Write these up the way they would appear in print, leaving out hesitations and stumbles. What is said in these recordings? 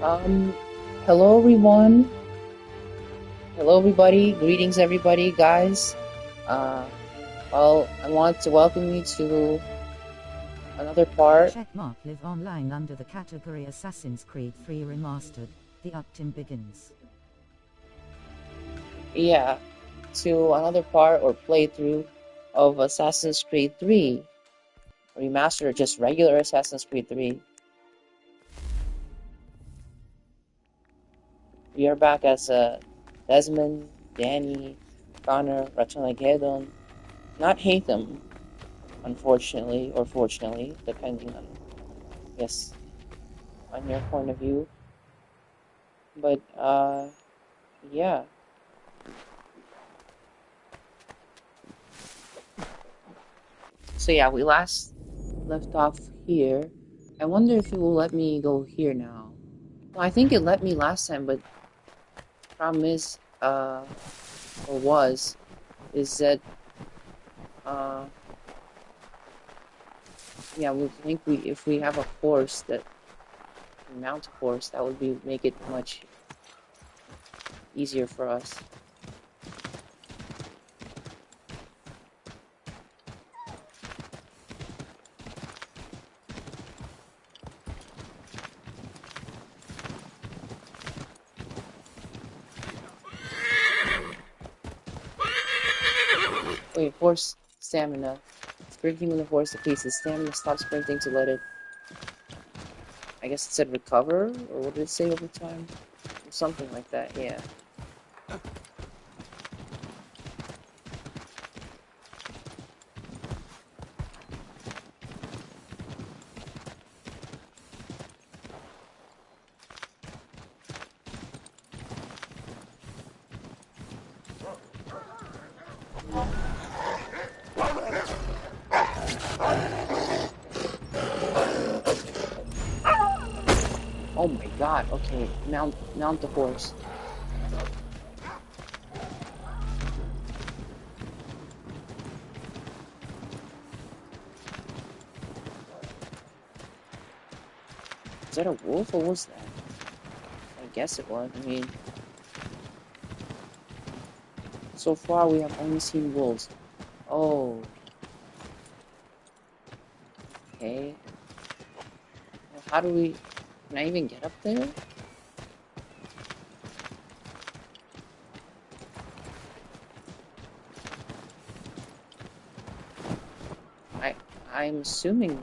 Um, Hello everyone. Hello everybody. Greetings everybody, guys. Uh, I want to welcome you to another part. Checkmark live online under the category Assassin's Creed 3 Remastered. The uptime begins. Yeah, to another part or playthrough of Assassin's Creed 3 Remastered, or just regular Assassin's Creed 3. We are back as Desmond, Danny, Connor, Ratonhnhaké, not Hatham, unfortunately, or fortunately, depending on, yes, on your point of view. But, yeah. So yeah, we last left off here. I wonder if it will let me go here now. Well, I think it let me last time, but problem is, or was, is that, yeah, we think if we have a horse that, mount a horse, that would make it much easier for us. Wait, horse stamina. Sprinting when the horse depletes stamina, stop sprinting to let it. I guess it said recover, or what did it say over time? Or something like that, yeah. Oh my god, okay, mount the horse. Is that a wolf or was that? I guess it was. I mean, so far we have only seen wolves. Oh. Okay. Well, how do we... Can I even get up there? I'm assuming...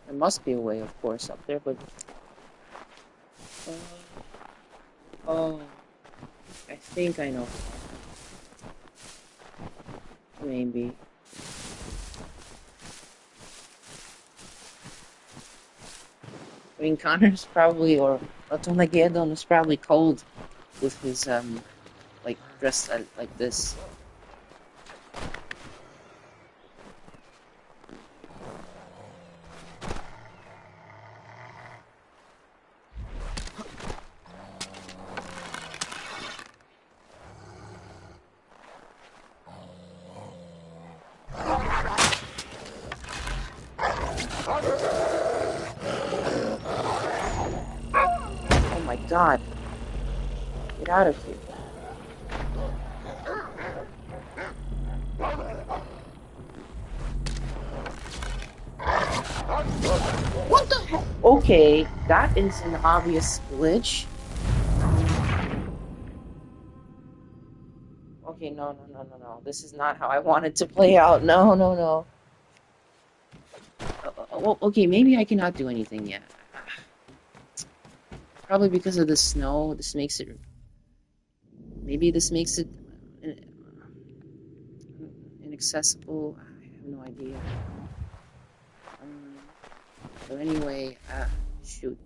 There must be a way, of course, up there, but... oh... I think I know. Maybe. I mean, Connor's probably, or Ratonhnhaké is probably cold with his, like, dressed like this. Oh my god. Get out of here. What the heck? Okay, that is an obvious glitch. Okay, no. This is not how I wanted to play out. No. Well, okay, maybe I cannot do anything yet. Probably because of the snow. Maybe this makes it inaccessible. I have no idea. So anyway, shoot.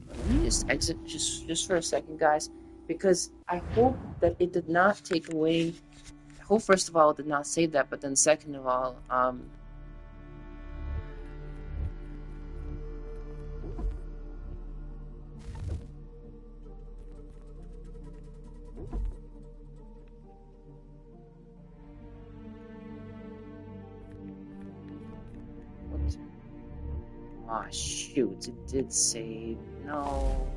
Let me just exit just for a second, guys, because I hope that it did not take away. I hope first of all it did not save that, but then second of all, Ah, shoot, it did save. No.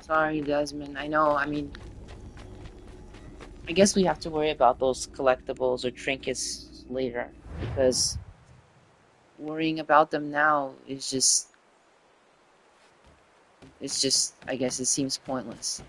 Sorry, Desmond. I know, I mean, I guess we have to worry about those collectibles or trinkets later, because worrying about them now is just, I guess it seems pointless.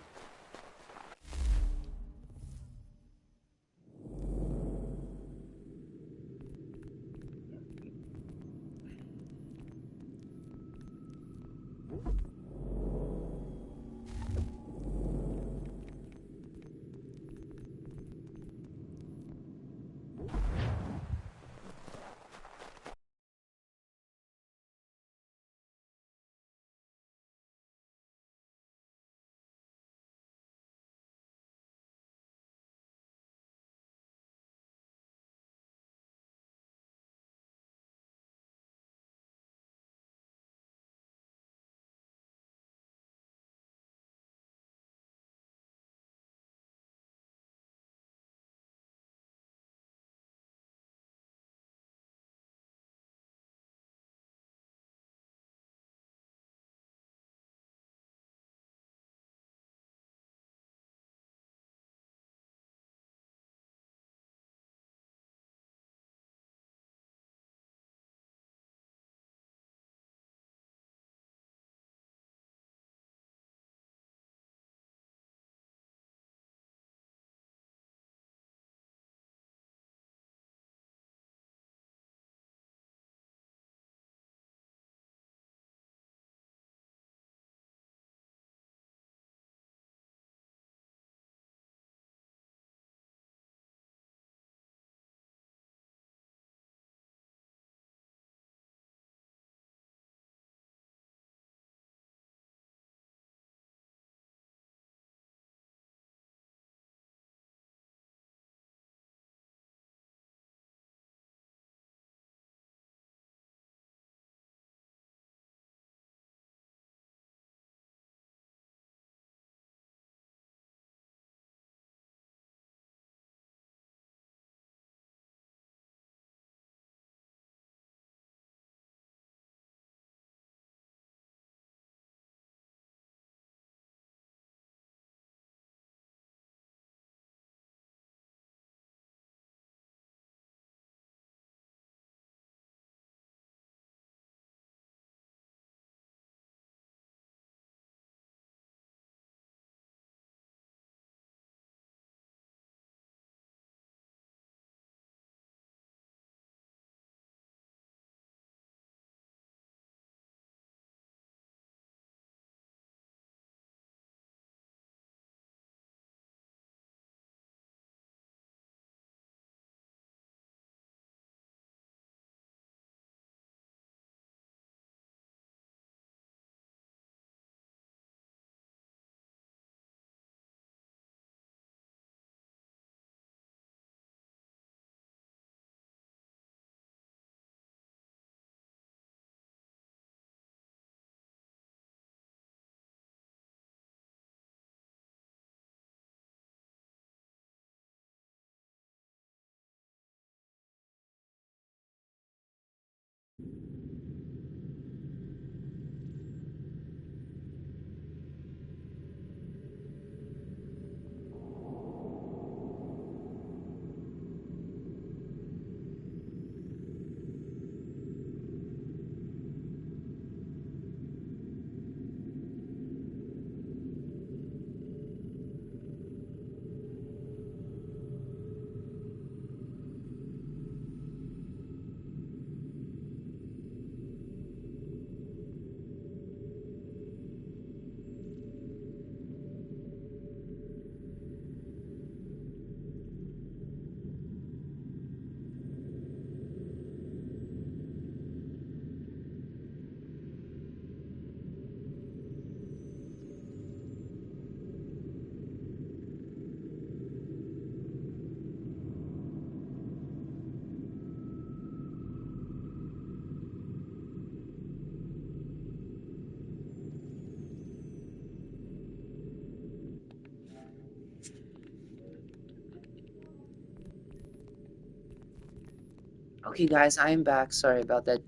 Okay, guys, I am back. Sorry about that.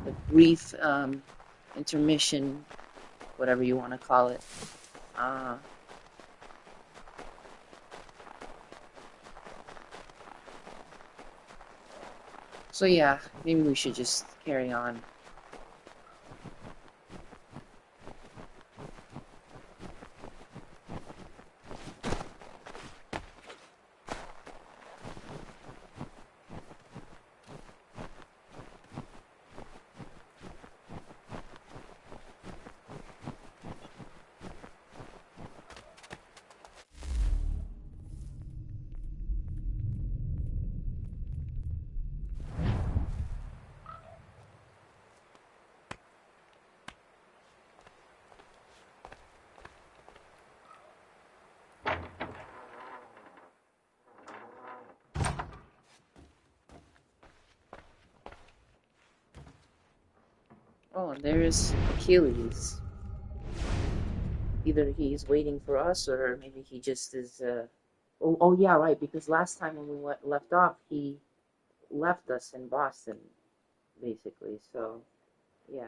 The brief intermission, whatever you want to call it. So yeah, maybe we should just carry on. Oh, and there's Achilles. Either he's waiting for us, or maybe he just is. Oh, yeah, right. Because last time when we left off, he left us in Boston, basically. So, yeah,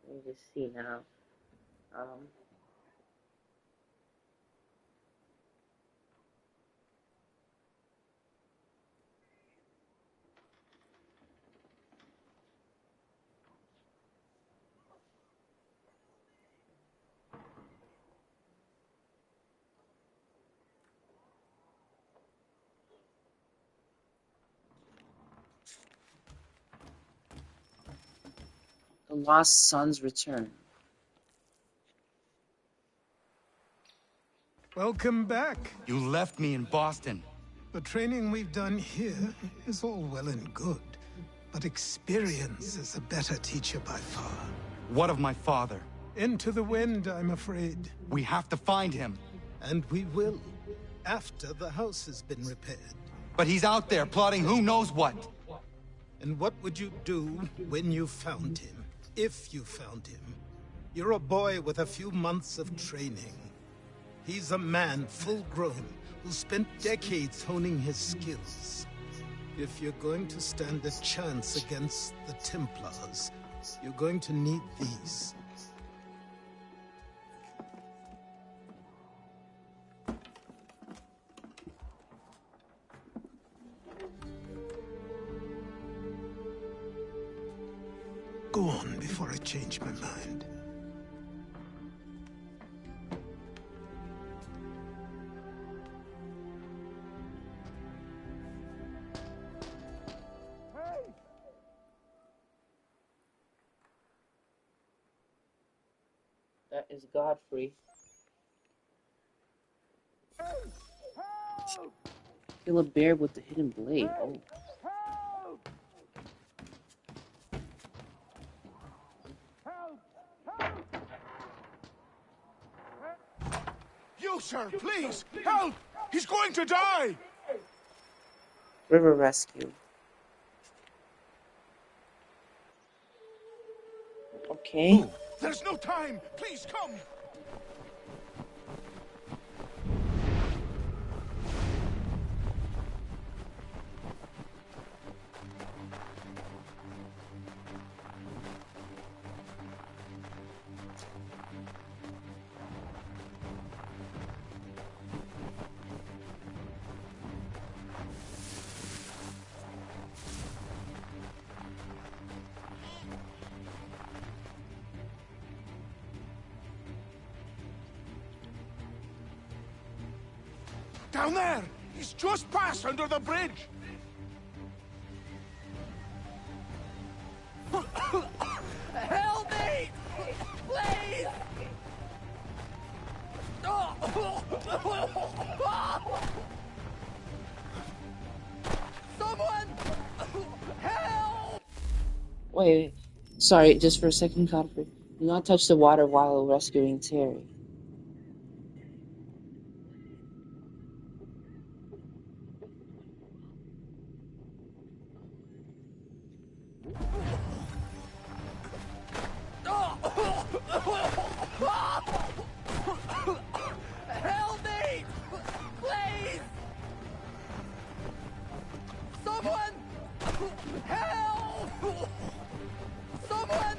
let me just see now. Um, the Lost Son's Return. Welcome back. You left me in Boston. The training we've done here is all well and good, but experience is a better teacher by far. What of my father? Into the wind, I'm afraid. We have to find him. And we will, after the house has been repaired. But he's out there plotting who knows what. And what would you do when you found him? If you found him? You're a boy with a few months of training. He's a man full grown who spent decades honing his skills. If you're going to stand a chance against the Templars, you're going to need these. Go on before I change my mind. That is Godfrey. Kill a bear with the hidden blade. Oh. You, sir, please, help! He's going to die! River rescue. Okay. Ooh, there's no time! Please come! Down there! He's just passed under the bridge! Help me! Please! Someone! Help! Wait. Sorry, just for a second, Godfrey. Do not touch the water while rescuing Terry. Help me! Please! Someone! Help! Someone!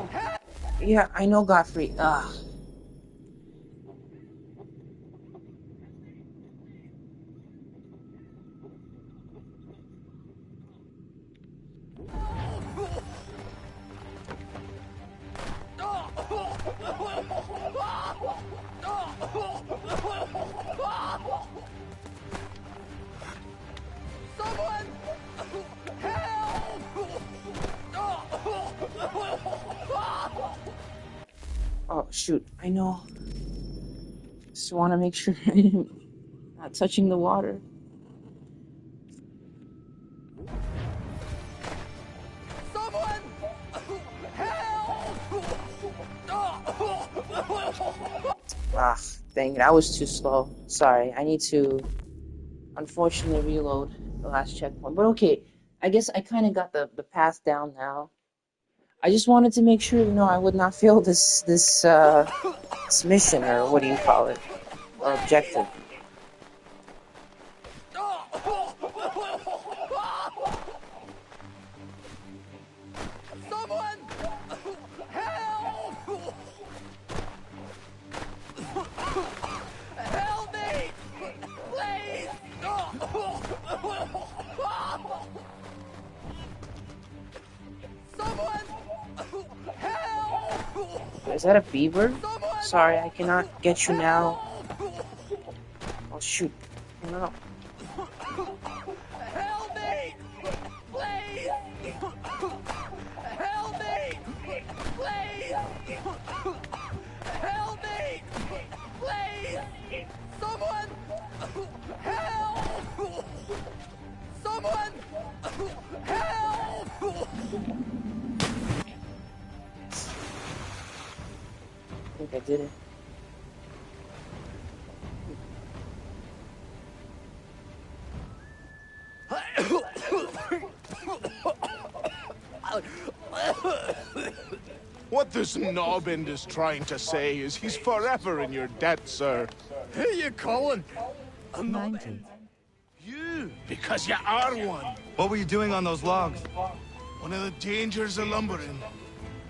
Help! Yeah, I know Godfrey. Ugh. Someone! Help! Oh, shoot. I know. Just want to make sure I'm not touching the water. Someone! Help! Ah, dang it. I was too slow. Sorry. I need to, unfortunately, reload the last checkpoint. But okay. I guess I kind of got the path down now. I just wanted to make sure, I would not fail this mission, or what do you call it? Or objective. Someone! Help! Help me! Please! Someone! Help! Is that a beaver? Sorry, I cannot get you now. Oh, shoot. No. Help me! Please! Help me! Please! Help me! Please! Someone! Help! Someone! Help! I think I did it. What this knobbend is trying to say is he's forever in your debt, sir. Who you calling? I'm not 90. You, because you are one. What were you doing on those logs? One of the dangers of lumbering.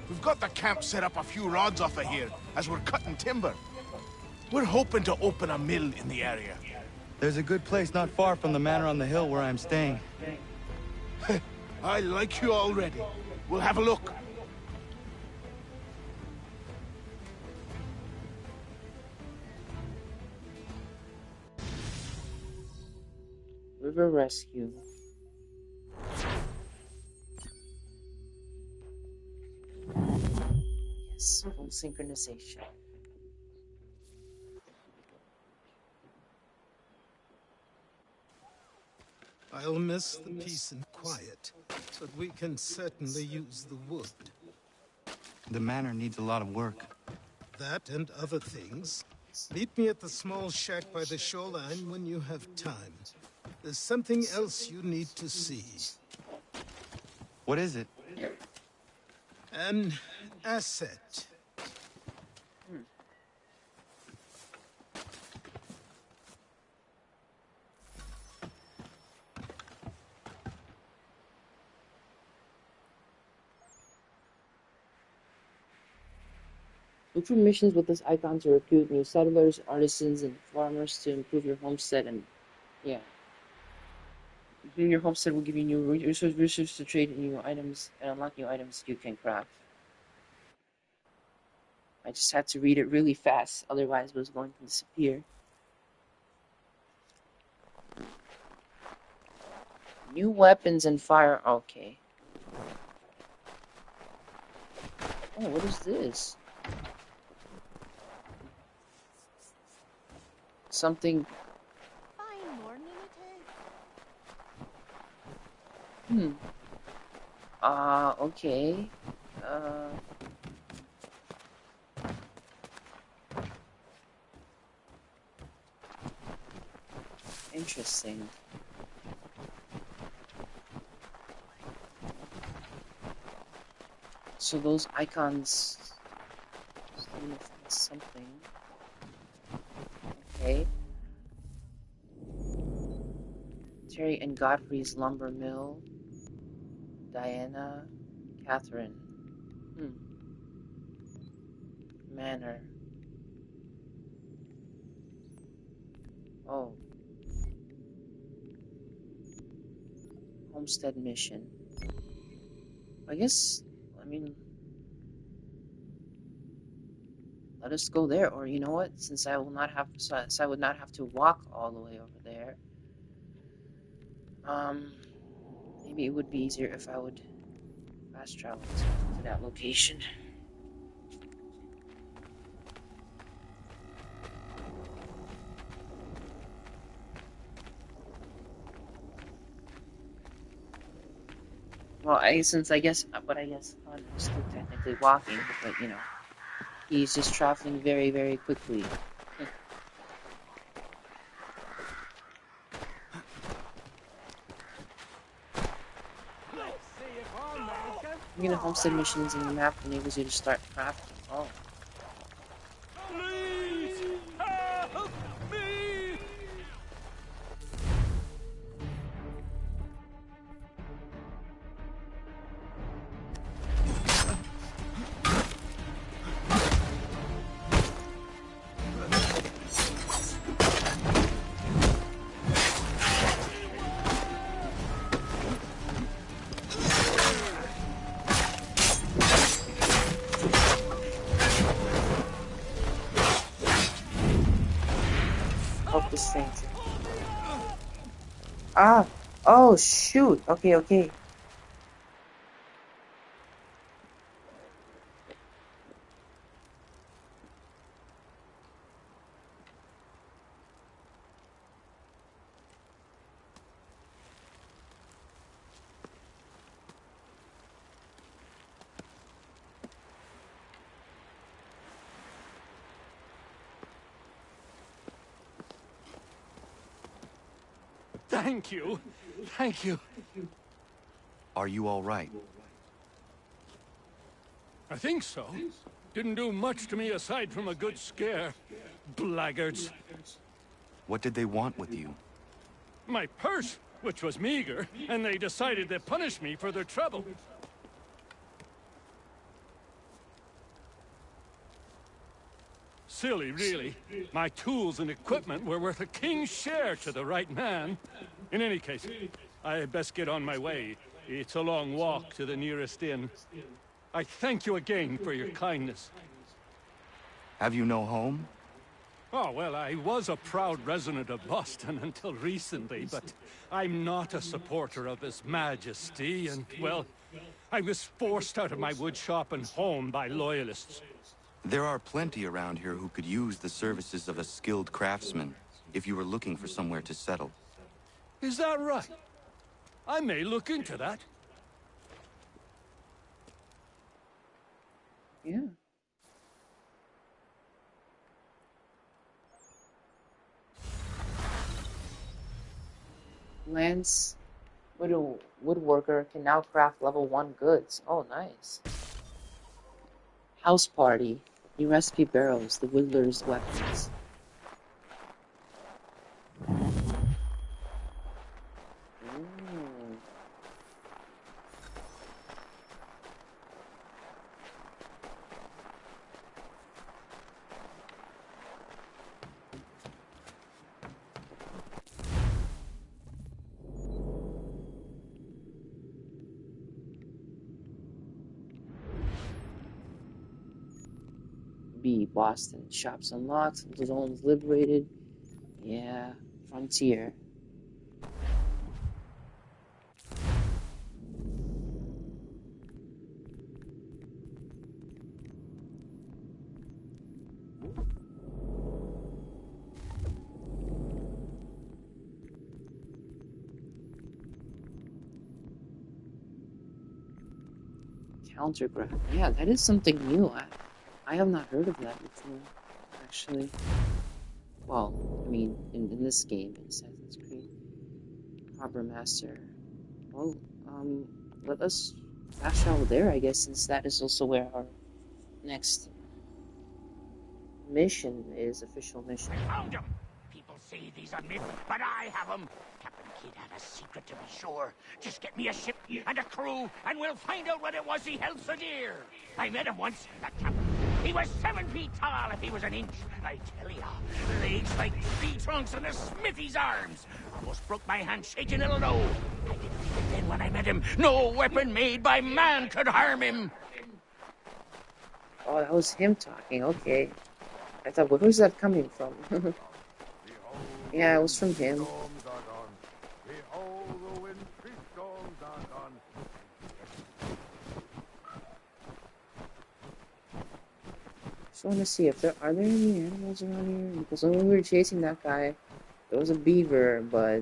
We've got the camp set up a few rods off of here, as we're cutting timber. We're hoping to open a mill in the area. There's a good place not far from the manor on the hill where I'm staying. I like you already. We'll have a look. River rescue. Yes, full synchronization. I'll miss the peace and quiet, but we can certainly use the wood. The manor needs a lot of work. That and other things. Meet me at the small shack by the shoreline when you have time. There's something else you need to see. What is it? An asset. Look for missions with this icon to recruit new settlers, artisans, and farmers to improve your homestead. And yeah, improving your homestead will give you new resources to trade in new items and unlock new items you can craft. I just had to read it really fast, otherwise it was going to disappear. New weapons and fire. Okay. Oh, what is this? Something. Fine morning it is. Okay. Interesting. So those icons signify something. Okay. Terry and Godfrey's lumber mill. Diana, Catherine. Manor. Oh. Homestead mission. I guess, I mean, let us go there. Or you know what? Since I would not have to walk all the way over there. Maybe it would be easier if I would fast travel to that location. Well, I guess Connor is still technically walking, but you know, he's just traveling very, very quickly. You get homestead missions in the map enables you to start crafting. Oh. Please help me! Hope this thing's. Ah! Oh, shoot! Okay, okay. Thank you. Thank you. Are you all right? I think so. Didn't do much to me aside from a good scare. Blackguards. What did they want with you? My purse, which was meager, and they decided to punish me for their trouble. Silly, really. My tools and equipment were worth a king's share to the right man. In any case, I had best get on my way. It's a long walk to the nearest inn. I thank you again for your kindness. Have you no home? Oh, well, I was a proud resident of Boston until recently, but I'm not a supporter of His Majesty, and, well, I was forced out of my woodshop and home by loyalists. There are plenty around here who could use the services of a skilled craftsman, if you were looking for somewhere to settle. Is that right? I may look into that. Yeah. Lance, woodworker, can now craft level 1 goods. Oh, nice. House party. New recipe barrels, the whittler's weapons. B. Boston. Shops unlocked. Zones liberated. Yeah. Frontier. Countergraph. Yeah, that is something new. I have not heard of that before, actually. Well, I mean, in this game, in Assassin's Creed. Harbor Master. Well, let us fast travel there, I guess, since that is also where our next mission is, official mission. I found him! People say these are myths, but I have them! Captain He'd have a secret to be sure. Just get me a ship and a crew, and we'll find out what it was he held so dear. I met him once, that captain. He was 7 feet tall if he was an inch. I tell ya, legs like tree trunks and a smithy's arms. Almost broke my hand shaking it'll know. I didn't think it then when I met him. No weapon made by man could harm him. Oh, that was him talking. Okay. I thought, well, who's that coming from? Yeah, it was from him. Just want to see if there are there any animals around here, because when we were chasing that guy, there was a beaver, but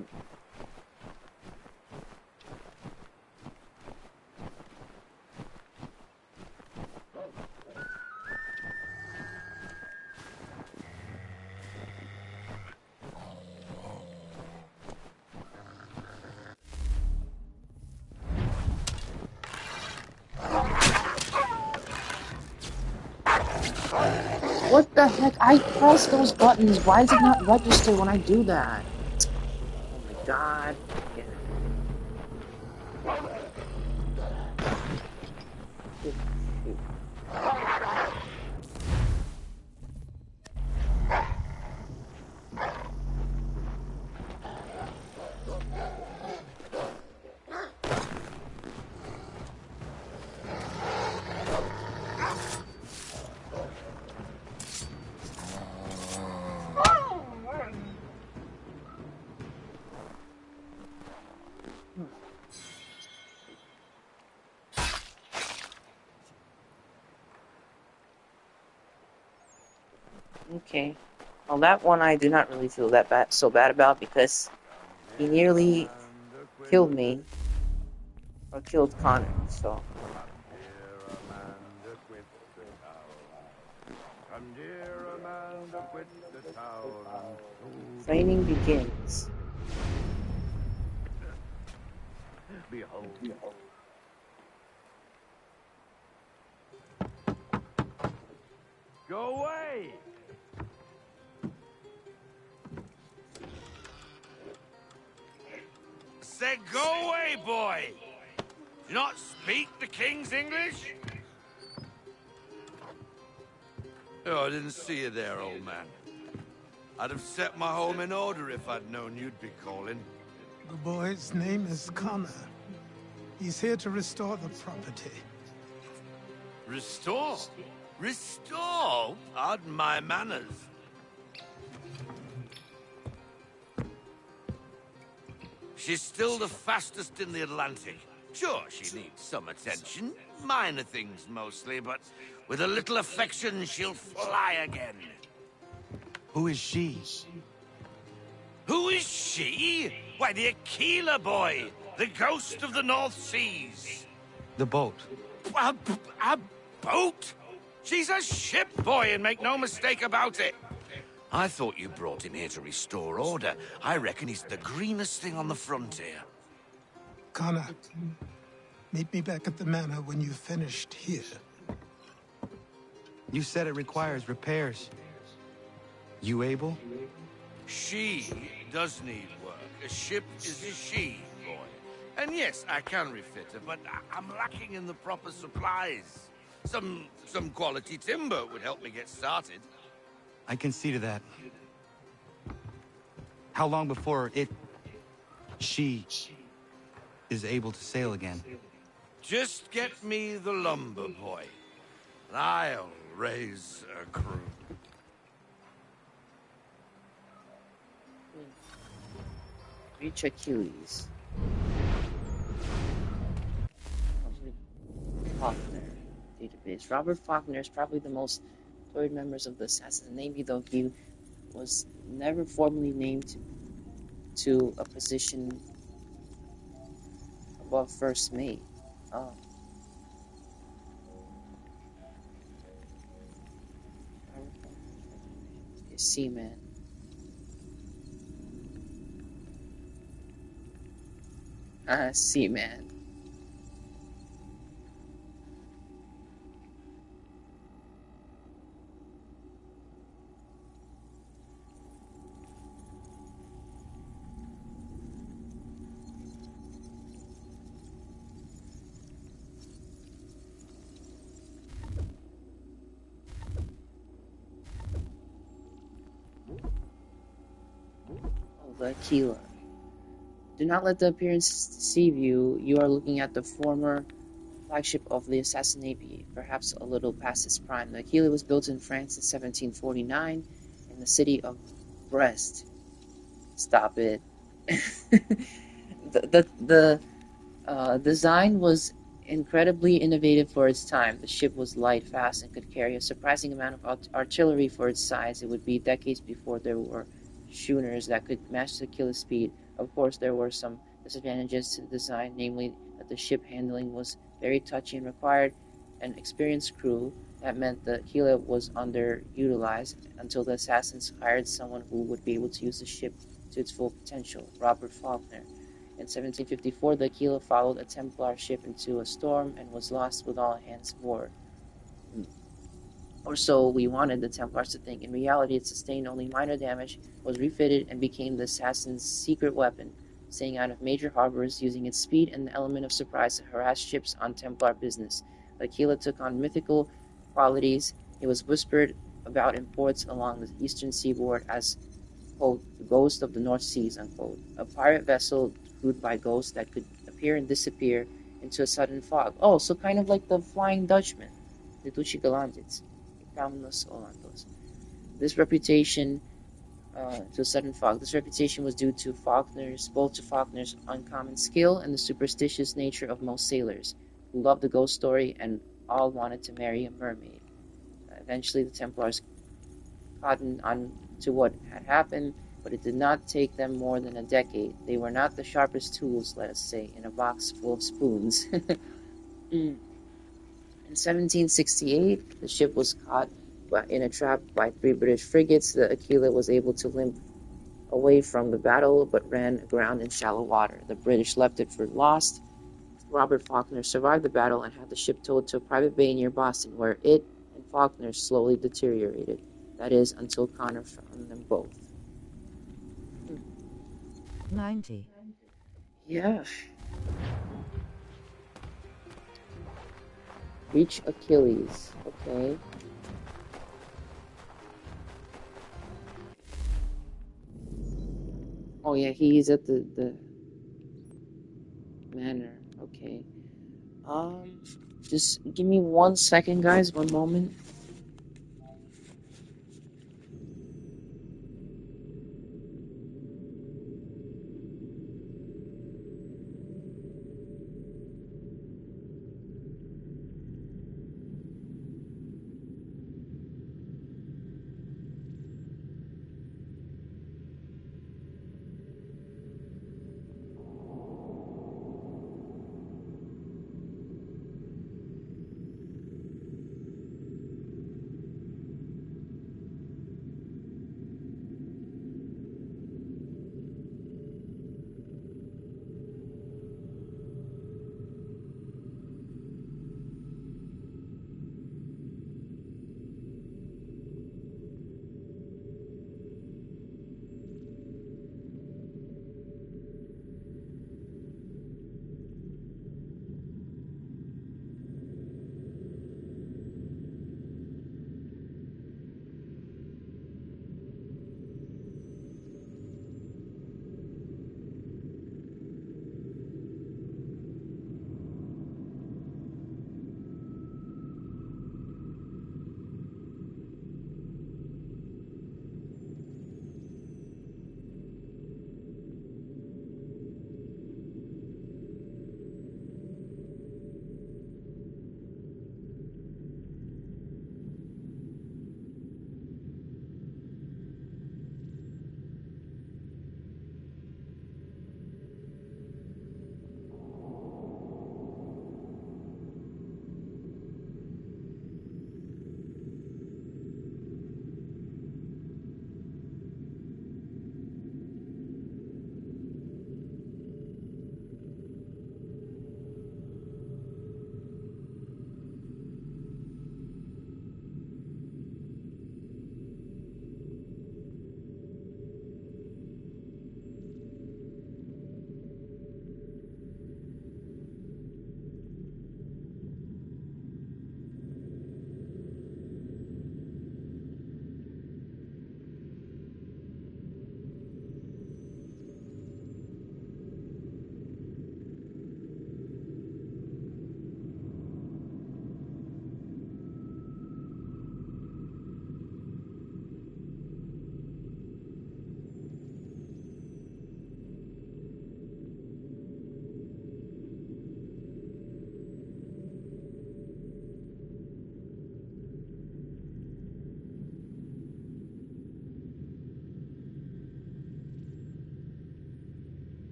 what the heck? I press those buttons. Why does it not register when I do that? Oh my god. Yeah. Shoot, shoot. Okay. Well, that one I do not really feel that so bad about, because he nearly killed me, or killed Connor, so. Training begins. Behold. Go away! Said go away, boy! Do you not speak the king's English? Oh, I didn't see you there, old man. I'd have set my home in order if I'd known you'd be calling. The boy's name is Connor. He's here to restore the property. Restore? Restore? Pardon my manners. She's still the fastest in the Atlantic. Sure, she needs some attention. Minor things mostly, but with a little affection, she'll fly again. Who is she? Who is she? Why, the Aquila boy, the ghost of the North Seas. The boat. A boat? She's a ship, boy, and make no mistake about it. I thought you brought him here to restore order. I reckon he's the greenest thing on the frontier. Connor, meet me back at the manor when you've finished here. You said it requires repairs. You able? She does need work. A ship is a she, boy. And yes, I can refit her, but I'm lacking in the proper supplies. Some quality timber would help me get started. I can see to that. How long before she is able to sail again? Just get me the lumber, boy, and I'll raise a crew. Reach Achilles. Faulkner database. Robert Faulkner is probably the most storied members of the Assassin Navy, though he was never formally named to a position above first mate. Oh. Seaman. Seaman. the Aquila. Do not let the appearance deceive you. You are looking at the former flagship of the Assassin Navy, perhaps a little past its prime. The Aquila was built in France in 1749 in the city of Brest. Stop it. The design was incredibly innovative for its time. The ship was light, fast, and could carry a surprising amount of artillery for its size. It would be decades before there were schooners that could match the Aquila speed. Of course, there were some disadvantages to the design, namely that the ship handling was very touchy and required an experienced crew. That meant the Aquila was underutilized until the assassins hired someone who would be able to use the ship to its full potential, Robert Faulkner. In 1754, the Aquila followed a Templar ship into a storm and was lost with all hands aboard. Or so we wanted the Templars to think. In reality, it sustained only minor damage, was refitted, and became the assassin's secret weapon, staying out of major harbors, using its speed and the element of surprise to harass ships on Templar business. The Aquila took on mythical qualities. It was whispered about in ports along the eastern seaboard as, quote, the ghost of the North Seas, unquote, a pirate vessel crewed by ghosts that could appear and disappear into a sudden fog. Oh, so kind of like the Flying Dutchman, the Duci Galantis. This reputation to a sudden fog. This reputation was due to both to Faulkner's uncommon skill and the superstitious nature of most sailors, who loved the ghost story and all wanted to marry a mermaid. Eventually, the Templars cottoned on to what had happened, but it did not take them more than a decade. They were not the sharpest tools, let us say, in a box full of spoons. In 1768, the ship was caught in a trap by 3 British frigates. The Aquila was able to limp away from the battle, but ran aground in shallow water. The British left it for lost. Robert Faulkner survived the battle and had the ship towed to a private bay near Boston, where it and Faulkner slowly deteriorated. That is, until Connor found them both. 90. Yeah. Reach Achilles. Okay. Oh yeah, he's at the manor. Okay. Just give me 1 second, guys. 1 moment.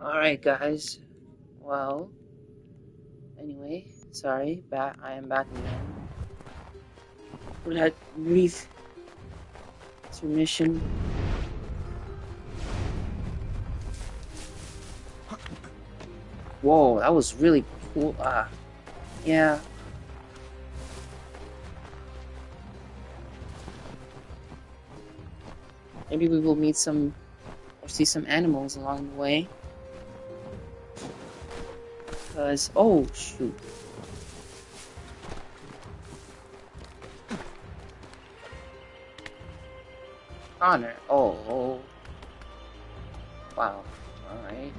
Alright, guys. Well, anyway, sorry, I am back again. For that brief intermission. Whoa, that was really cool. Yeah. Maybe we will meet some or see some animals along the way. Because, oh, shoot. Connor. Oh. Wow. Alright.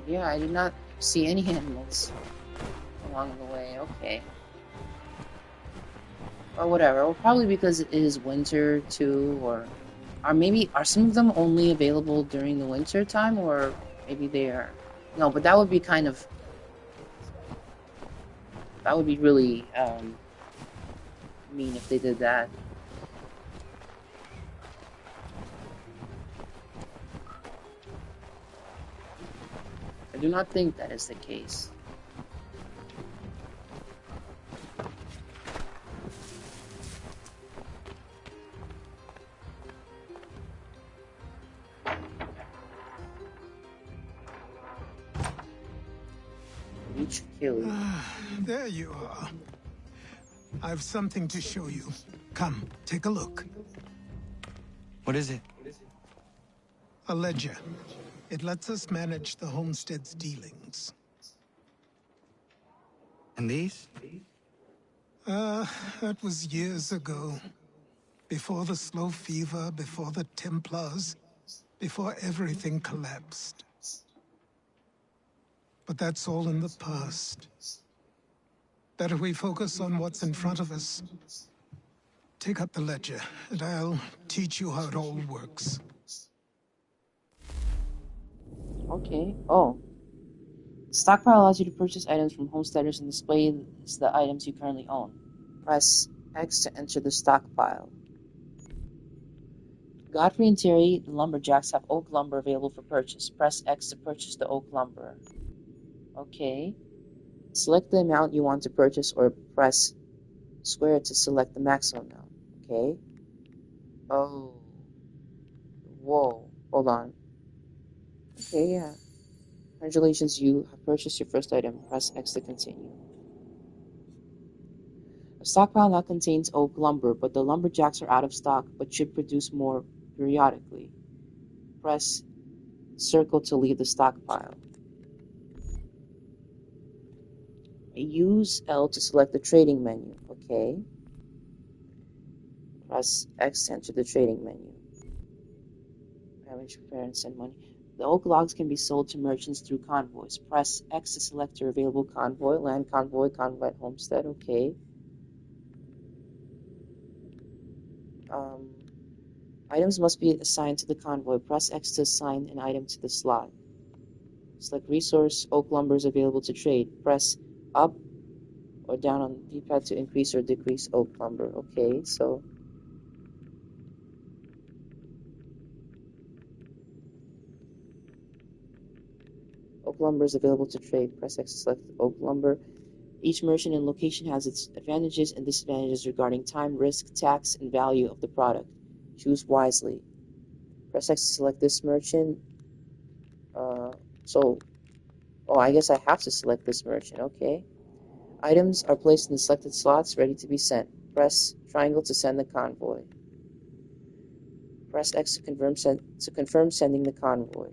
Yeah, I did not see any animals along the way. Okay. Or whatever. Well, probably because it is winter too, or are some of them only available during the winter time, or maybe they are. No, but that would be that would be really mean if they did that. I do not think that is the case. Each kill you. There you are. I've something to show you. Come, take a look. What is it? A ledger. It lets us manage the homestead's dealings. And these? That was years ago. Before the slow fever, before the Templars, before everything collapsed. But that's all in the past. Better we focus on what's in front of us. Take up the ledger, and I'll teach you how it all works. Okay. Oh. Stockpile allows you to purchase items from homesteaders and displays the items you currently own. Press X to enter the stockpile. Godfrey and Terry, the lumberjacks, have oak lumber available for purchase. Press X to purchase the oak lumber. Okay. Select the amount you want to purchase or press square to select the maximum amount. Okay. Oh. Whoa. Hold on. Okay, yeah. Congratulations, you have purchased your first item. Press X to continue. A stockpile now contains oak lumber, but the lumberjacks are out of stock, but should produce more periodically. Press circle to leave the stockpile. Use L to select the trading menu. Okay. Press X to enter the trading menu. Damage, repair, and send money. The oak logs can be sold to merchants through convoys. Press X to select your available convoy. Land convoy, convoy homestead. Okay. Items must be assigned to the convoy. Press X to assign an item to the slot. Select resource. Oak lumber is available to trade. Press up or down on the D-pad to increase or decrease oak lumber. Okay, so oak lumber is available to trade. Press X to select oak lumber. Each merchant and location has its advantages and disadvantages regarding time, risk, tax, and value of the product. Choose wisely. Press X to select this merchant. I guess I have to select this merchant. Okay. Items are placed in the selected slots, ready to be sent. Press triangle to send the convoy. Press X to confirm sending the convoy.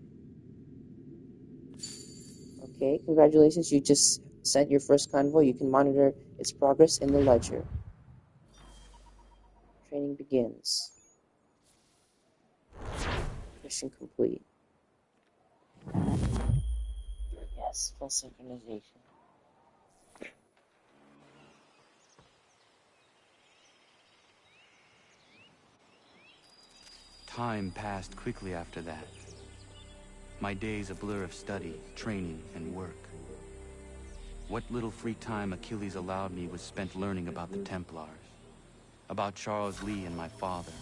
Okay, congratulations, you just sent your first convoy. You can monitor its progress in the ledger. Training begins. Mission complete. Yes, full synchronization. Time passed quickly after that. My days a blur of study, training, and work. What little free time Achilles allowed me was spent learning about the Templars, about Charles Lee and my father.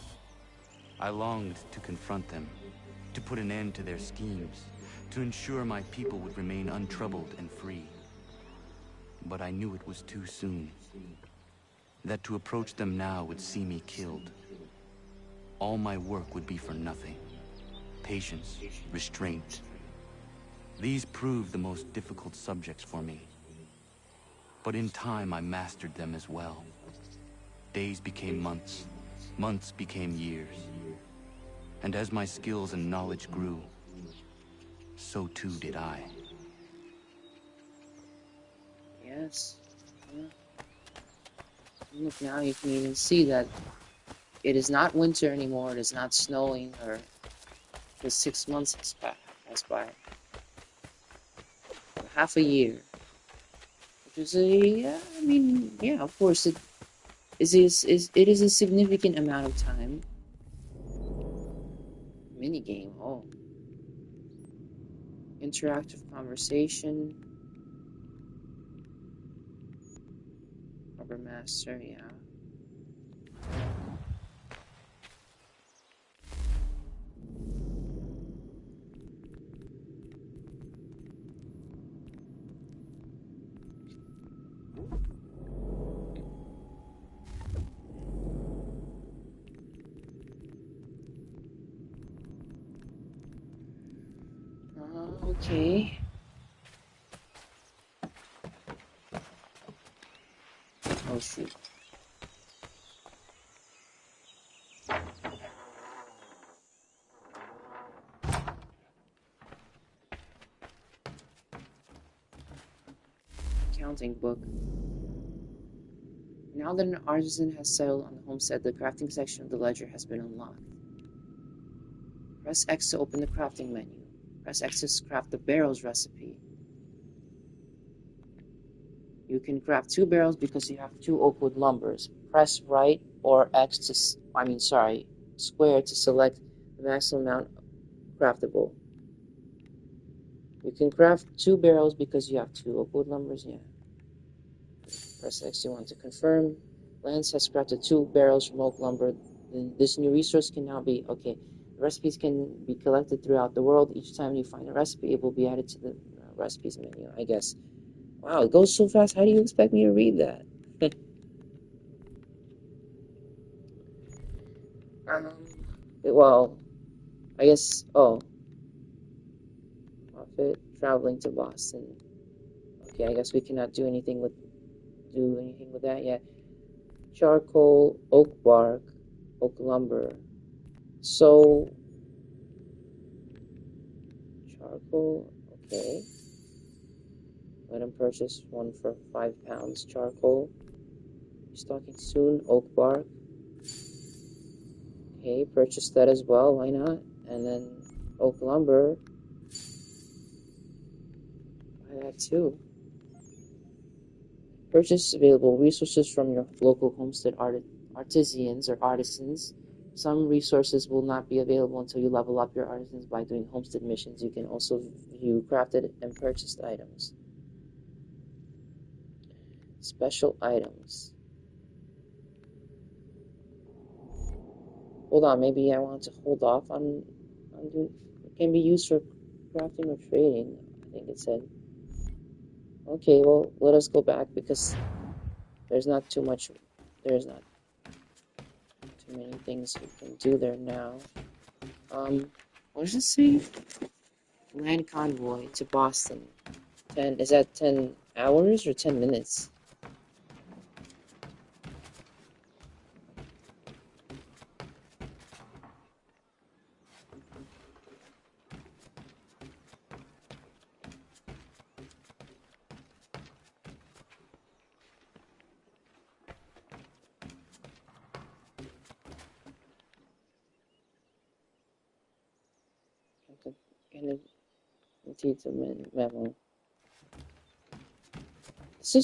I longed to confront them, to put an end to their schemes, to ensure my people would remain untroubled and free. But I knew it was too soon, that to approach them now would see me killed. All my work would be for nothing. Patience, restraint. These proved the most difficult subjects for me. But in time I mastered them as well. Days became months, months became years. And as my skills and knowledge grew, so too did I. Yes. Yeah. Look, now you can even see that it is not winter anymore, it is not snowing, or the 6 months has passed by. Half a year. Which is yeah, I mean, yeah, of course, it is a significant amount of time. Minigame, oh. Interactive conversation. Rubber Master, yeah. Okay. Oh shoot. Counting book. Now that an artisan has settled on the homestead, the crafting section of the ledger has been unlocked. Press X to open the crafting menu. Press X to craft the barrels recipe. You can craft 2 barrels because you have 2 oak wood lumbers. Press right or X to, square to select the maximum amount craftable. You can craft 2 barrels because you have 2 oak wood lumbers, yeah. Press X, you want to confirm. Lance has crafted 2 barrels from oak lumber. This new resource can now be, okay, recipes can be collected throughout the world. Each time you find a recipe, it will be added to the recipes menu, I guess. Wow, it goes so fast. How do you expect me to read that? Well, I guess, oh. Profit, traveling to Boston. Okay, I guess we cannot do anything with that yet. Charcoal, oak bark, oak lumber. So, charcoal, okay. Let him purchase 1 for 5 pounds. Charcoal. Stocking soon. Oak bark. Okay, purchase that as well. Why not? And then oak lumber. Buy that too. Purchase available resources from your local homestead artisans or artisans. Some resources will not be available until you level up your artisans by doing homestead missions. You can also view crafted and purchased items. Special items. Hold on, maybe I want to hold off on doing. It can be used for crafting or trading, I think it said. Okay, well, let us go back because there's not too much. There's not too many things we can do there now. What does it say? Land convoy to Boston. Is that 10 hours or 10 minutes? Need to memo. This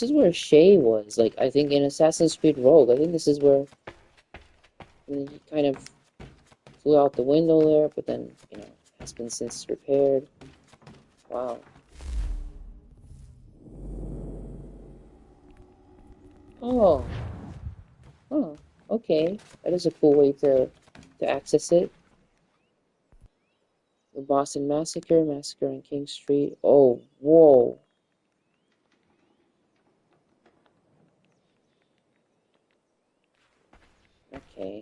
is where Shay was. Like, I think in Assassin's Creed Rogue. I think this is where he kind of flew out the window there, but then, has been since repaired. Wow. Oh. Oh. Okay. That is a cool way to access it. The Boston Massacre, Massacre on King Street. Oh, whoa. Okay.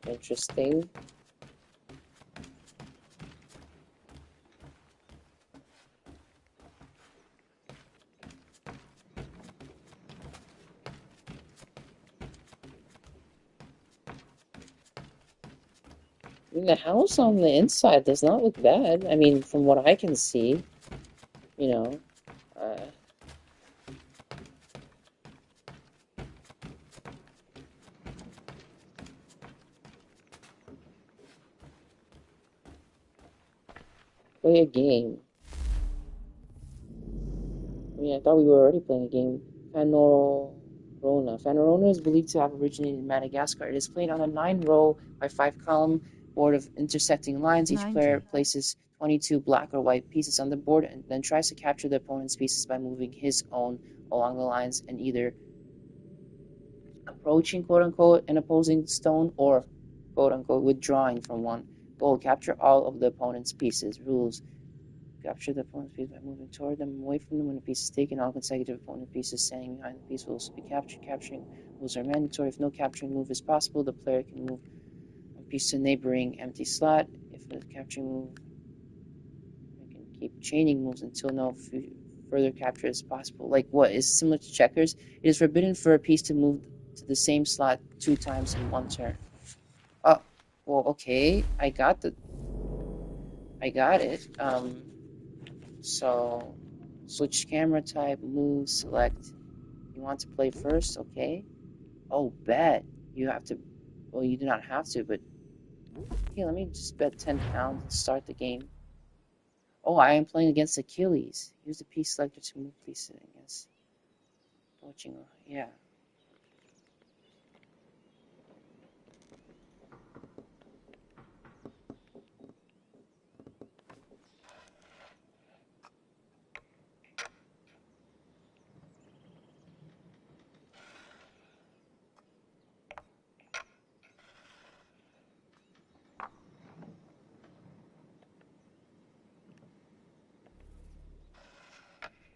Interesting. I mean, the house on the inside does not look bad. I mean, from what I can see, you know. Uh, Play a game. I mean, I thought we were already playing a game. Panorona. Panorona is believed to have originated in Madagascar. It is played on a 9-row by 5-column board of intersecting lines. Each 90. player places 22 black or white pieces on the board and then tries to capture the opponent's pieces by moving his own along the lines and either approaching, quote-unquote, an opposing stone or, quote-unquote, withdrawing from one. Goal, capture all of the opponent's pieces. Rules, capture the opponent's piece by moving toward them, away from them when the piece is taken. All consecutive opponent pieces standing behind the piece will also be captured. Capturing moves are mandatory. If no capturing move is possible, the player can move a piece to a neighboring empty slot. If the capturing move, you can keep chaining moves until no further capture is possible. Like what is similar to checkers, it is forbidden for a piece to move to the same slot 2 times in one turn. Oh, well, okay. I got it. So, switch camera type, move, select. You want to play first? Okay. Oh, bet. You have to, well, you do not have to, but, okay, let me just bet £10 and start the game. Oh, I am playing against Achilles. Use the piece selector to move pieces against. Approaching, yeah.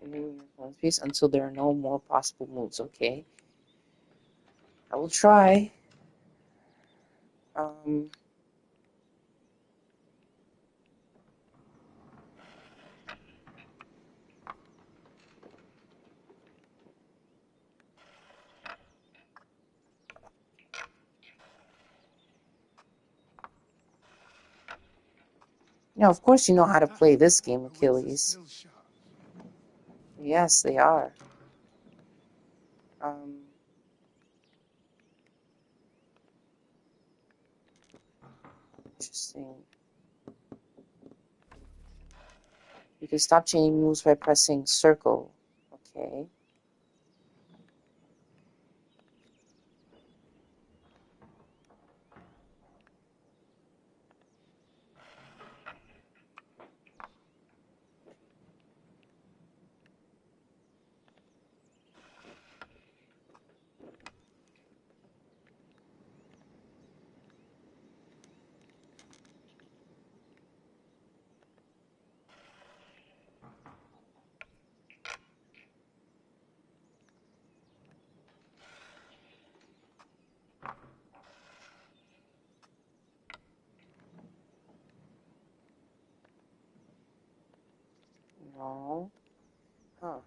Remove your opponent's piece until there are no more possible moves, okay? I will try. Yeah, of course you know how to play this game, Achilles. Yes, they are. Interesting. You can stop chaining moves by pressing circle. Okay. No. Huh.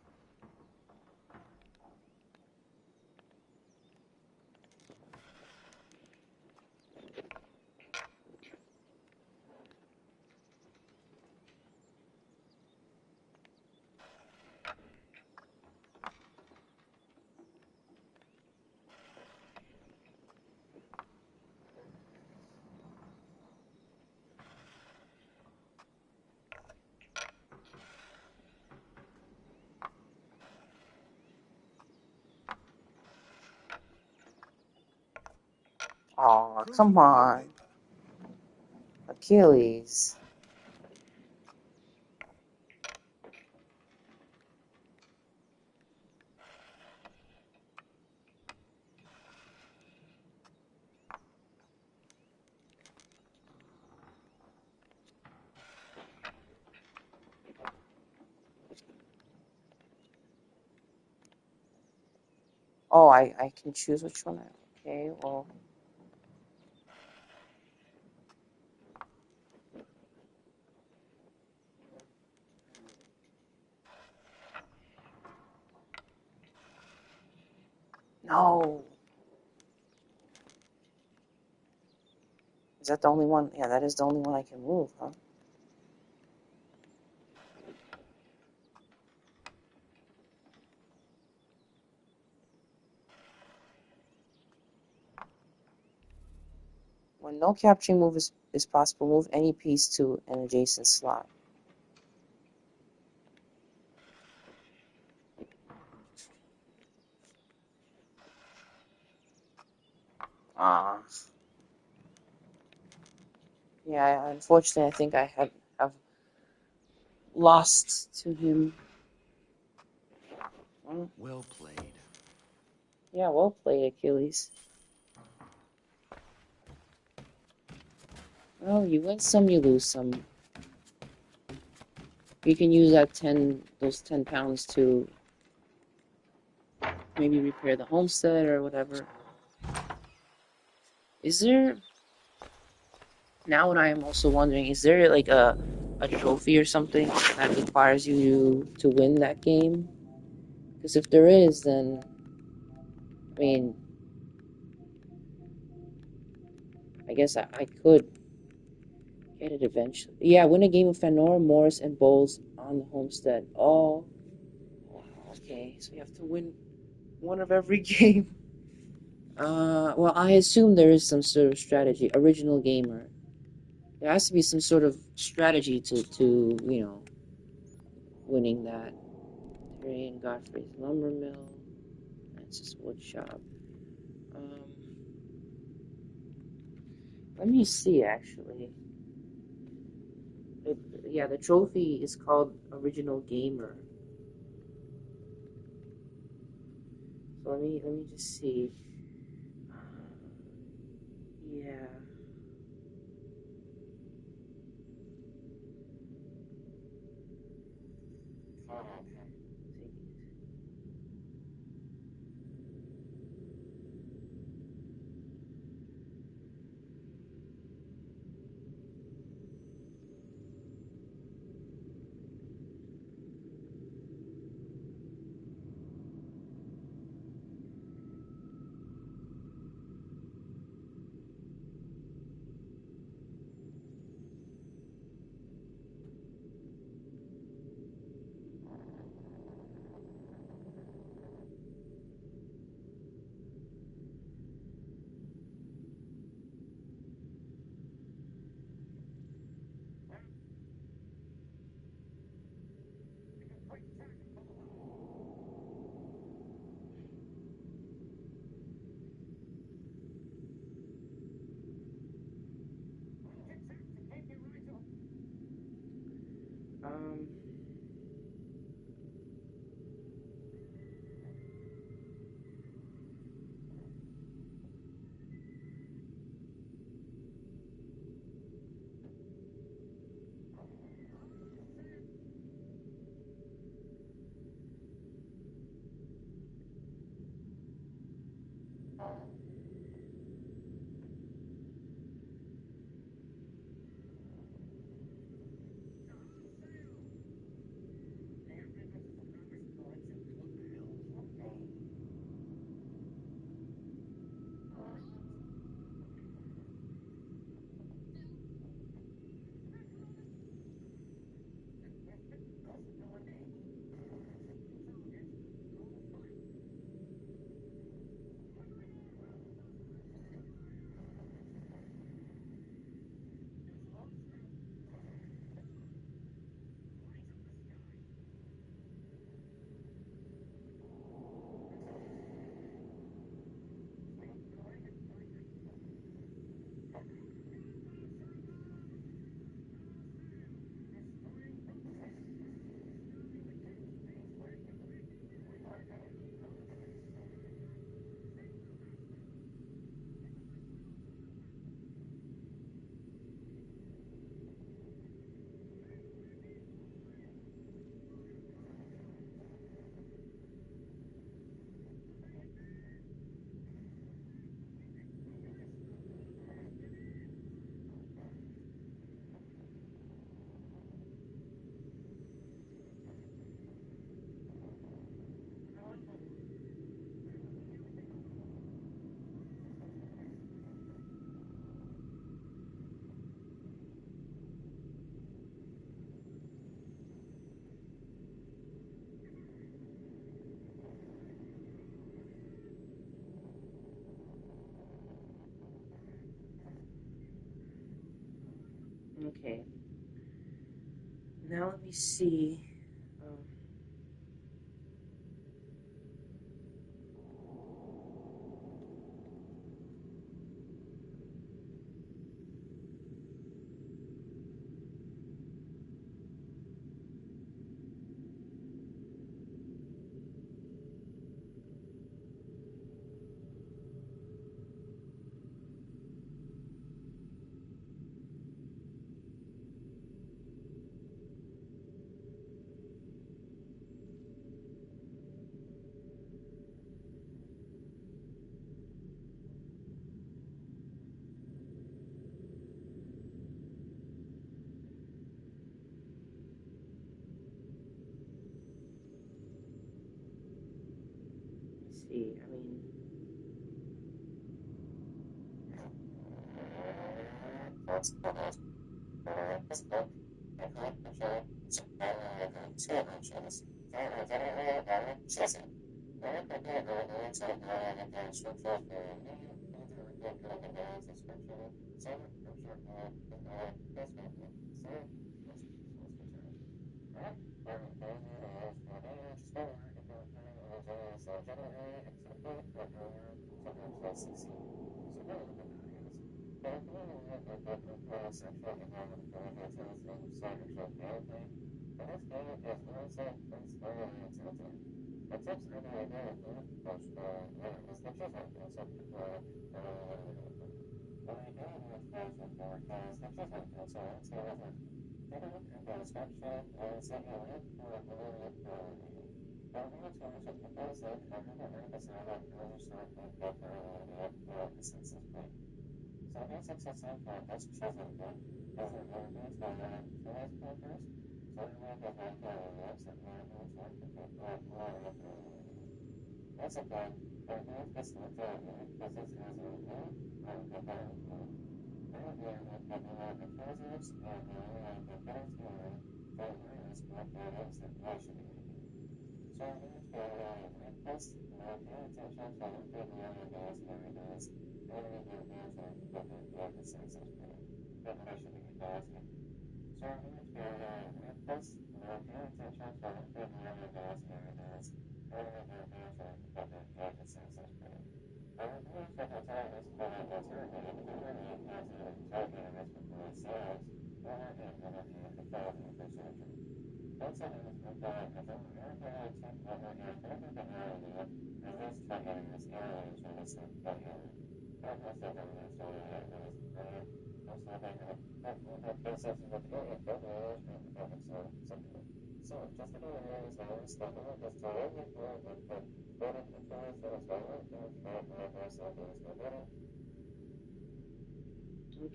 Aw, come on. Achilles. Oh, I can choose which one. Okay, well. No. Is that the only one? Yeah, that is the only one I can move, huh? When no capturing move is possible, move any piece to an adjacent slot. Ah. Yeah, unfortunately, I think I have lost to him. Well played. Yeah, well played, Achilles. Well, you win some, you lose some. You can use those 10 pounds to maybe repair the homestead or whatever. Is there, now what I am also wondering, is there like a trophy or something that requires you to win that game? Because if there is, then, I mean, I guess I could get it eventually. Yeah, win a game of Fanor, Morris, and Bowls on the homestead. Oh, okay, so you have to win one of every game. Well, I assume there is some sort of strategy. Original gamer. There has to be some sort of strategy to winning that. Terry and Godfrey's lumber mill. Francis wood shop. Let me see, actually. Yeah, the trophy is called Original Gamer. So let me just see. Yeah. Um. Okay. Now let me see. See, I mean,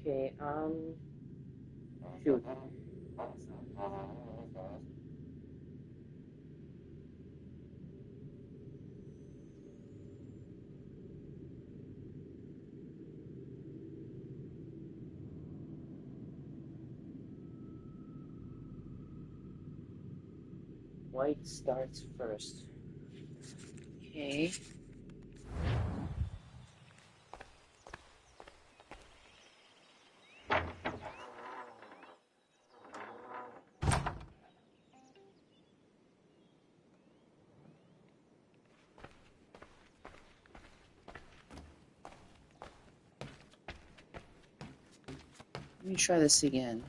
okay, shoot. White starts first. Okay. Let me try this again.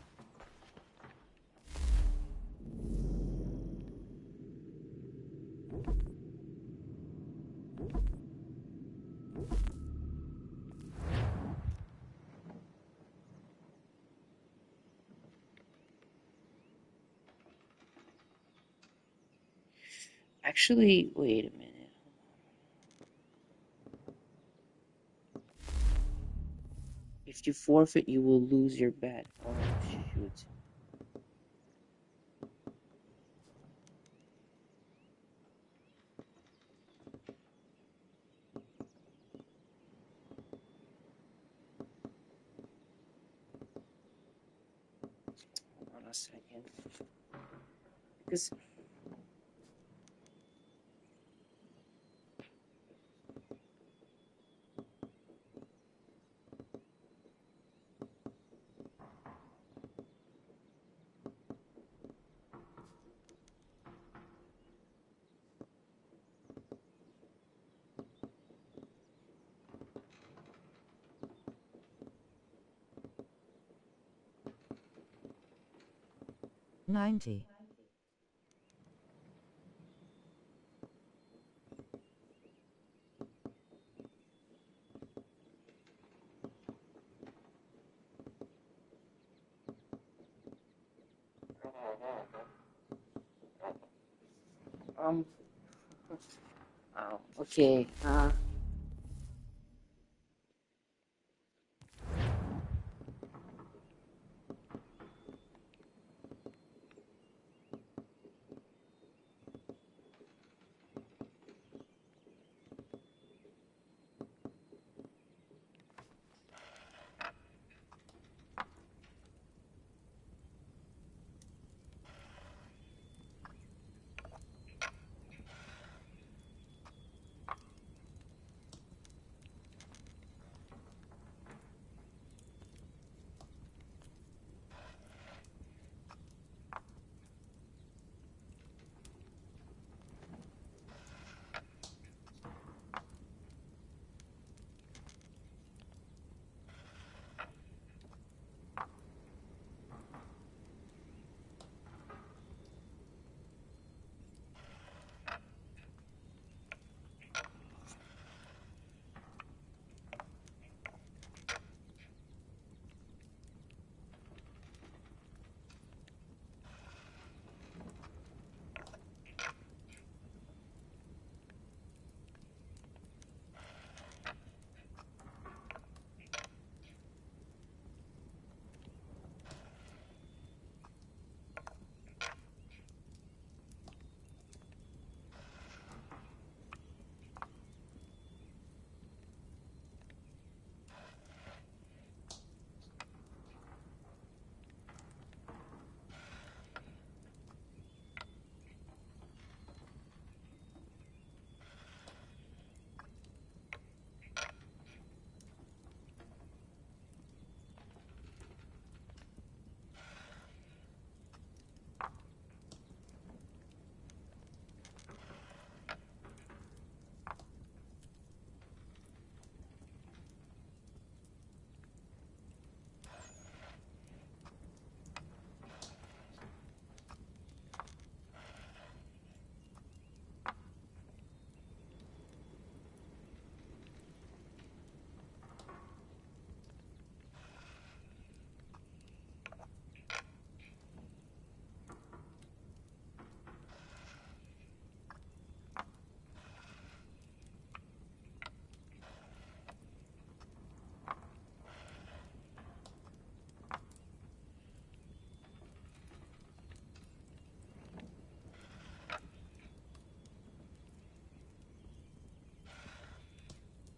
Actually, wait a minute. If you forfeit, you will lose your bet. Oh, shoot. Hold on a second. Because 90. Oh, okay.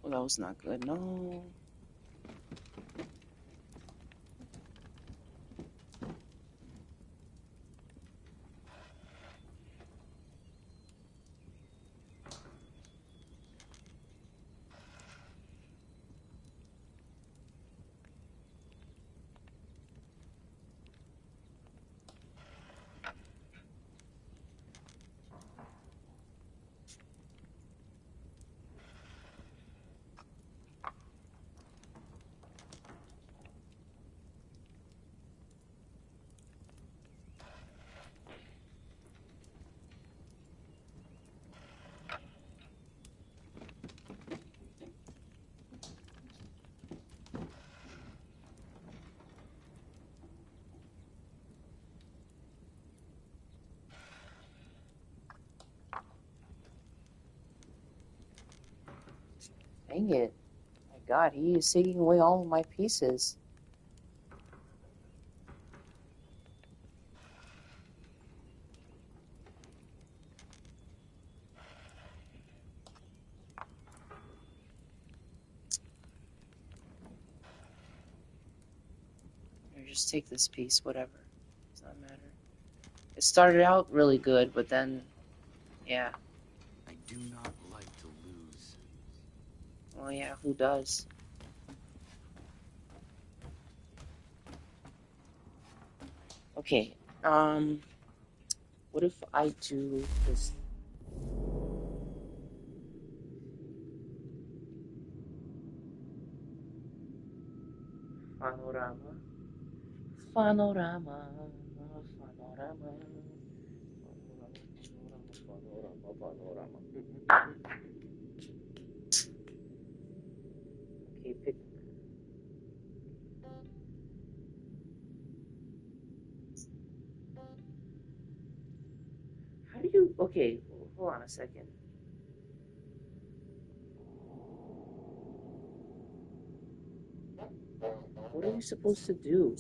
Well, that was not good. No. Dang it. My God, he is taking away all of my pieces. Or just take this piece, whatever. Does not matter. It started out really good, but then, yeah. I do not like to lose. Well, yeah, who does? Okay, what if I do this? Panorama. Panorama. Okay, pick. How do you? Okay, hold on a second. What are we supposed to do?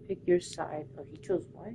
Pick your side. Oh, he chose what?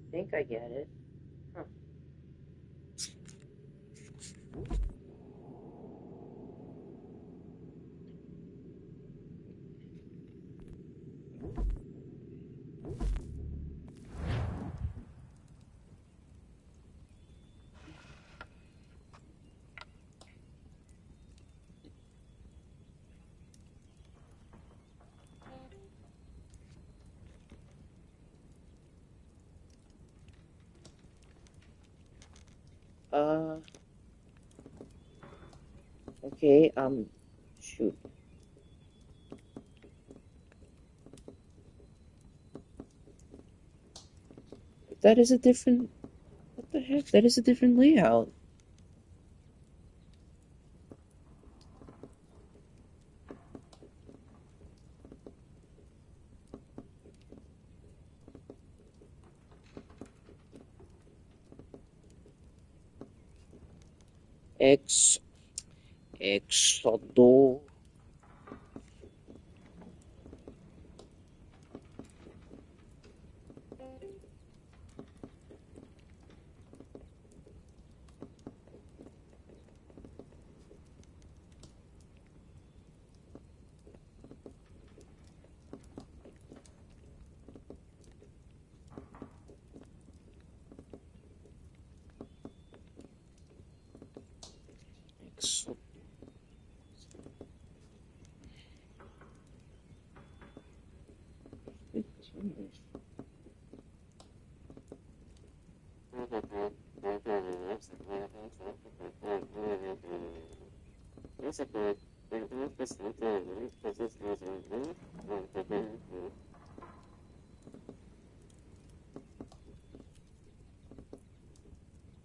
I think I get it. Huh. Okay, shoot. That is a different, what the heck? That is a different layout. Exodo.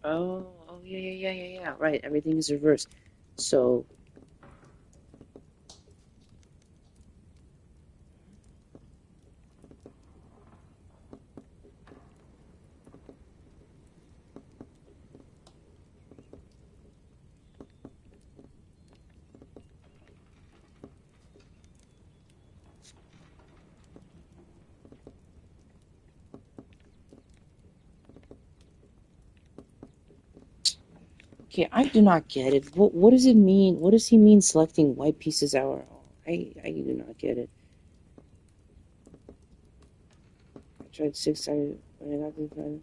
Oh, yeah. Right, everything is reversed. So, okay, I do not get it. What does it mean? What does he mean selecting white pieces out? I do not get it. I tried 6 times, but I got this one.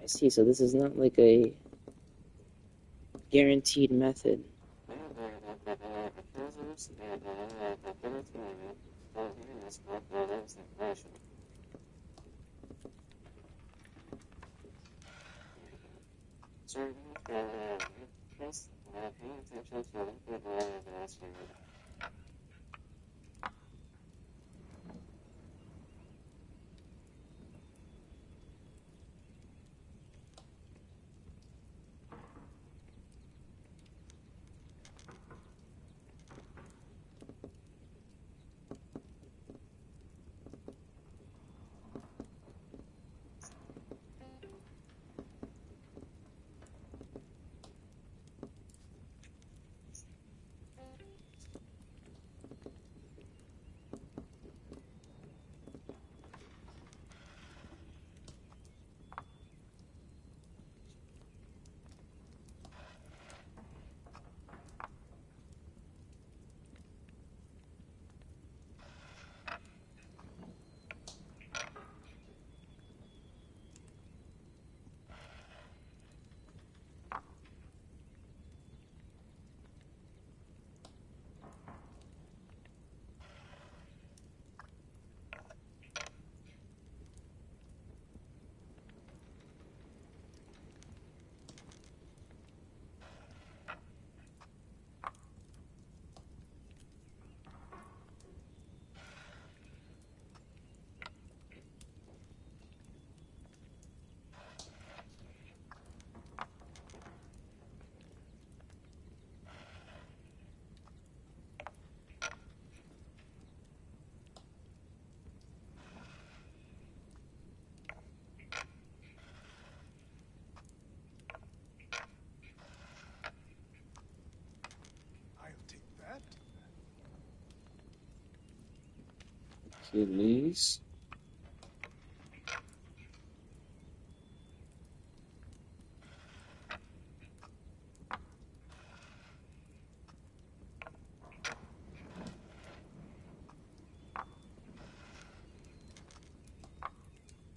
I see, so this is not like a guaranteed method. I'll take that. Achilles.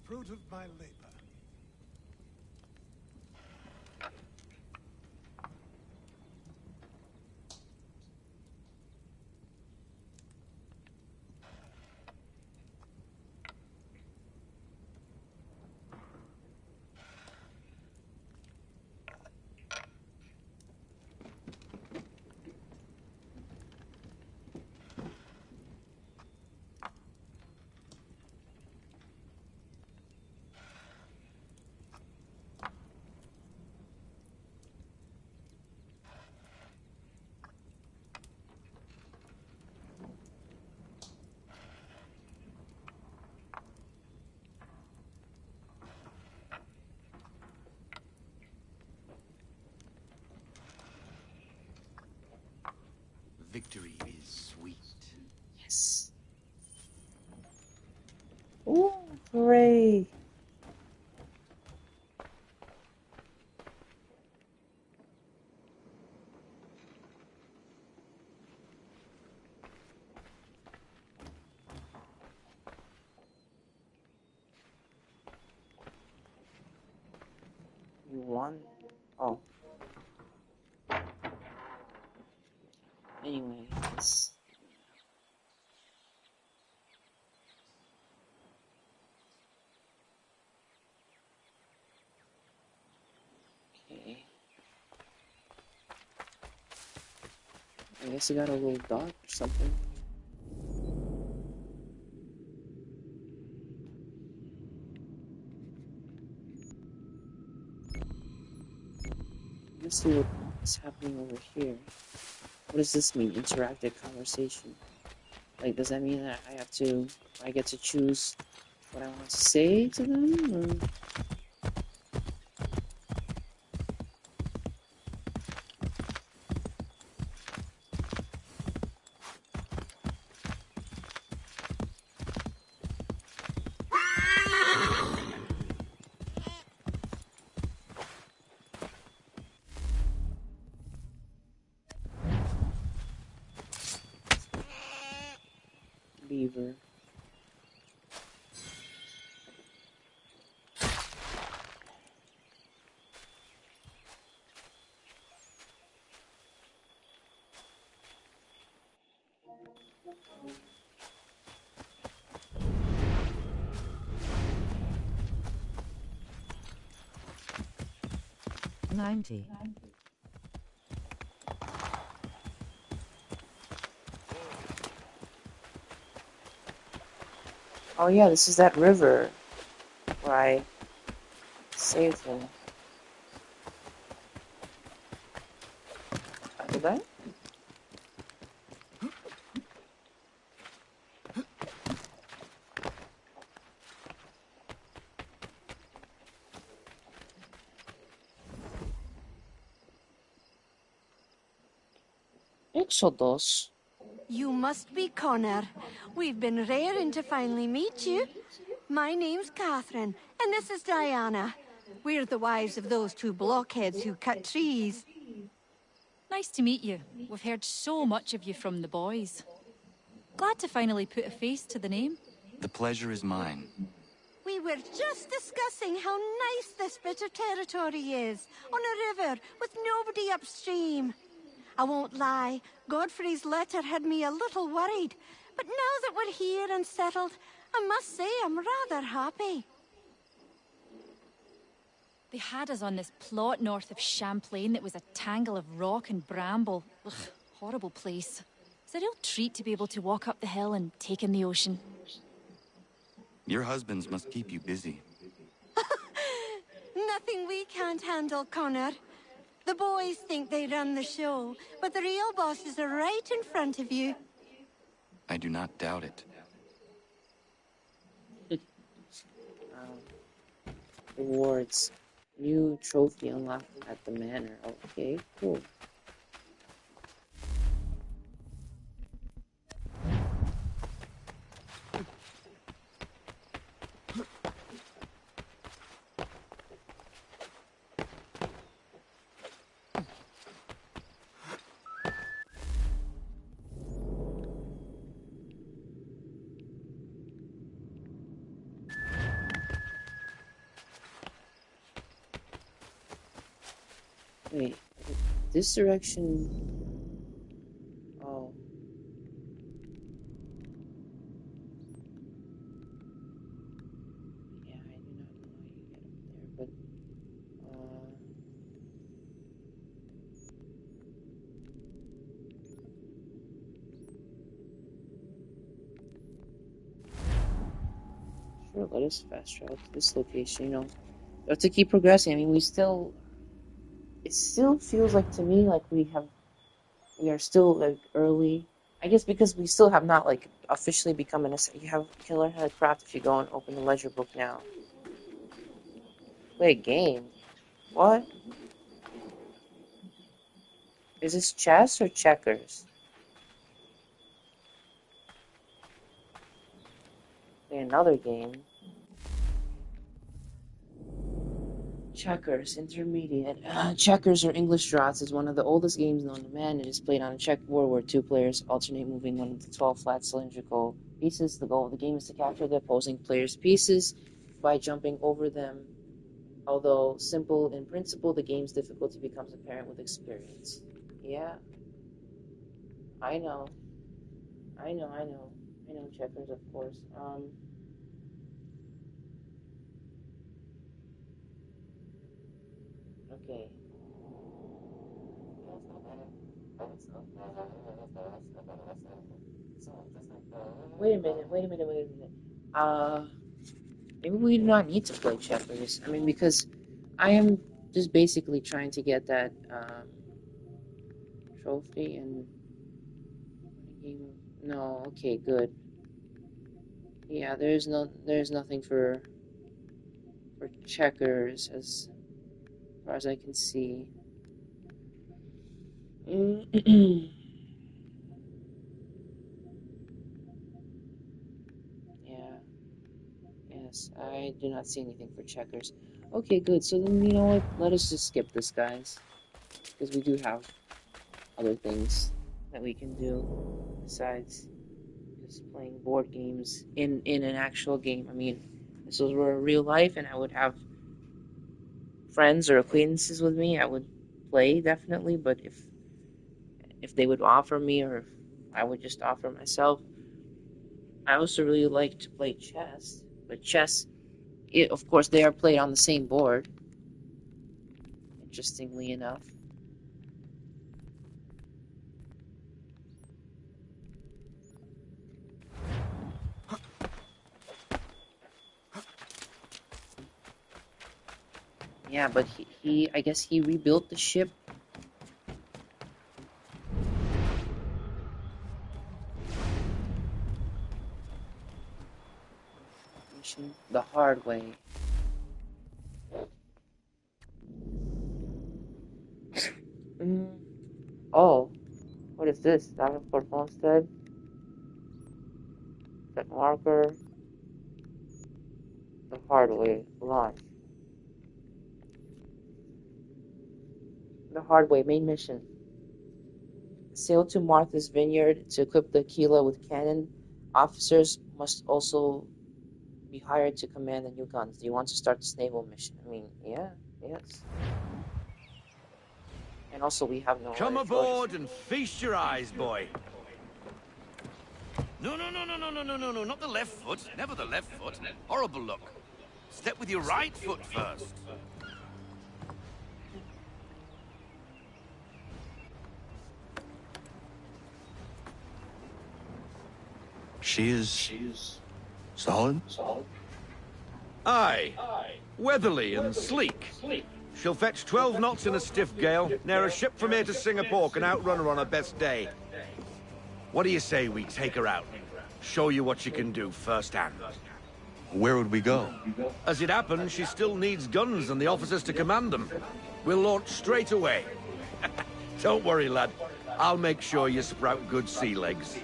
Fruit of my labor. Victory is sweet. Yes. Ooh, hooray. You won? Oh. Anyways. Okay. I guess you got a little dot or something. Let's see what's happening over here. What does this mean? Interactive conversation. Like, does that mean that I get to choose what I want to say to them? Or? Beaver. 90. Oh yeah, this is that river where I saved him. Did I? Exodus. You must be Connor. We've been raring to finally meet you. My name's Catherine, and this is Diana. We're the wives of those two blockheads who cut trees. Nice to meet you. We've heard so much of you from the boys. Glad to finally put a face to the name. The pleasure is mine. We were just discussing how nice this bit of territory is, on a river with nobody upstream. I won't lie, Godfrey's letter had me a little worried, but now that we're here and settled, I must say I'm rather happy. They had us on this plot north of Champlain that was a tangle of rock and bramble. Ugh, horrible place. It's a real treat to be able to walk up the hill and take in the ocean. Your husbands must keep you busy. Nothing we can't handle, Connor. The boys think they run the show, but the real bosses are right in front of you. I do not doubt it. Rewards. New trophy unlocked at the manor. Okay, cool. Wait, this direction. Oh. Yeah, I do not know how you get up there, but. Sure, let us fast travel to this location, you know. We have to keep progressing. I mean, it still feels like to me like we are still like early. I guess because we still have not like officially become an you can learn how to craft if you go and open the ledger book now. Play a game. What? Is this chess or checkers? Play another game. Checkers, intermediate. Checkers or English draughts is one of the oldest games known to man. It is played on a checkerboard where two players alternate moving one of the 12 flat cylindrical pieces. The goal of the game is to capture the opposing player's pieces by jumping over them. Although simple in principle, the game's difficulty becomes apparent with experience. Yeah. I know checkers, of course. Okay. Wait a minute. Maybe we do not need to play checkers. I mean, because I am just basically trying to get that, trophy and game. No, okay, good. Yeah, there's nothing for checkers as far as I can see. Yeah. Yes, I do not see anything for checkers. Okay, good. So then, you know what? Let us just skip this, guys. Because we do have other things that we can do besides just playing board games in an actual game. I mean, if this were real life and I would have friends or acquaintances with me, I would play, definitely. But if they would offer me or if I would just offer myself, I also really like to play chess. But chess, of course, they are played on the same board. interestingly enough. Yeah, but I guess he rebuilt the ship. Mission the hard way. Oh, what is this? Davenport Homestead? Set marker. The hard way. Launch. The hard way. Main mission. Sail to Martha's Vineyard to equip the Aquila with cannon. Officers must also be hired to command the new guns. Do you want to start this naval mission? I mean, yeah, yes. And also, we have no Come other aboard choice. and feast your eyes, boy. No, not the left foot. Never the left foot. Horrible look. Step with your right foot first. She is solid? Aye. Weatherly and sleek. She'll fetch 12 knots in a stiff gale, near a ship from here to Singapore can outrun her on her best day. What do you say we take her out? Show you what she can do firsthand. Where would we go? As it happens, she still needs guns and the officers to command them. We'll launch straight away. Don't worry, lad. I'll make sure you sprout good sea legs.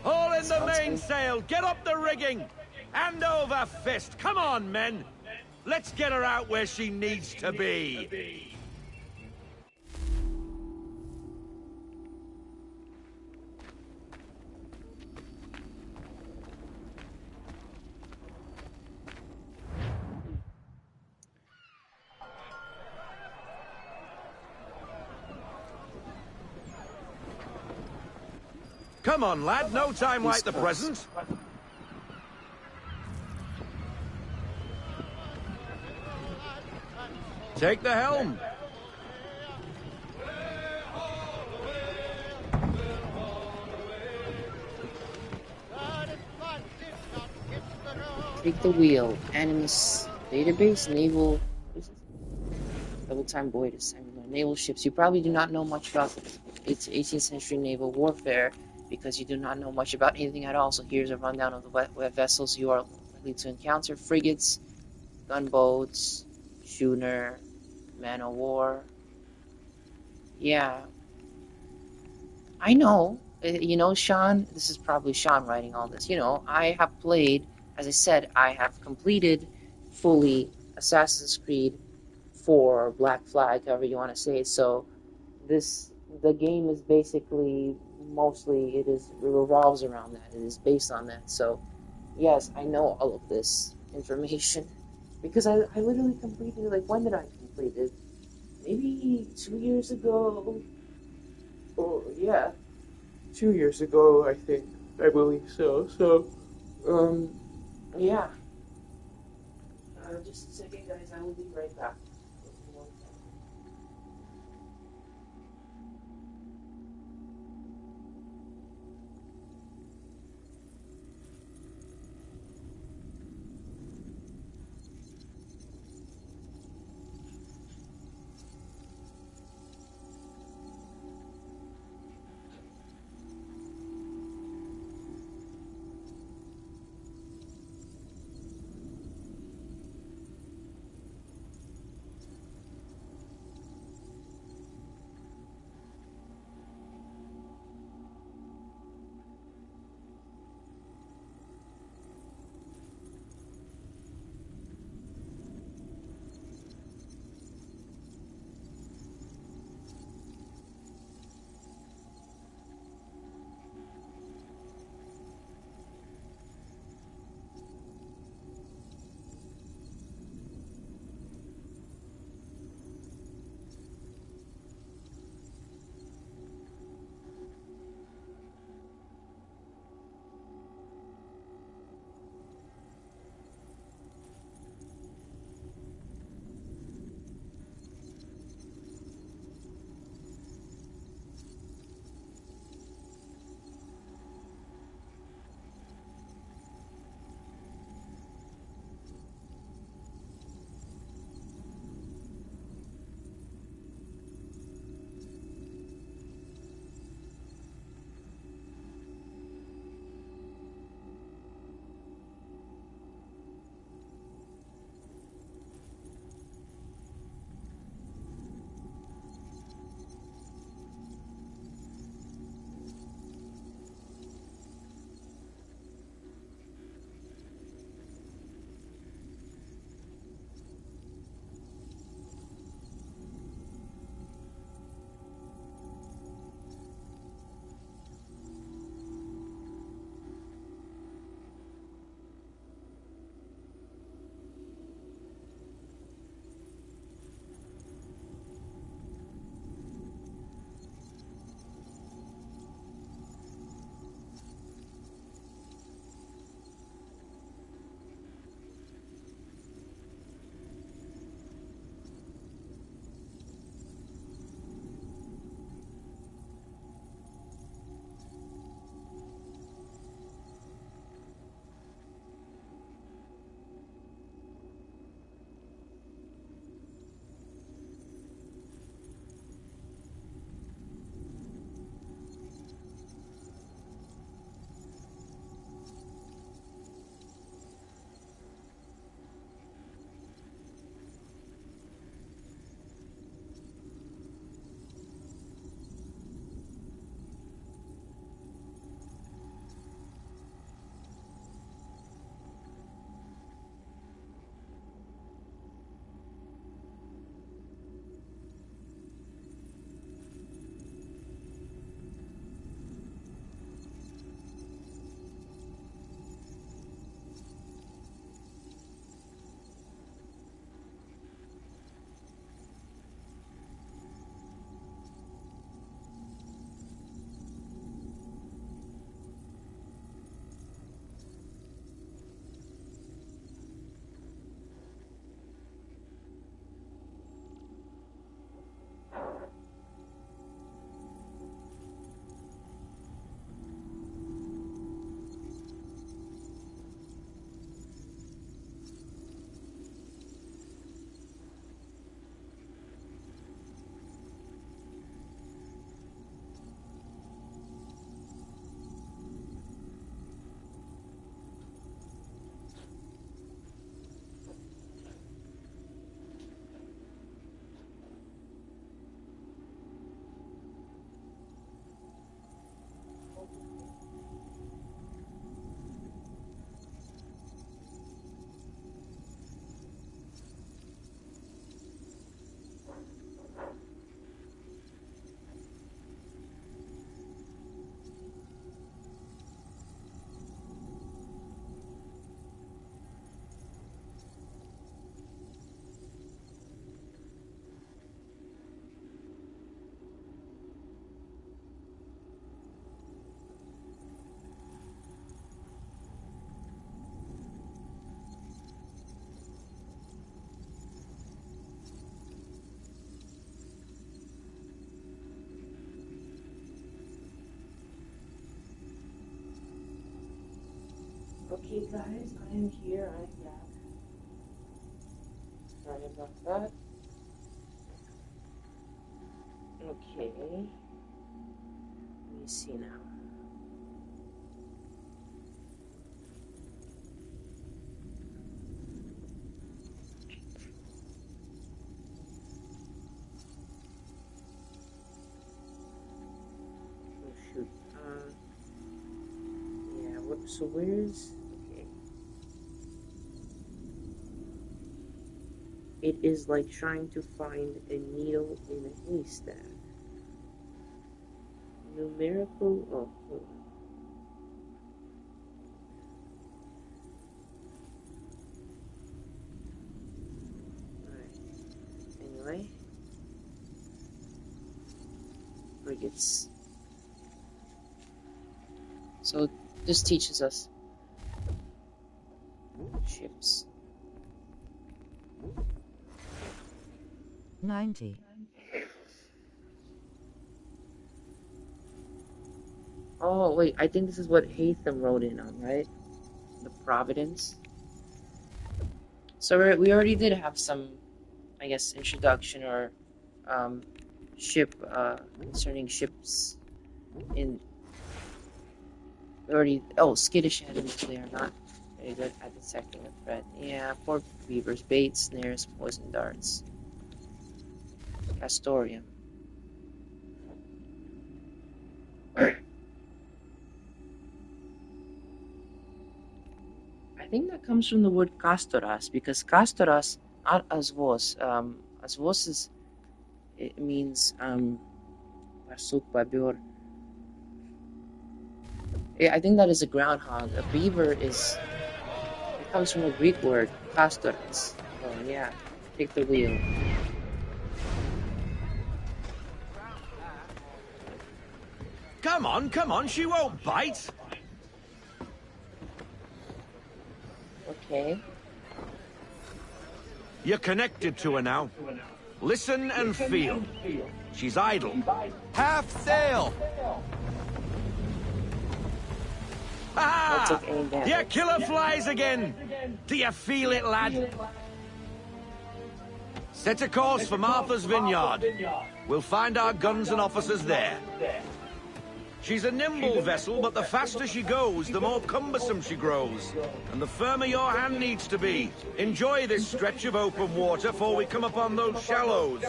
Haul in the mainsail! Get up the rigging! Hand over fist! Come on, men! Let's get her out where she needs to be! Come on, lad. No time like the present. Take the helm. Take the wheel. Animus database. Naval. Double time void assignment. Naval ships. You probably do not know much about 18th century naval warfare because you do not know much about anything at all. So here's a rundown of the vessels you are likely to encounter: frigates, gunboats, schooner, man of war. Yeah, I know. You know, Sean. This is probably Sean writing all this. You know, I have played. As I said, I have completed fully Assassin's Creed 4, Black Flag, however you want to say it. So the game is basically mostly it revolves around that. It is based on that. So yes, I know all of this information because I literally completed it. Like, when did I complete it? Maybe 2 years ago. Oh yeah, 2 years ago, I think. I believe so. So yeah. Just a second, guys. I will be right back. Okay, guys, I am here. I'm back. Sorry about that. Okay. Let me see now. Oh, shoot. Yeah, so where's... Okay. It is like trying to find a needle in a haystack. Numerical... Oh, hold on. Alright. Anyway. Frigates. So, this teaches us. Ships. 90. Oh, wait, I think this is what Hatham wrote in on, right? The Providence. So we already did have some, I guess, introduction or ship concerning ships in already. Oh, skittish enemies. They are not very good at detecting a threat. Yeah, poor beavers, bait, snares, poison darts. Castorium. I think that comes from the word castoras, because castoras, not asvos. Asvos is, it means pasuk babyor. Yeah, I think that is a groundhog. A beaver is, it comes from a Greek word, castoras. Oh yeah, take the wheel. Come on, she won't bite. Okay. You're connected to her now. Listen and feel. She's idle. Half sail! Ah! Your killer flies again! Do you feel it, lad? Set a course for Martha's Vineyard. We'll find our guns and officers there. She's a nimble vessel, but the faster she goes, the more cumbersome she grows. And the firmer your hand needs to be. Enjoy this stretch of open water before we come upon those shallows.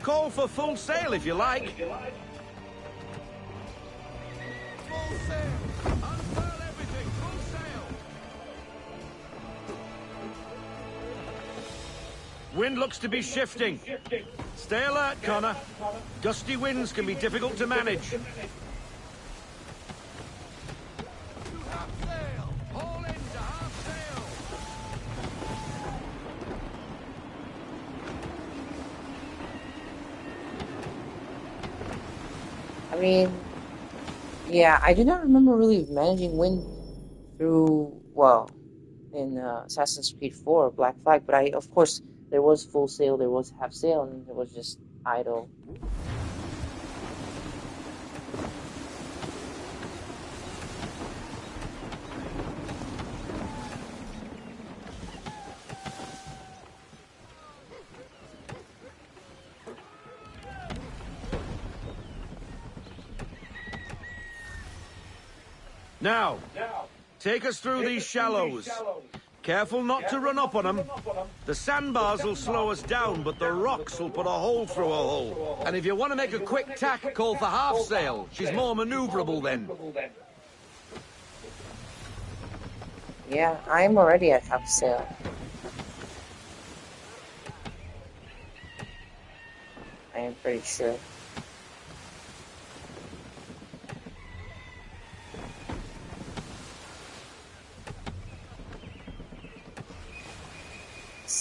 Call for full sail if you like. Full sail! Unfurl everything! Full sail! Wind looks to be shifting. Stay alert, Connor. Gusty winds can be difficult to manage. Half sail! Haul into half sail! I mean, yeah, I do not remember really managing wind through, well, in Assassin's Creed 4, Black Flag, but of course, there was full sail, there was half sail, and there was just idle. Now, take us through these shallows. Careful not to run up on them. The sandbars will slow us down, but the rocks will put a hole through a hole. And if you want to make a quick tack, call for half sail. She's more maneuverable then. Yeah, I'm already at half sail. I am pretty sure.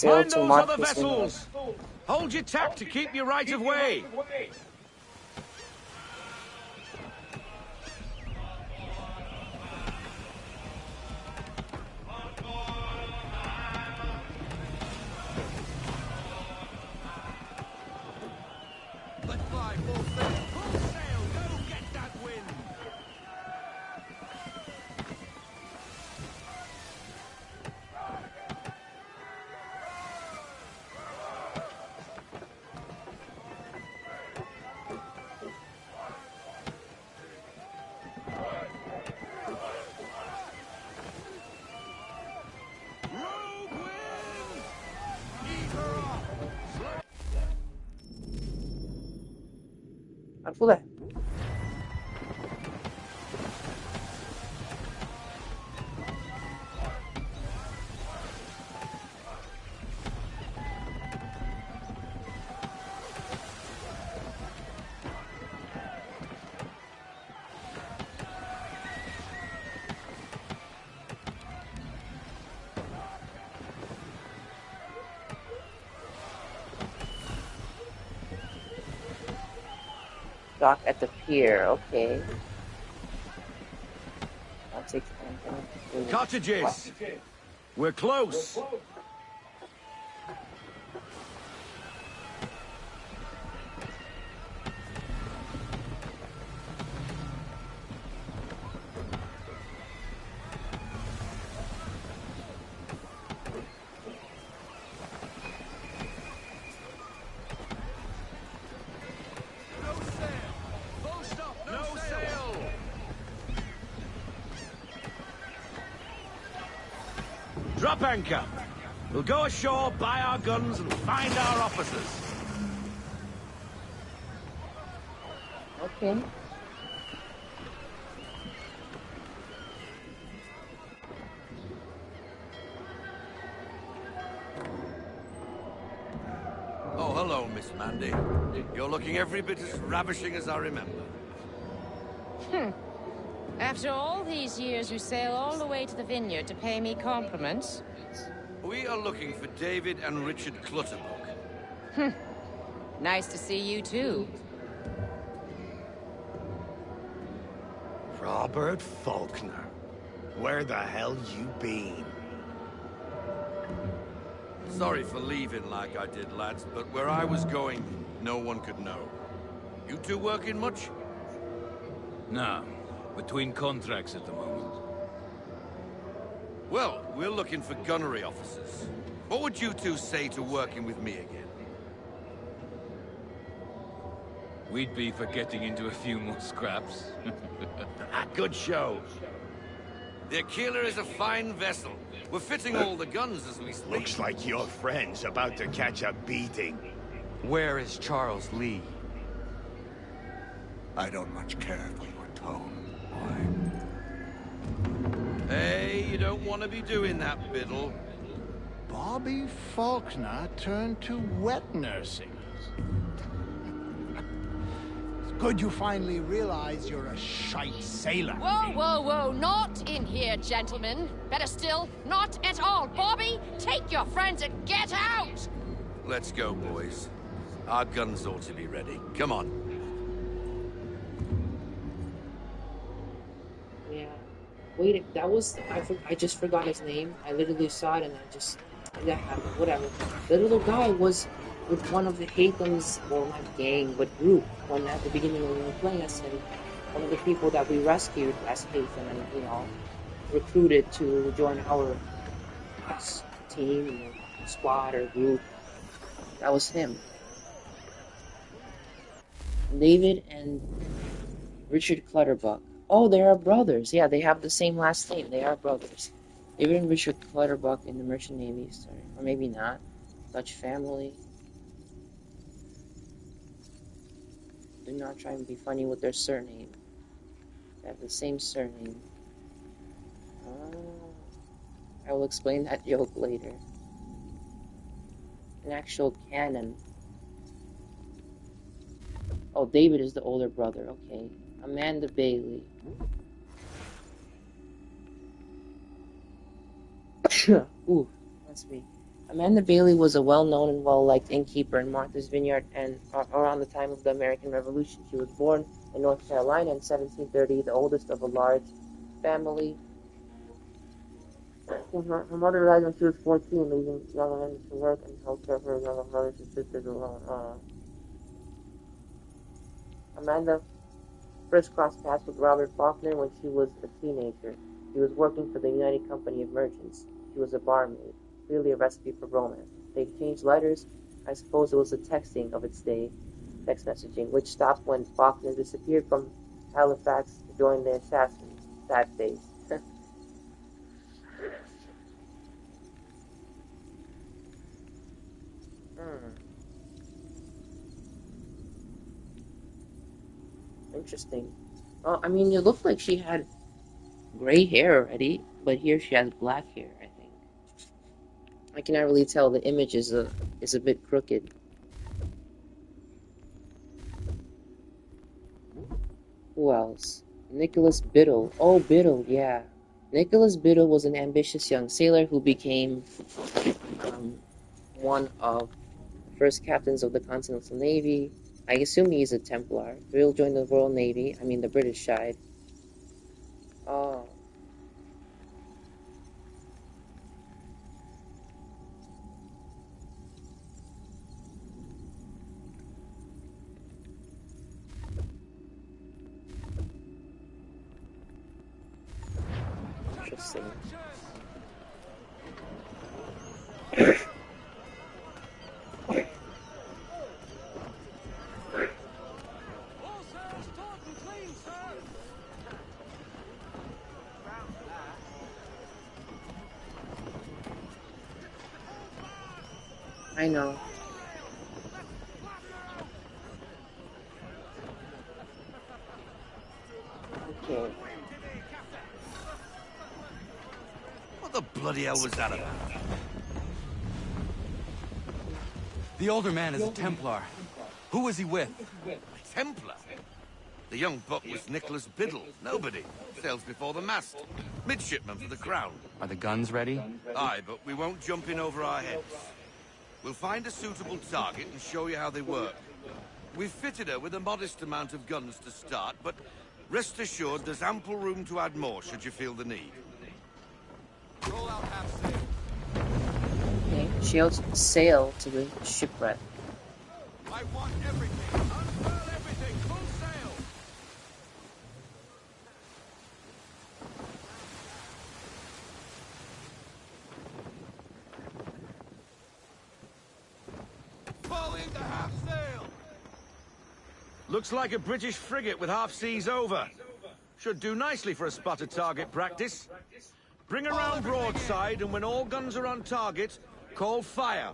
Mind those other vessels! Hold your tack to keep your right of way! Let fly full sail! Full sail! Go get that wind! عرفوا ده. Dock at the pier, okay. I'll take the Cottages! We're close! Drop anchor. We'll go ashore, buy our guns, and find our officers. Okay. Oh, hello, Miss Mandy. You're looking every bit as ravishing as I remember. After all these years, you sail all the way to the vineyard to pay me compliments? We are looking for David and Richard Clutterbuck. Nice to see you, too. Robert Faulkner. Where the hell you been? Sorry for leaving like I did, lads, but where I was going, no one could know. You two working much? No. Between contracts at the moment. Well, we're looking for gunnery officers. What would you two say to working with me again? We'd be for getting into a few more scraps. Good show. The Aquila is a fine vessel. We're fitting all the guns as we speak. Looks like your friend's about to catch a beating. Where is Charles Lee? I don't much care for your tone, boy. Hey, you don't want to be doing that, Biddle. Bobby Faulkner turned to wet nursing. It's good you finally realize you're a shite sailor. Whoa, whoa, whoa, not in here, gentlemen. Better still, not at all. Bobby, take your friends and get out! Let's go, boys. Our guns ought to be ready. Come on. Yeah. Wait, that was... I just forgot his name. I literally saw it and that happened. Whatever. The little guy was with one of the Hatham's, well, not gang, but group, when at the beginning when we were playing as him, one of the people that we rescued as Hatham and, you know, recruited to join our team, or squad, or group. That was him. David and Richard Clutterbuck. Oh, they are brothers. Yeah, they have the same last name. They are brothers. David and Richard Clutterbuck in the Merchant Navy. Sorry. Or maybe not. Dutch family. Do not try and be funny with their surname. They have the same surname. I will explain that joke later. An actual canon. Oh, David is the older brother. Okay. Amanda Bailey. Ooh, that's me. Amanda Bailey was a well-known and well-liked innkeeper in Martha's Vineyard and around the time of the American Revolution. She was born in North Carolina in 1730, the oldest of a large family. Her mother died when she was 14, leaving young Amanda to work and help care for her younger brothers and sisters alone. Amanda first crossed paths with Robert Faulkner when she was a teenager. He was working for the United Company of Merchants. She was a barmaid, really a recipe for romance. They exchanged letters. I suppose it was the texting of its day, text messaging, which stopped when Faulkner disappeared from Halifax to join the assassins. Sad face. Interesting. Well, I mean, it looked like she had gray hair already, but here she has black hair, I think. I cannot really tell. The image is a bit crooked. Who else? Nicholas Biddle. Oh, Biddle, yeah. Nicholas Biddle was an ambitious young sailor who became one of the first captains of the Continental Navy. I assume he's a Templar. Biddle joined the Royal Navy. I mean, the British side. Oh. Interesting. I know. Okay. What the bloody hell was that about? The older man is a Templar. Who was he with? A Templar? The young buck was Nicholas Biddle. Nobody. Sails before the mast. Midshipman for the Crown. Are the guns ready? Aye, but we won't jump in over our heads. We'll find a suitable target and show you how they work. We've fitted her with a modest amount of guns to start, but rest assured there's ample room to add more should you feel the need. Roll out half sail. Okay, shields sail to the shipwreck. I want everything. Unfurl everything. Full sail. Fall into half sail. Looks like a British frigate with half seas over. Should do nicely for a spotted target practice. Bring around broadside, and when all guns are on target, call fire.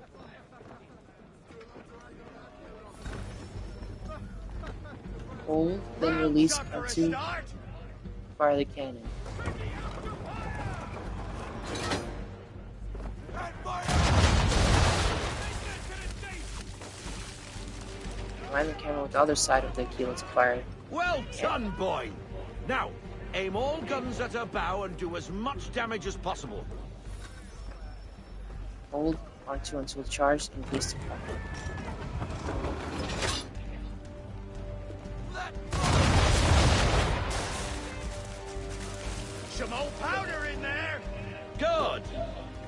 Hold, then release L2. Fire the cannon. Line the cannon with the other side of the keel to fire. Well done, boy! Now, aim all guns at her bow and do as much damage as possible. Hold R2 until charged and release the fire. Some old powder in there! Good!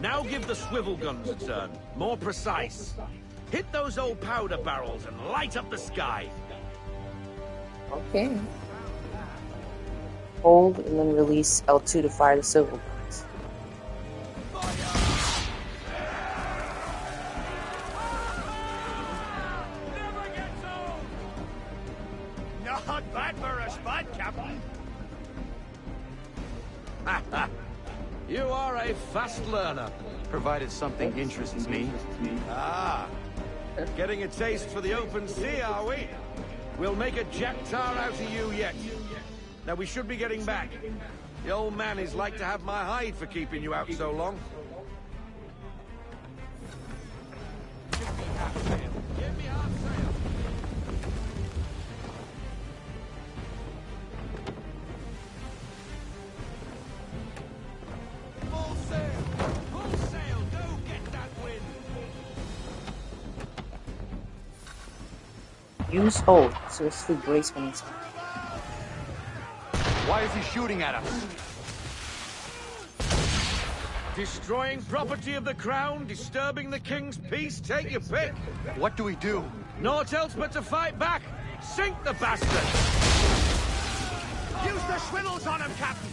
Now give the swivel guns a turn. More precise. Hit those old powder barrels and light up the sky. Okay. Hold and then release L2 to fire the swivel guns. Not bad for a spot, Captain. You are a fast learner. Provided something interests me. Ah, getting a taste for the open sea, are we? We'll make a jack tar out of you yet. Now we should be getting back. The old man is like to have my hide for keeping you out so long. Give me half sail. Give me half sail. Full sail! Full sail! Go get that wind! Use hold, so it's the brace when it's Why is he shooting at us? Destroying property of the crown, disturbing the king's peace, take your pick. What do we do? Naught else but to fight back. Sink the bastard! Use the swivels on him, Captain!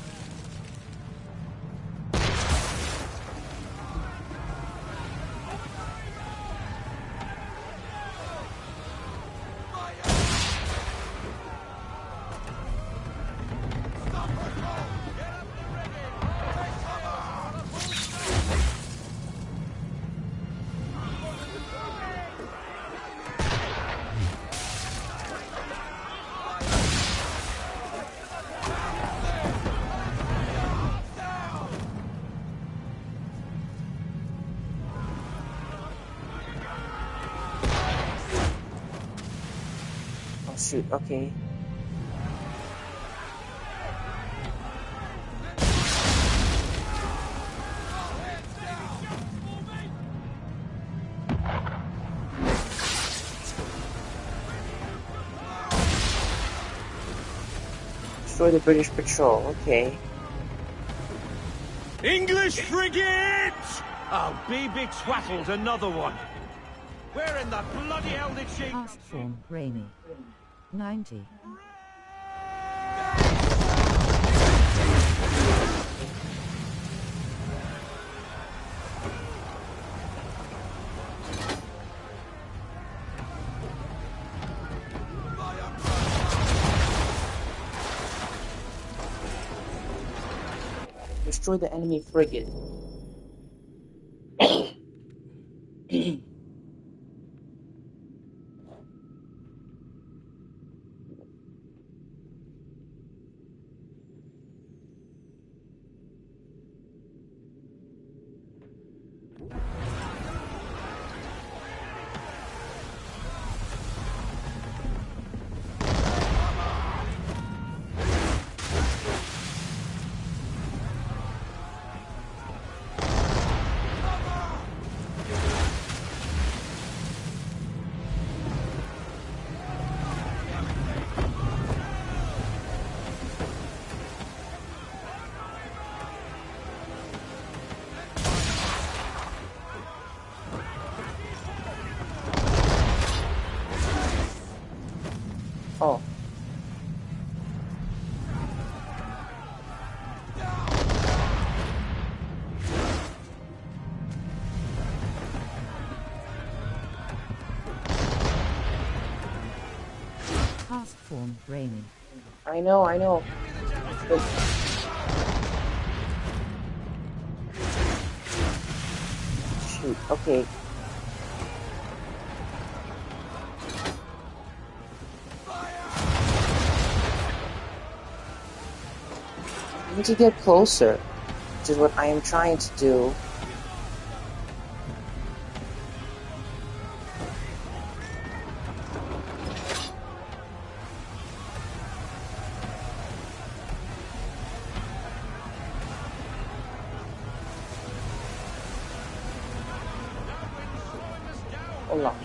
shoot, okay. Destroy the British patrol, okay. English frigate! Oh, BB Twattle's another one. Where in the bloody hell did she... Past form, rainy. 90. Destroy the enemy frigate. Oh. Past form, rainy. I know. But... Shoot, okay. I need to get closer, which is what I am trying to do. Hold on.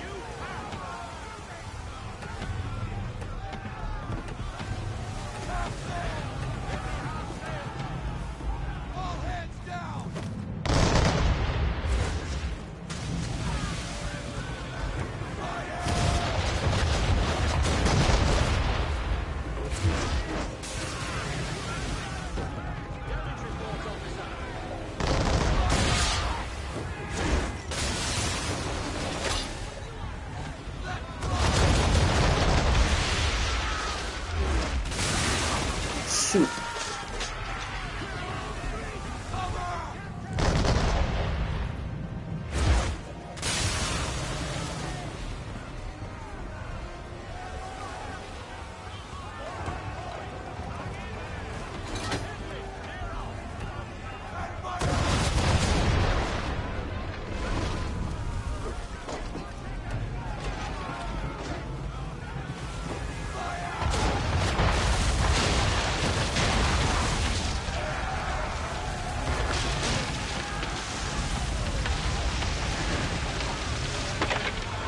Shoot.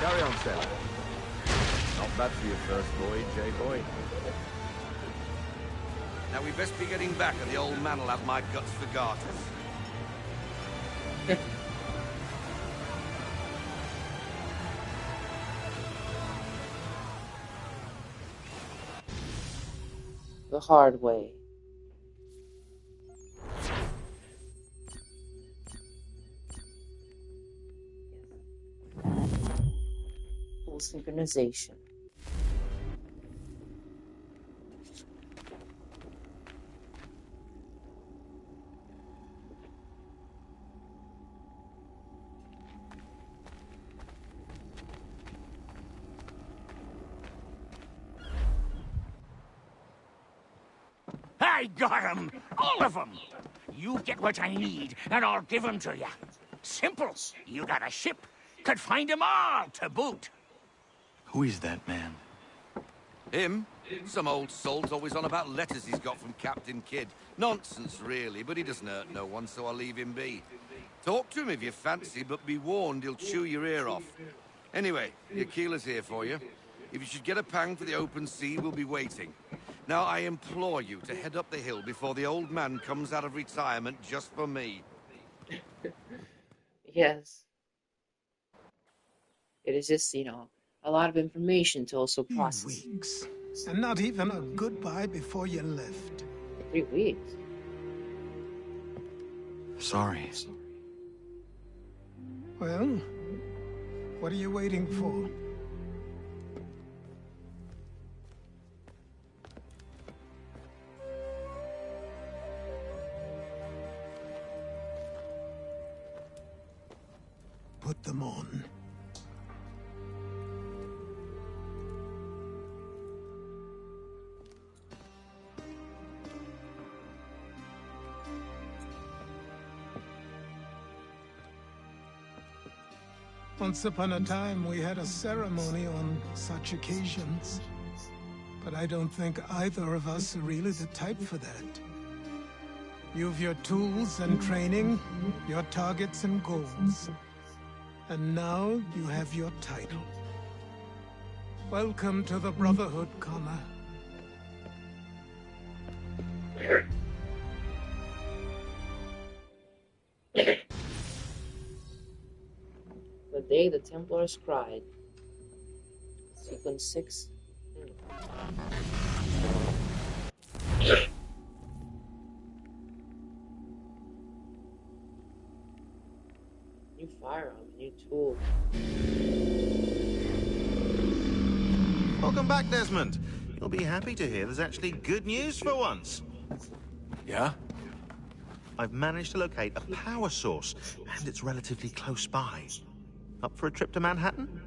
Carry on, Sam. Not bad for your first voyage, eh, boy? Now we best be getting back, or the old man will have my guts for garters. The hard way. Full synchronization. I got 'em! All of 'em! You get what I need, and I'll give 'em to you. Simple. You got a ship. Could find 'em all to boot. Who is that man? Him? Some old salt always on about letters he's got from Captain Kidd. Nonsense, really, but he doesn't hurt no one, so I'll leave him be. Talk to him if you fancy, but be warned he'll chew your ear off. Anyway, your keeler's here for you. If you should get a pang for the open sea, we'll be waiting. Now, I implore you to head up the hill before the old man comes out of retirement just for me. Yes. It is just, you know, a lot of information to also process. 3 weeks. And not even a goodbye before you left. 3 weeks? Sorry. Well, what are you waiting for? Put them on. Once upon a time, we had a ceremony on such occasions. But I don't think either of us are really the type for that. You've your tools and training, your targets and goals. And now you have your title. Welcome to the Brotherhood, Connor. The day the Templars cried. Sequence 6. New firearm, new tool. Welcome back, Desmond. You'll be happy to hear there's actually good news for once. Yeah? I've managed to locate a power source, and it's relatively close by. Up for a trip to Manhattan?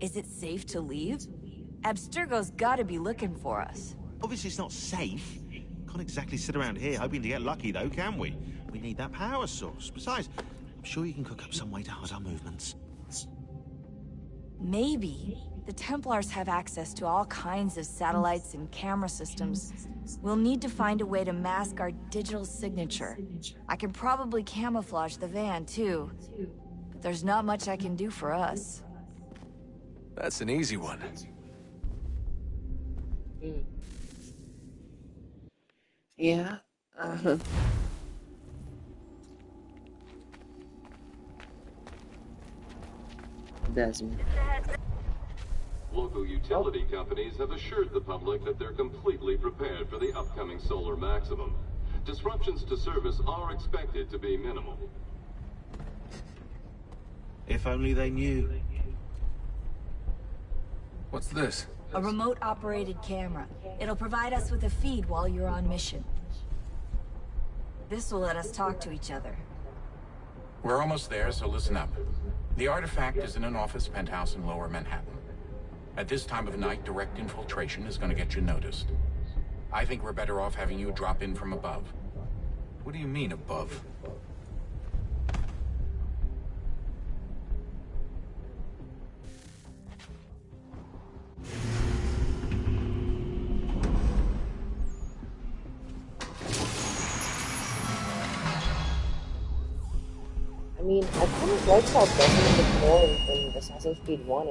Is it safe to leave? Abstergo's gotta be looking for us. Obviously it's not safe. Can't exactly sit around here hoping to get lucky, though, can we? We need that power source. Besides, I'm sure you can cook up some way to hide our movements. Maybe. The Templars have access to all kinds of satellites and camera systems. We'll need to find a way to mask our digital signature. I can probably camouflage the van, too. But there's not much I can do for us. That's an easy one. Yeah. Desmond. Local utility companies have assured the public that they're completely prepared for the upcoming solar maximum. Disruptions to service are expected to be minimal. If only they knew. What's this? A remote-operated camera. It'll provide us with a feed while you're on mission. This will let us talk to each other. We're almost there, so listen up. The artifact is in an office penthouse in Lower Manhattan. At this time of night, direct infiltration is going to get you noticed. I think we're better off having you drop in from above. What do you mean, above? I mean, I kind of liked how Desmond was more in Assassin's Creed 1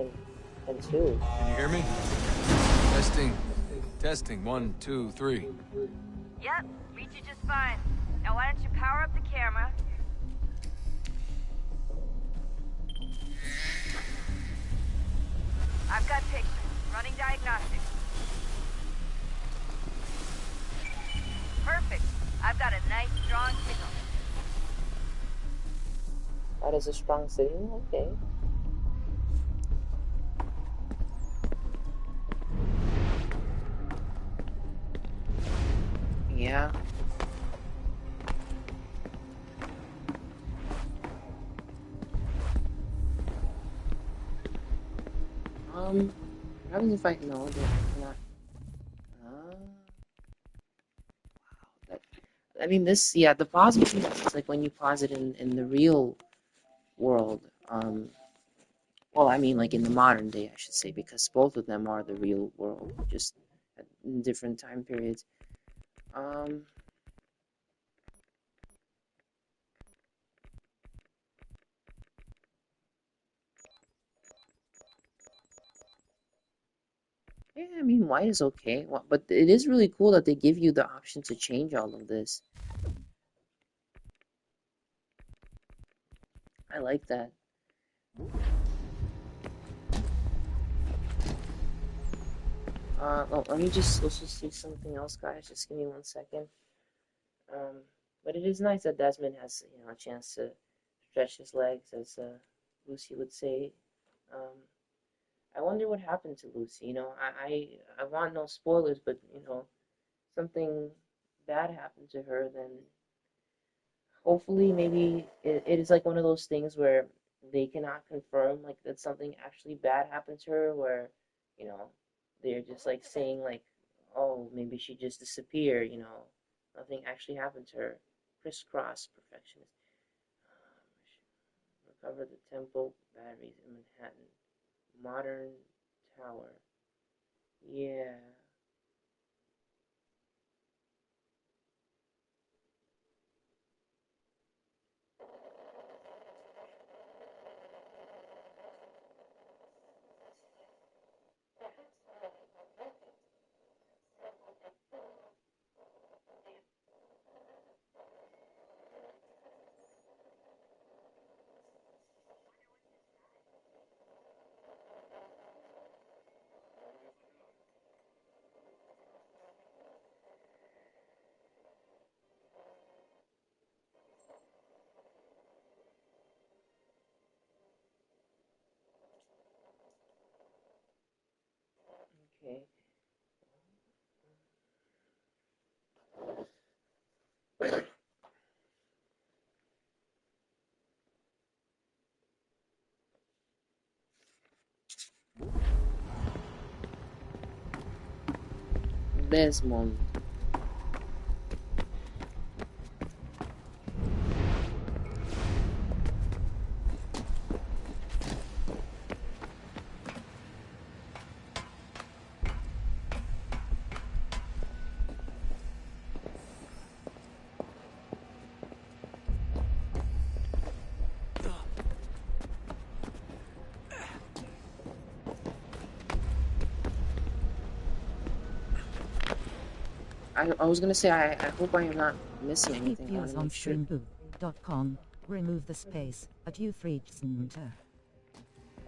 and 2. Can you hear me? Testing. Testing. 1, 2, 3. Yep, reach you just fine. Now why don't you power up the camera? I've got pictures. Running diagnostics. Perfect. I've got a nice, strong signal. That is a strong signal? Okay. Yeah. Having to fight no, they're not. Wow. I mean, this, yeah, the pause button is like when you pause it in the real world. Well, I mean, like in the modern day, I should say, because both of them are the real world. Just in different time periods. Yeah, I mean, white is okay, but it is really cool that they give you the option to change all of this. I like that. Oh, let's just see something else, guys. Just give me 1 second. But it is nice that Desmond has, a chance to stretch his legs, as Lucy would say. I wonder what happened to Lucy. I want no spoilers, but something bad happened to her, then hopefully maybe it is like one of those things where they cannot confirm like that something actually bad happened to her, where they're just like saying like, oh, maybe she just disappeared, nothing actually happened to her. Crisscross perfectionist. Recover the temple batteries in Manhattan. Modern tower. Yeah. Okay. Desmond. I was gonna say I hope I am not missing Keep anything. views on streambooth.com. Remove the space at U3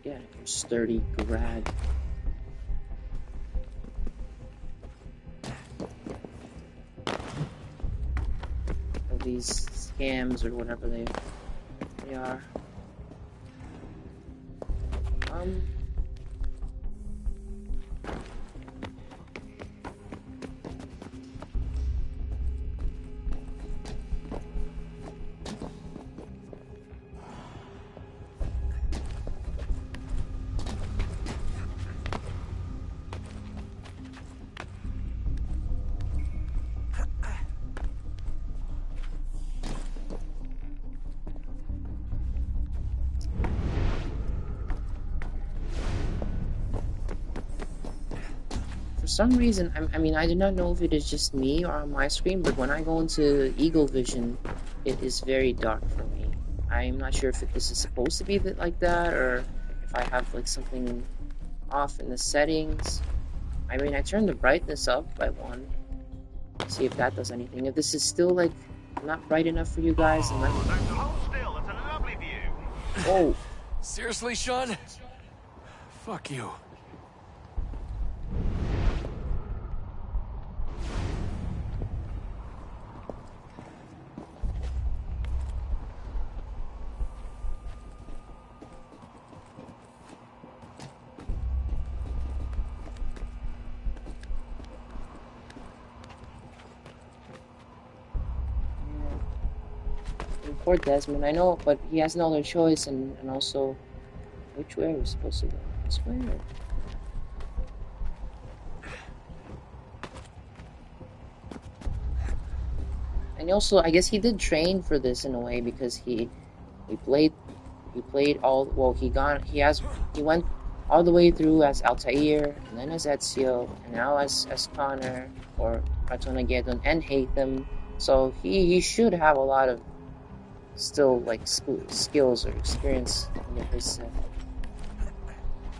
Yeah, sturdy grad. Of these scams or whatever they are. For some reason, I mean, I do not know if it is just me or on my screen, but when I go into Eagle Vision, it is very dark for me. I'm not sure if this is supposed to be like that, or if I have like something off in the settings. I mean, I turned the brightness up by 1. See if that does anything. If this is still like not bright enough for you guys, then let me. Hold still. It's a lovely view. Oh. Seriously, Sean? Fuck you. Poor Desmond, I know, but he has no other choice, and also, which way are we supposed to go? This way? And also, I guess he did train for this in a way, because he played all, well, he went all the way through as Altair, and then as Ezio, and now as Connor, or Ratonhnhaké, and Haytham. So he should have a lot of still like skills or experience under his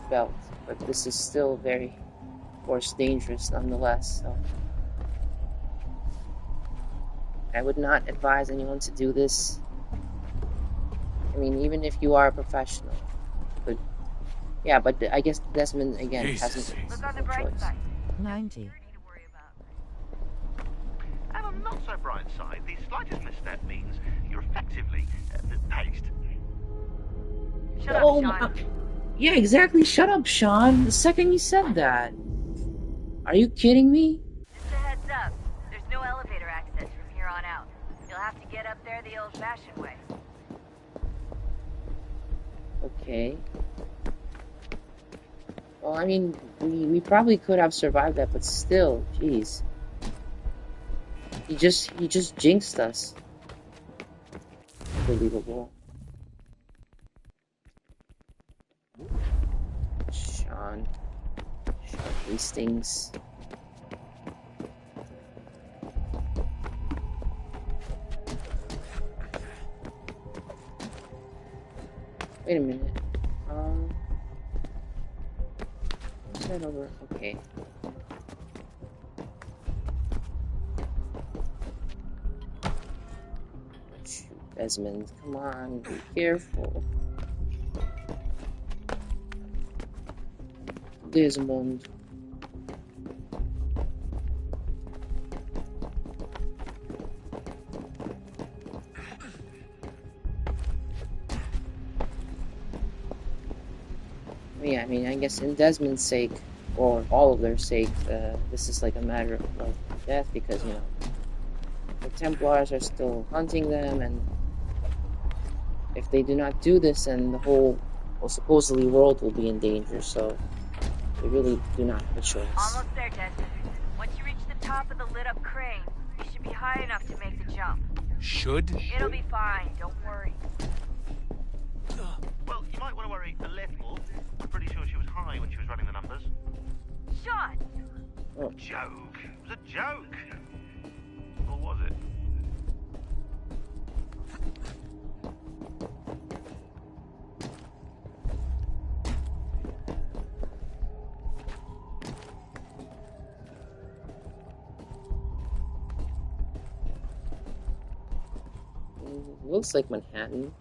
belt, but this is still very, of course, dangerous nonetheless. So I would not advise anyone to do this. I mean, even if you are a professional, but yeah, but I guess Desmond again hasn't no choice. 90. And on the not so bright side, the slightest misstep means you're effectively paced. Shut up, Sean. Yeah, exactly. Shut up, Sean. The second you said that. Are you kidding me? Just a heads up. There's no elevator access from here on out. You'll have to get up there the old-fashioned way. Okay. Well, I mean, we probably could have survived that, but still, jeez. He just jinxed us. Unbelievable. Sean Hastings. Wait a minute. Head over. Okay. Shoot, Desmond, come on, be careful. Desmond. Yeah, I mean, I guess in Desmond's sake, or all of their sake, this is like a matter of life and death, because, you know, the Templars are still hunting them, and if they do not do this, then the whole, well, supposedly world will be in danger, so they really do not have a choice. Almost there, Desmond. Once you reach the top of the lit-up crane, you should be high enough to make the jump. Should? It'll be fine, don't worry. Well, you might want to worry a little. I'm pretty sure she was high when she was running the numbers. Sean! Oh. Joke. It was a joke. Or was it? Looks like Manhattan.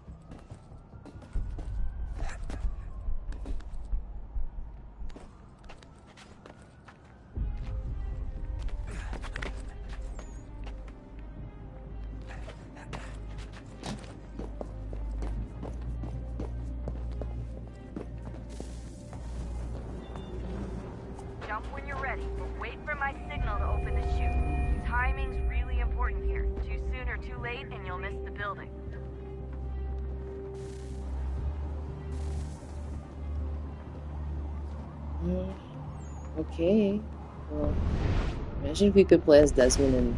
Jump when you're ready, but wait for my signal to open the chute. Timing's really important here. Too soon or too late, and you'll miss the building. Okay. Well, imagine if we could play as Desmond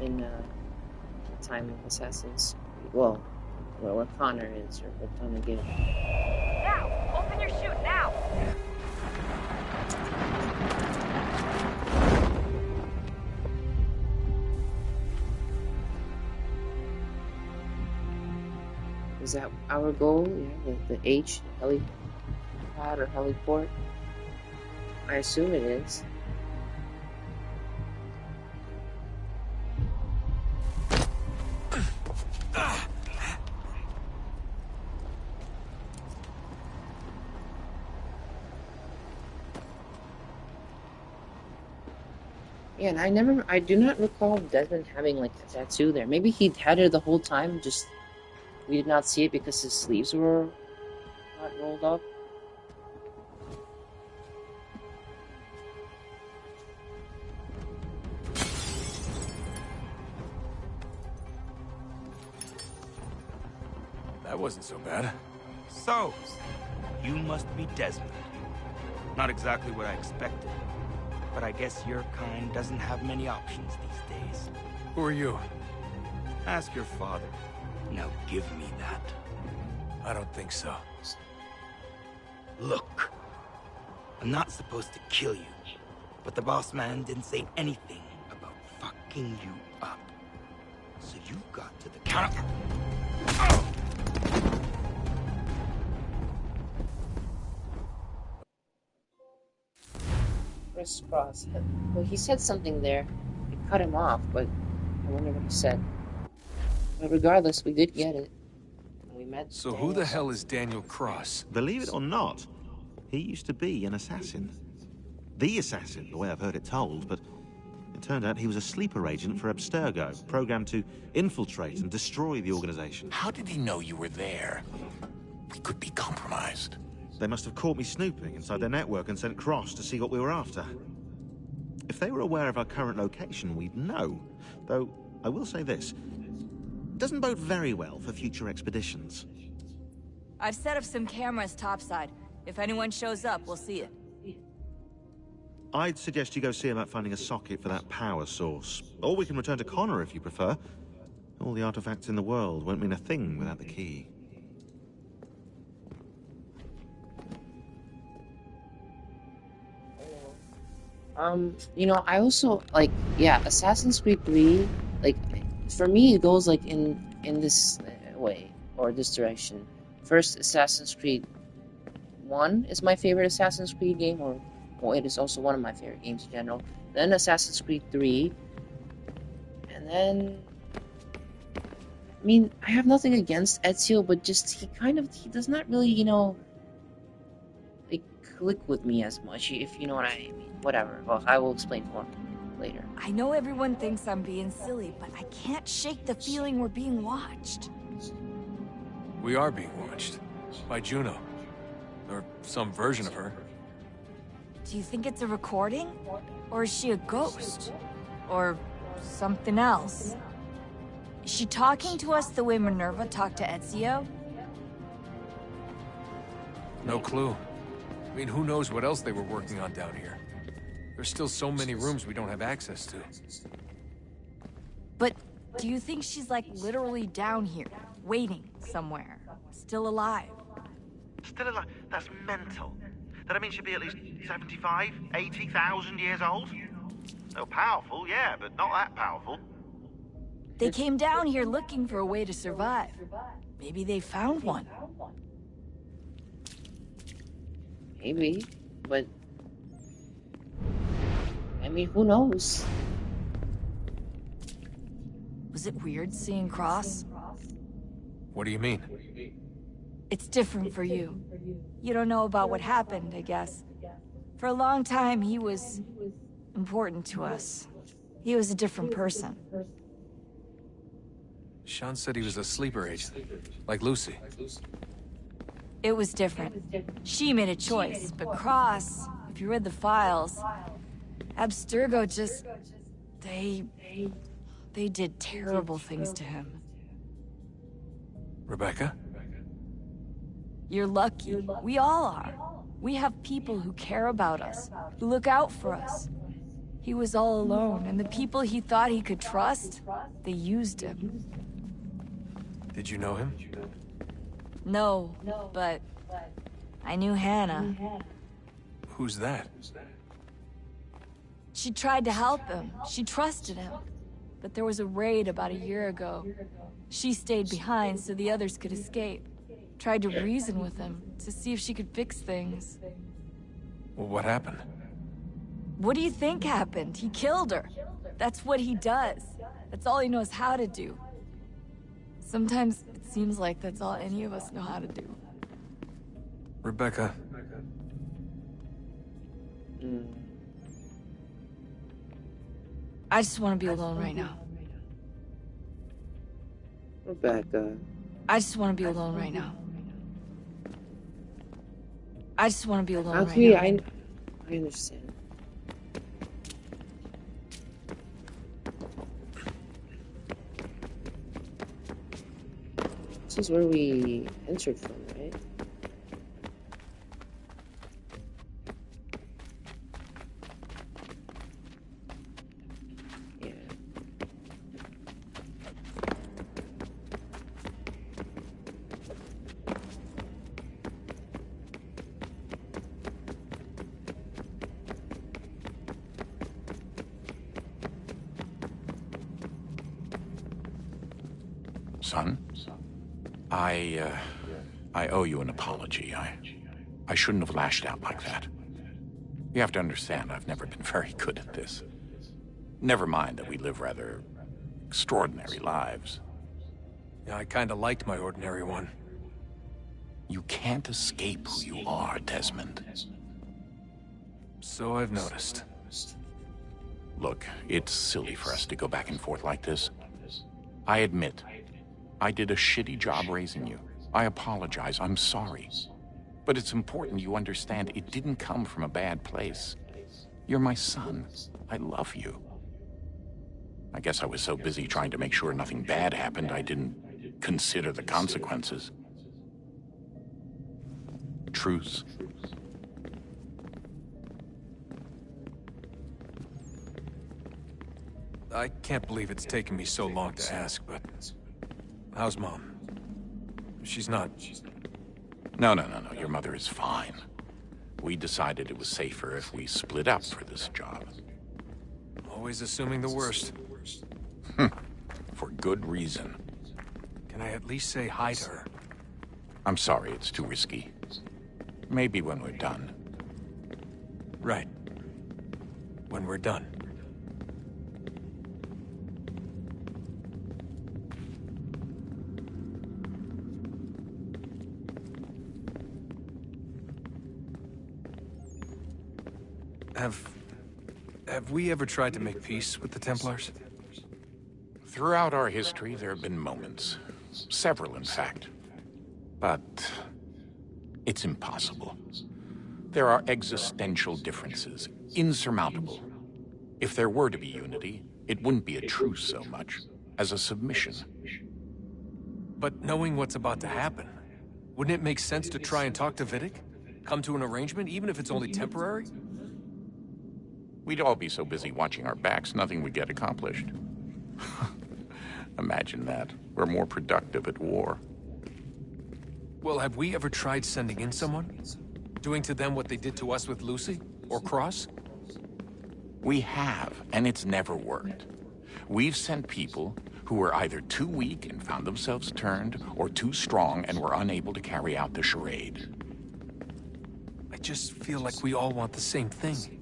in Time of Assassins. Well, where Connor is, or Ratonhnhaké. Now! Open your chute, now! Is that our goal? Yeah, the H, helipad or heliport? I assume it is. Yeah, and I do not recall Desmond having like a tattoo there. Maybe he had it the whole time, just we did not see it because his sleeves were not rolled up. That wasn't so bad. So, you must be Desmond. Not exactly what I expected, but I guess your kind doesn't have many options these days. Who are you? Ask your father. Now give me that. I don't think so. Look, I'm not supposed to kill you, but the boss man didn't say anything about fucking you up. So you got to the counter. Crisscross. Well, he said something there. It cut him off, but I wonder what he said. But regardless, we did get it. We met. So who the hell is Daniel Cross? Believe it or not, he used to be an assassin. The assassin, the way I've heard it told, but it turned out he was a sleeper agent for Abstergo, programmed to infiltrate and destroy the organization. How did he know you were there? We could be compromised. They must have caught me snooping inside their network and sent Cross to see what we were after. If they were aware of our current location, we'd know. Though, I will say this. It doesn't bode very well for future expeditions. I've set up some cameras topside. If anyone shows up, we'll see it. I'd suggest you go see about finding a socket for that power source. Or we can return to Connor if you prefer. All the artifacts in the world won't mean a thing without the key. You know, I also, like, yeah, Assassin's Creed 3, like, for me, it goes, like, in this way, or this direction. First, Assassin's Creed 1 is my favorite Assassin's Creed game, or, well, it is also one of my favorite games in general. Then Assassin's Creed 3, and then, I mean, I have nothing against Ezio, but just, he does not really, you know, like, click with me as much, if you know what I mean. Whatever. Well, I will explain more later. I know everyone thinks I'm being silly, but I can't shake the feeling we're being watched. We are being watched. By Juno. Or some version of her. Do you think it's a recording? Or is she a ghost? Or something else? Is she talking to us the way Minerva talked to Ezio? No clue. I mean, who knows what else they were working on down here? There's still so many rooms we don't have access to. But do you think she's like literally down here, waiting somewhere, still alive? Still alive? That's mental. That means she'd be at least 75, 80,000 years old? So powerful, yeah, but not that powerful. They came down here looking for a way to survive. Maybe they found one. Maybe, but I mean, who knows? Was it weird seeing Cross? What do you mean? It's different for you. You don't know about what happened, I guess. For a long time, he was important to us. He was a different person. Sean said he was a sleeper agent, like Lucy. It was different. She made a choice, but Cross, if you read the files, Abstergo just... They did terrible things to him. Rebecca? You're lucky. We all are. We have people who care about us, who look out for us. He was all alone, and the people he thought he could trust, they used him. Did you know him? No, but I knew Hannah. Who's that? She tried to help him. She trusted him. But there was a raid about a year ago. She stayed behind so the others could escape. Tried to reason with him to see if she could fix things. Well, what happened? What do you think happened? He killed her. That's what he does. That's all he knows how to do. Sometimes it seems like that's all any of us know how to do. Rebecca. I just want to be alone right now. Rebecca. I just want to be alone right now. I just want to be alone Okay, right now. I understand. This is where we entered from, right? Yeah. Son? I owe you an apology. I shouldn't have lashed out like that. You have to understand, I've never been very good at this. Never mind that we live rather extraordinary lives. Yeah, I kinda liked my ordinary one. You can't escape who you are, Desmond. So I've noticed. Look, it's silly for us to go back and forth like this. I admit, I did a shitty job raising you. I apologize, I'm sorry. But it's important you understand it didn't come from a bad place. You're my son. I love you. I guess I was so busy trying to make sure nothing bad happened, I didn't consider the consequences. Truce. I can't believe it's taken me so long to ask, but... how's Mom? She's not... No. Your mother is fine. We decided it was safer if we split up for this job. Always assuming the worst. For good reason. Can I at least say hi to her? I'm sorry, it's too risky. Maybe when we're done. Right. When we're done. Have we ever tried to make peace with the Templars? Throughout our history, there have been moments. Several, in fact. But... it's impossible. There are existential differences, insurmountable. If there were to be unity, it wouldn't be a truce so much as a submission. But knowing what's about to happen, wouldn't it make sense to try and talk to Vidic? Come to an arrangement, even if it's only temporary? We'd all be so busy watching our backs, nothing would get accomplished. Imagine that. We're more productive at war. Well, have we ever tried sending in someone? Doing to them what they did to us with Lucy? Or Cross? We have, and it's never worked. We've sent people who were either too weak and found themselves turned, or too strong and were unable to carry out the charade. I just feel like we all want the same thing.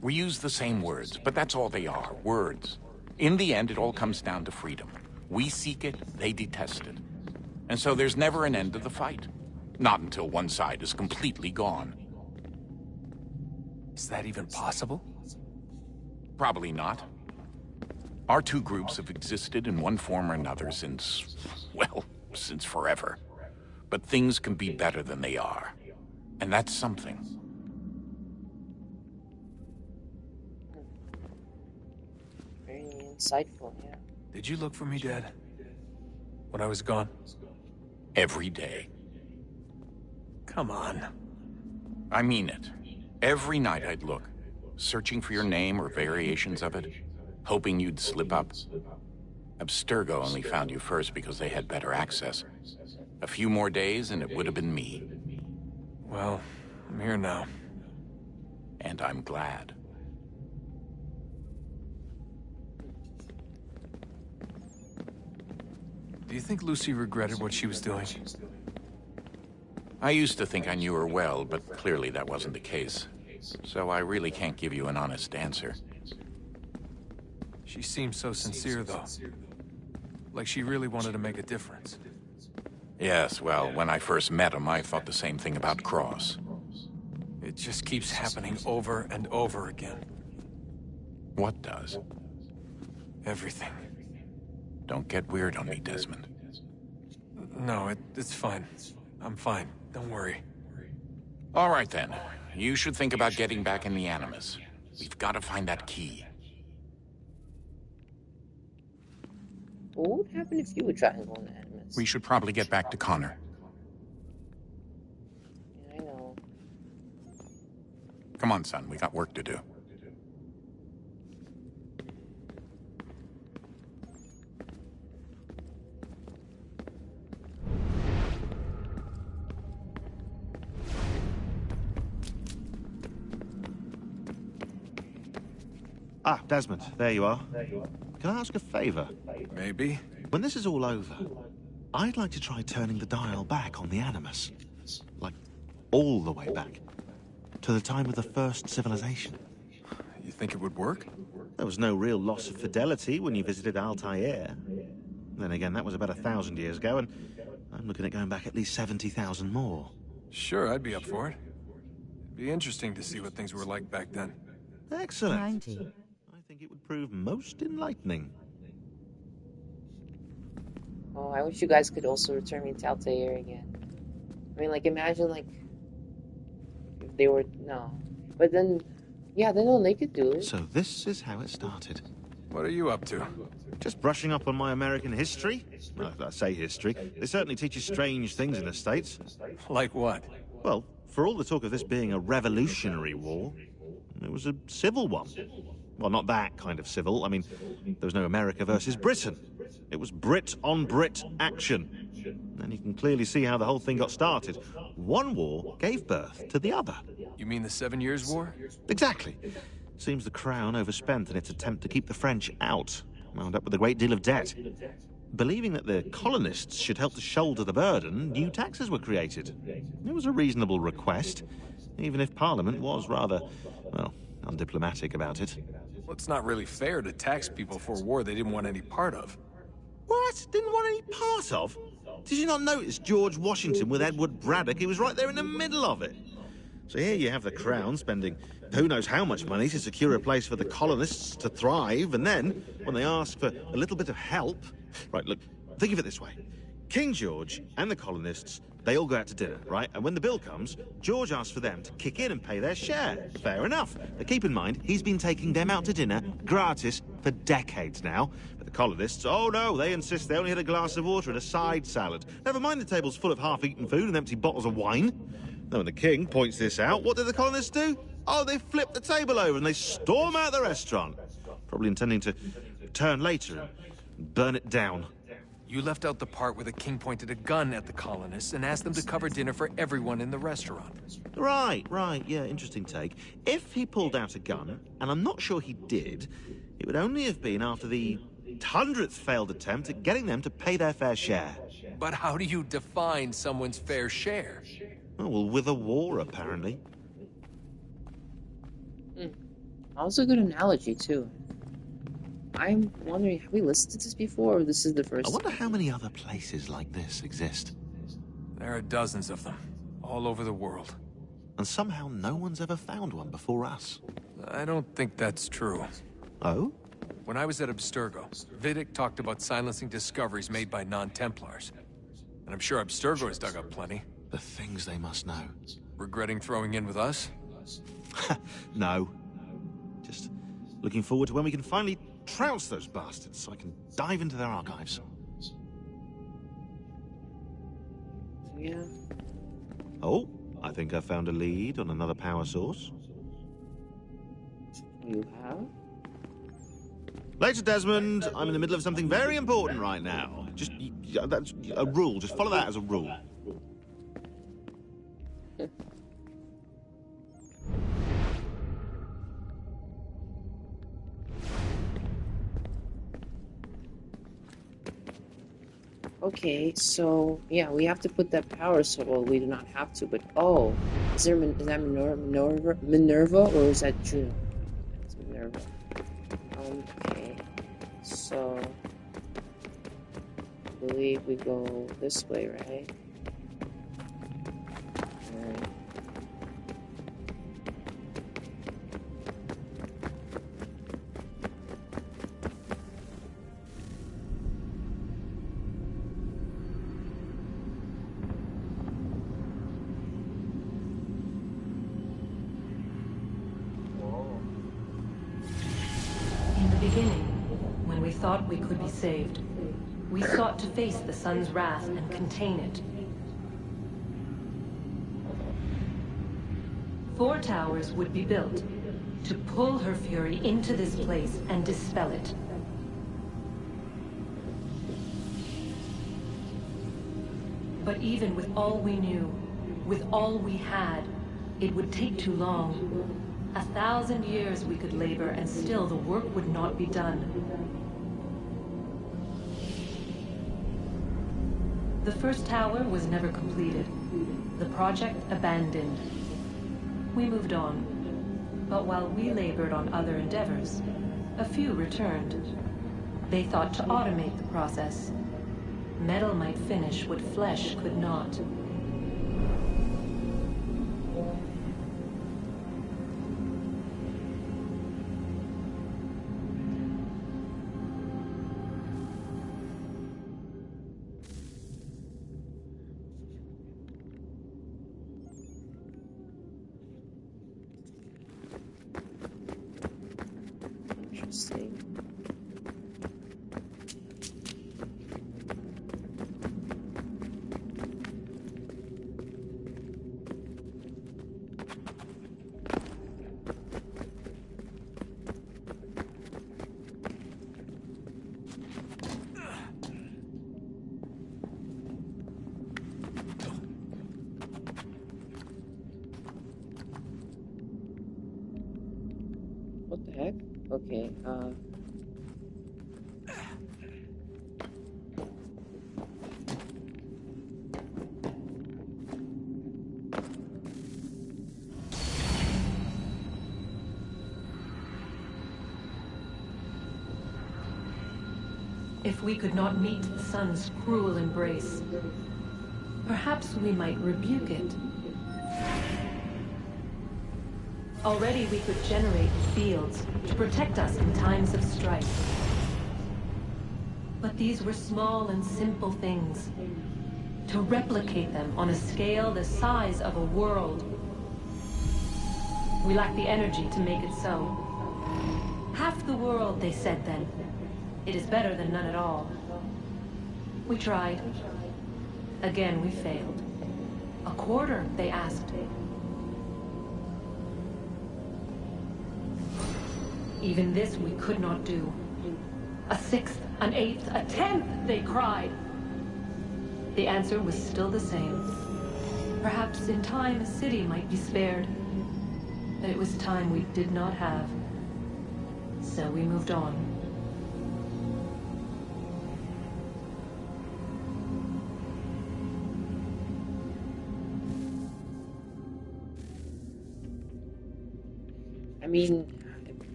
We use the same words, but that's all they are, words. In the end, it all comes down to freedom. We seek it, they detest it. And so there's never an end to the fight. Not until one side is completely gone. Is that even possible? Probably not. Our two groups have existed in one form or another since, well, since forever. But things can be better than they are. And that's something. Insightful, yeah. Did you look for me, Dad? When I was gone? Every day. Come on. I mean it. Every night I'd look, searching for your name or variations of it, hoping you'd slip up. Abstergo only found you first because they had better access. A few more days and it would have been me. Well, I'm here now. And I'm glad. Do you think Lucy regretted what she was doing? I used to think I knew her well, but clearly that wasn't the case. So I really can't give you an honest answer. She seemed so sincere, though. Like she really wanted to make a difference. Yes, well, when I first met him, I thought the same thing about Cross. It just keeps happening over and over again. What does? Everything. Don't get weird on me, Desmond. No, it's fine. I'm fine. Don't worry. All right, then. You should think about getting back in the Animus. We've got to find that key. What would happen if you were trying to go in the Animus? We should probably get back to Connor. Yeah, I know. Come on, son. We got work to do. Ah, Desmond, there you are. Can I ask a favor? Maybe. When this is all over, I'd like to try turning the dial back on the Animus. Like, all the way back. To the time of the first civilization. You think it would work? There was no real loss of fidelity when you visited Altair. Then again, that was about 1,000 years ago, and I'm looking at going back at least 70,000 more. Sure, I'd be up for it. It'd be interesting to see what things were like back then. Excellent. 90. I think it would prove most enlightening. Oh, I wish you guys could also return me to Altair again. I mean, like, imagine, like, if they were... No. But then, yeah, then they could do it. So this is how it started. What are you up to? Just brushing up on my American history. Well, I say history. They certainly teach you strange things in the States. Like what? Well, for all the talk of this being a revolutionary war, it was a civil one. Well, not that kind of civil. I mean, there was no America versus Britain. It was Brit on Brit action. And you can clearly see how the whole thing got started. One war gave birth to the other. You mean the 7 Years' War? Exactly. Seems the Crown overspent in its attempt to keep the French out. Wound up with a great deal of debt. Believing that the colonists should help to shoulder the burden, new taxes were created. It was a reasonable request, even if Parliament was rather, well, undiplomatic about it. Well, it's not really fair to tax people for a war they didn't want any part of. What? Didn't want any part of? Did you not notice George Washington with Edward Braddock? He was right there in the middle of it. So here you have the Crown spending who knows how much money to secure a place for the colonists to thrive, and then, when they ask for a little bit of help... Right, look, think of it this way. King George and the colonists, they all go out to dinner, right? And when the bill comes, George asks for them to kick in and pay their share. Fair enough. But keep in mind, he's been taking them out to dinner gratis for decades now. But the colonists, oh no, they insist they only had a glass of water and a side salad. Never mind the table's full of half-eaten food and empty bottles of wine. Then when the king points this out, what do the colonists do? Oh, they flip the table over and they storm out the restaurant. Probably intending to return later and burn it down. You left out the part where the king pointed a gun at the colonists and asked them to cover dinner for everyone in the restaurant. Right, yeah, interesting take. If he pulled out a gun, and I'm not sure he did, it would only have been after the 100th failed attempt at getting them to pay their fair share. But how do you define someone's fair share? Oh, well, with a war, apparently. That was a good analogy, too. I'm wondering, have we listened to this before, or this is the first? I wonder how many other places like this exist. There are dozens of them, all over the world. And somehow no one's ever found one before us. I don't think that's true. Oh? When I was at Abstergo, Vidic talked about silencing discoveries made by non-Templars. And I'm sure Abstergo has dug up plenty. The things they must know. Regretting throwing in with us? No. Just looking forward to when we can finally trounce those bastards so I can dive into their archives. Yeah. Oh, I think I found a lead on another power source. You have? Later, Desmond. I'm in the middle of something very important right now. Just, that's a rule. Just follow that as a rule. Okay, so yeah, we have to put that power source. Well, we do not have to, but oh, is that Minerva, or is that Juno? It's Minerva. Okay, so I believe we go this way, right? Alright. Thought we could be saved. We sought to face the sun's wrath and contain it. 4 towers would be built to pull her fury into this place and dispel it. But even with all we knew, with all we had, it would take too long. 1,000 years we could labor and still the work would not be done. The first tower was never completed. The project abandoned. We moved on. But while we labored on other endeavors, a few returned. They thought to automate the process. Metal might finish what flesh could not. Interesting. What the heck? Okay, If we could not meet the sun's cruel embrace, perhaps we might rebuke it. Already we could generate fields to protect us in times of strife. But these were small and simple things. To replicate them on a scale the size of a world. We lack the energy to make it so. Half the world, they said then. It is better than none at all. We tried. Again, we failed. A quarter, they asked. Even this we could not do. A sixth, an eighth, a tenth, they cried. The answer was still the same. Perhaps in time a city might be spared. But it was time we did not have. So we moved on. I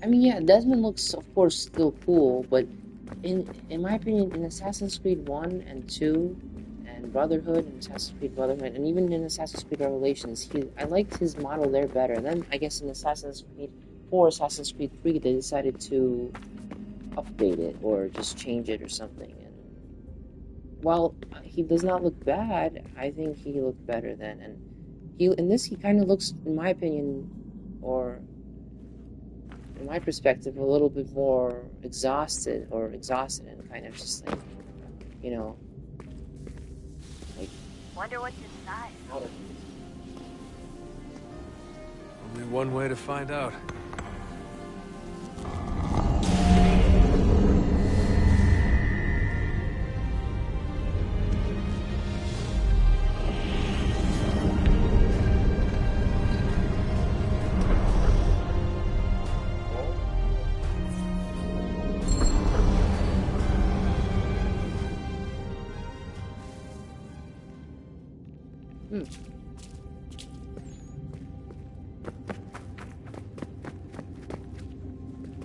mean, yeah, Desmond looks, of course, still cool, but in my opinion, in Assassin's Creed 1 and 2, and Brotherhood, and Assassin's Creed Brotherhood, and even in Assassin's Creed Revelations, I liked his model there better. And then, I guess in Assassin's Creed 4, Assassin's Creed 3, they decided to update it, or just change it or something. And while he does not look bad, I think he looked better then. And in this, he kind of looks, in my opinion, or in my perspective, a little bit more exhausted and kind of just like, you know, like... Wonder what's inside. Only one way to find out.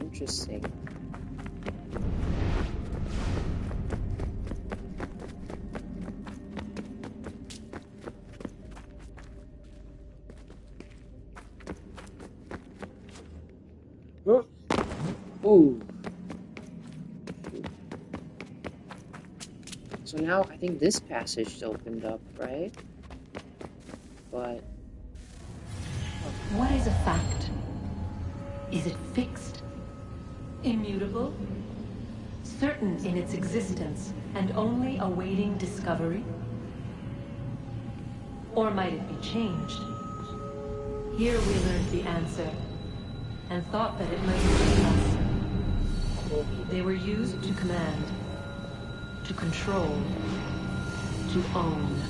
Interesting. Ooh. So now I think this passage opened up, right? But... What is a fact? Is it fixed? Immutable? Certain in its existence and only awaiting discovery? Or might it be changed? Here we learned the answer and thought that it might free us. They were used to command, to control, to own.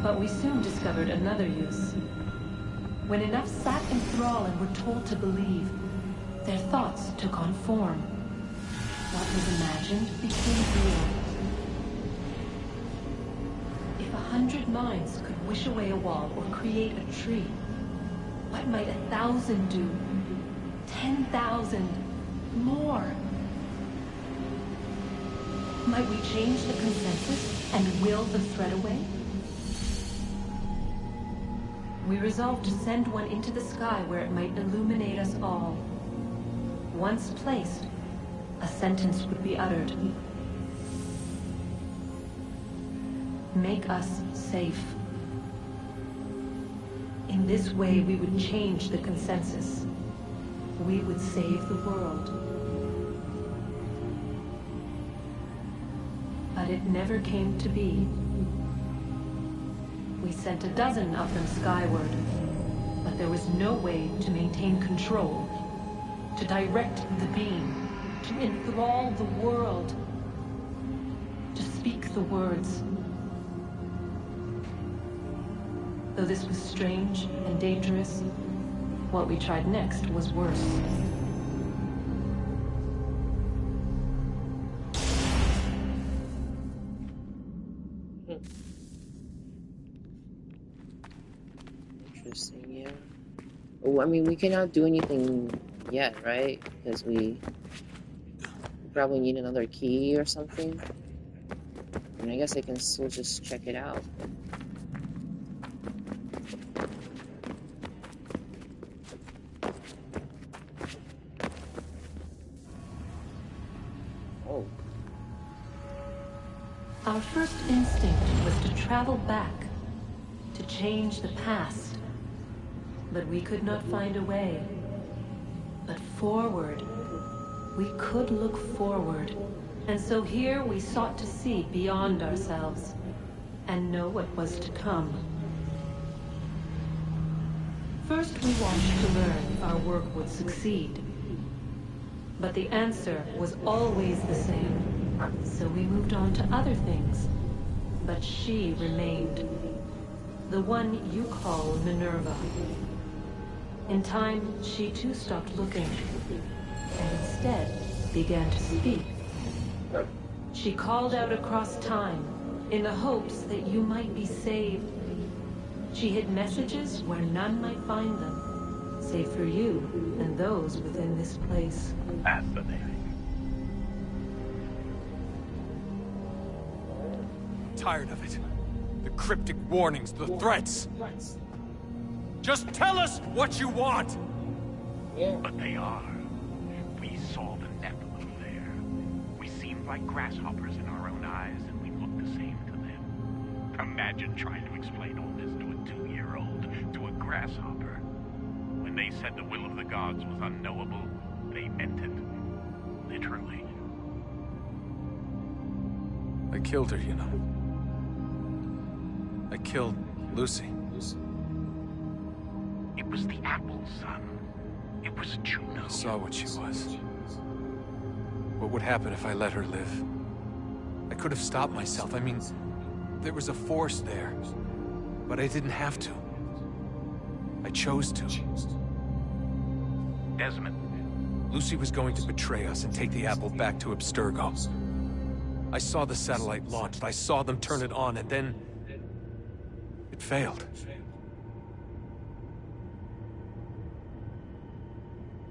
But we soon discovered another use. When enough sat in thrall and were told to believe, their thoughts took on form. what was imagined became real. If 100 minds could wish away a wall or create a tree, what might 1,000 do? 10,000? More? Might we change the consensus and will the threat away? We resolved to send one into the sky where it might illuminate us all. Once placed, a sentence would be uttered. Make us safe. In this way, we would change the consensus. We would save the world. But it never came to be. We sent a dozen of them skyward, but there was no way to maintain control, to direct the beam, to enthrall the world, to speak the words. Though this was strange and dangerous, what we tried next was worse. Interesting, yeah. Oh, I mean, we cannot do anything yet, right? Because we probably need another key or something. I mean, I guess I can still just check it out. Oh. Our first instinct was to travel back, to change the past. But we could not find a way. But forward, we could look forward. And so here we sought to see beyond ourselves and know what was to come. First we watched to learn if our work would succeed. But the answer was always the same. So we moved on to other things. But she remained. The one you call Minerva. In time, she too stopped looking, and instead began to speak. She called out across time, in the hopes that you might be saved. She hid messages where none might find them, save for you and those within this place. Fascinating. Tired of it. The cryptic warnings, the threats. Just tell us what you want! Yeah. But they are. We saw the Nephilim there. We seemed like grasshoppers in our own eyes, and we looked the same to them. Imagine trying to explain all this to a 2-year-old, to a grasshopper. When they said the will of the gods was unknowable, they meant it. Literally. I killed her, you know. I killed Lucy. It was the apple, son. It was Juno. I saw what she was. What would happen if I let her live? I could have stopped myself. I mean, there was a force there. But I didn't have to. I chose to. Desmond. Lucy was going to betray us and take the apple back to Abstergo. I saw the satellite launched. I saw them turn it on, and then it failed.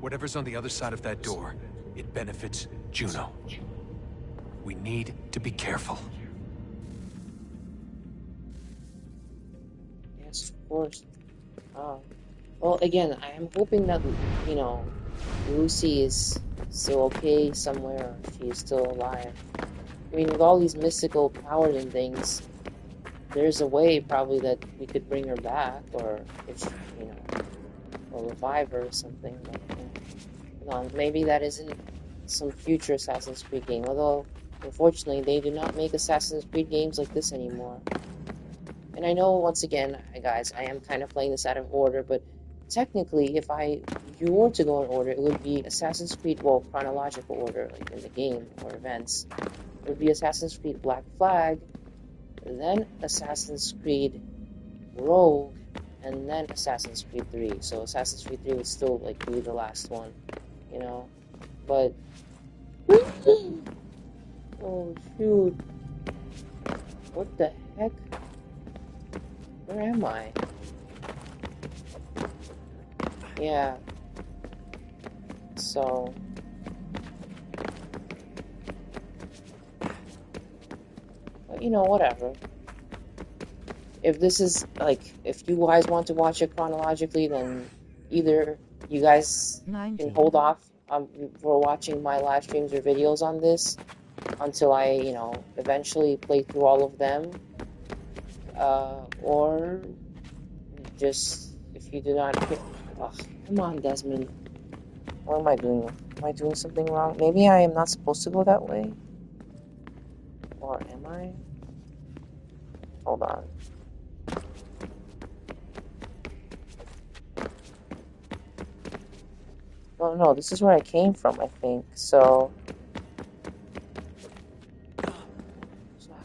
Whatever's on the other side of that door, it benefits Juno. We need to be careful. Yes, of course. Well, again, I am hoping that, you know, Lucy is still okay somewhere, she's still alive. I mean, with all these mystical powers and things, there's a way probably that we could bring her back, or, if, you know, or revive her or something. But, you know, maybe that isn't some future Assassin's Creed game, although, unfortunately, they do not make Assassin's Creed games like this anymore. And I know, once again, guys, I am kind of playing this out of order, but technically, if you were to go in order, it would be Assassin's Creed, well, chronological order, like in the game or events. It would be Assassin's Creed Black Flag, then Assassin's Creed Rogue, and then Assassin's Creed 3. So Assassin's Creed 3 would still, like, be the last one, you know? But Oh shoot. What the heck? Where am I? Yeah. So... But, you know, whatever. If this is, like, if you guys want to watch it chronologically, then either you guys can hold off for watching my live streams or videos on this until I, you know, eventually play through all of them. Or just, if you do not... Oh, come on, Desmond. What am I doing? Am I doing something wrong? Maybe I am not supposed to go that way? Or am I? Hold on. Well, no, this is where I came from, I think. So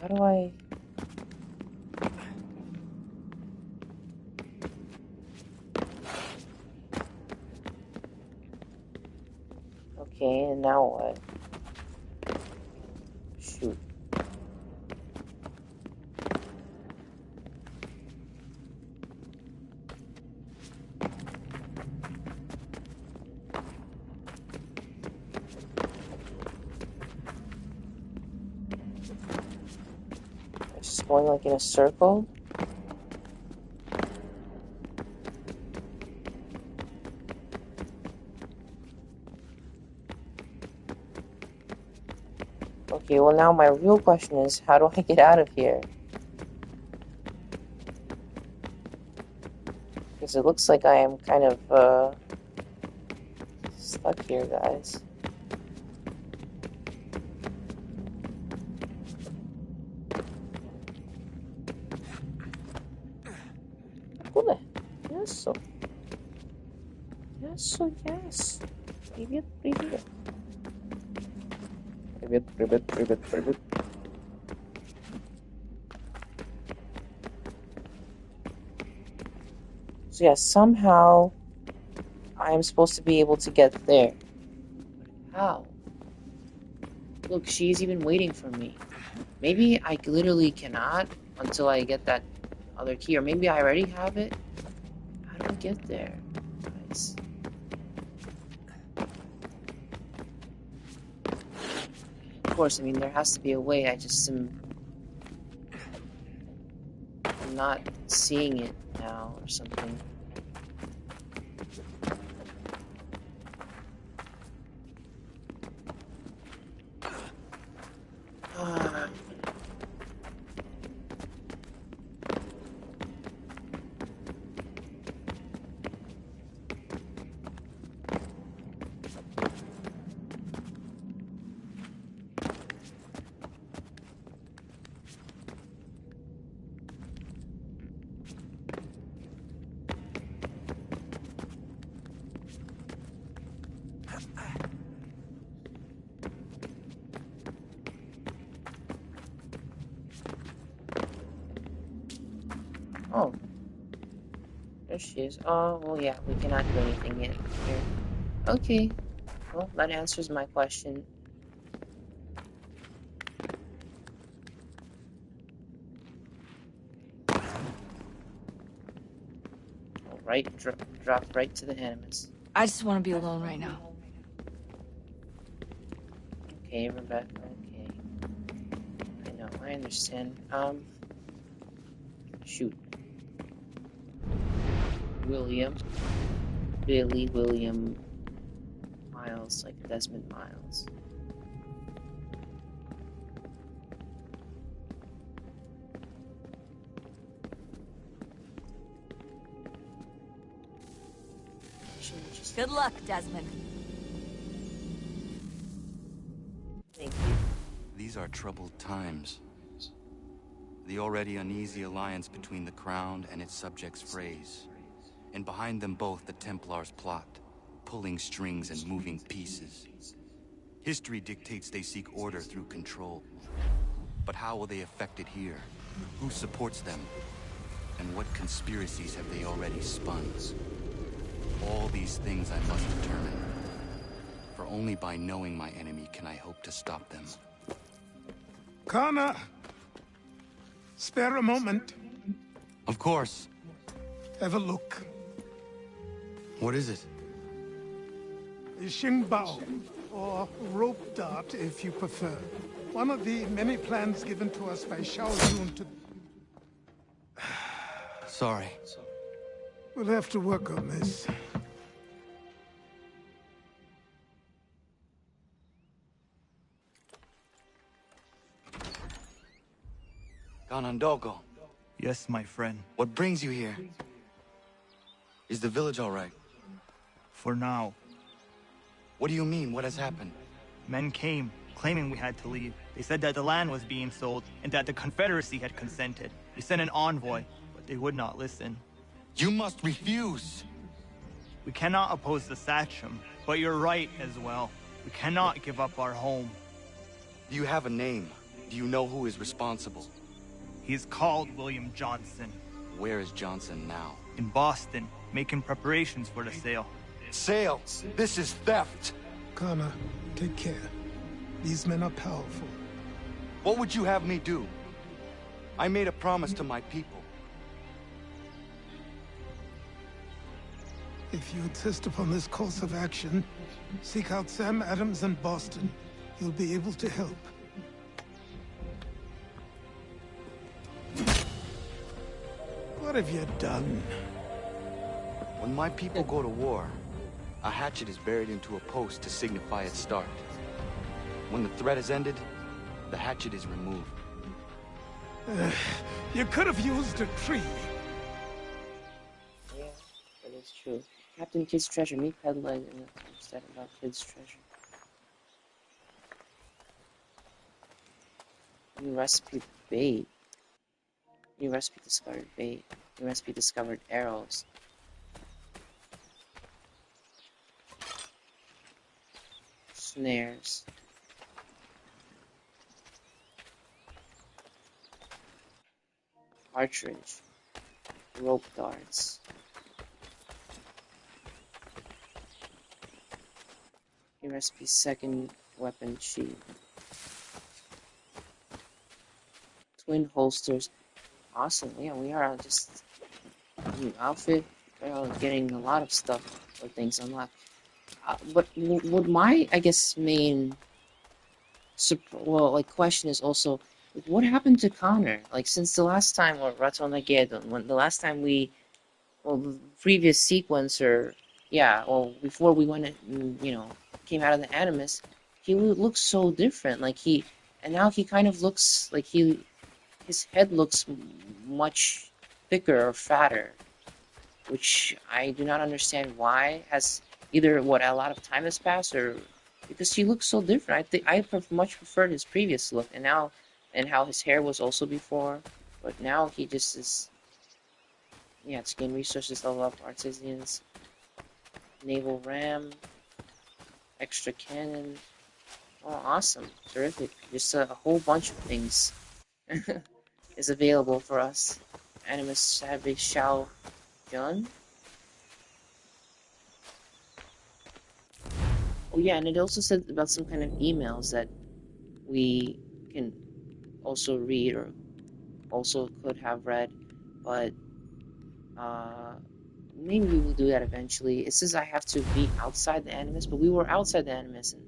how do I... Okay, and now what? Shoot. It's just going like in a circle. Okay, well now my real question is, how do I get out of here? Because it looks like I am kind of, stuck here, guys. Куда? Yes. Yes. Привет. Привет. So yeah, somehow I am supposed to be able to get there. How? Look, she's even waiting for me. Maybe I literally cannot until I get that other key, or maybe I already have it. How do I get there, guys? Of course, I mean, there has to be a way. I just am not seeing it now or something. Oh. There she is. Oh, well, yeah, we cannot do anything yet here. Okay. Well, that answers my question. Alright, drop right to the animus. I just want to be alone right now. Okay, Rebecca, okay. I know, I understand. Shoot. Billy William Miles, like Desmond Miles. Good luck, Desmond. Thank you. These are troubled times. The already uneasy alliance between the Crown and its subjects frays. And behind them both the Templars plot, pulling strings and moving pieces. History dictates they seek order through control. But how will they affect it here? Who supports them? And what conspiracies have they already spun? All these things I must determine. For only by knowing my enemy can I hope to stop them. Connor! Spare a moment. Of course. Have a look. What is it? The Xingbao, or rope dart if you prefer. One of the many plans given to us by Xiao Jun to... Sorry. We'll have to work on this. Ganondogo. Yes, my friend. What brings you here? Is the village all right? For now. What do you mean? What has happened? Men came, claiming we had to leave. They said that the land was being sold, and that the Confederacy had consented. They sent an envoy, but they would not listen. You must refuse! We cannot oppose the Sachem, but you're right as well. We cannot give up our home. Do you have a name? Do you know who is responsible? He is called William Johnson. Where is Johnson now? In Boston, making preparations for the sale. Sale? This is theft! Connor, take care. These men are powerful. What would you have me do? I made a promise to my people. If you insist upon this course of action, seek out Sam Adams in Boston. He'll be able to help. What have you done? When my people go to war, a hatchet is buried into a post to signify its start. When the threat is ended, the hatchet is removed. You could have used a tree. Yeah, that is true. Captain Kidd's Treasure. Meet Peddler and instead about Kidd's Treasure. New recipe bait. New recipe discovered bait. New recipe discovered arrows. Snares. Partridge. Rope darts. New recipe second weapon sheath. Twin holsters. Awesome. Yeah, we are just new outfit. We're getting a lot of stuff or things unlocked. But what my, I guess, main question is also, what happened to Connor? Like, since the last time, or Ratonhnhaké, when the last time we, the previous sequence, or before we went and, came out of the Animus, he looks so different. Like and now he kind of looks like his head looks much thicker or fatter, which I do not understand why. Has either a lot of time has passed, or because he looks so different. I think I much preferred his previous look, and how his hair was also before, but now he just is. Yeah, it's gain resources, level up artisans, naval ram, extra cannon. Oh, awesome, terrific! Just a whole bunch of things is available for us. Animus Savage Xiao Jun. Oh yeah, and it also said about some kind of emails that we can also read, or also could have read, but maybe we will do that eventually. It says I have to be outside the Animus, but we were outside the Animus, and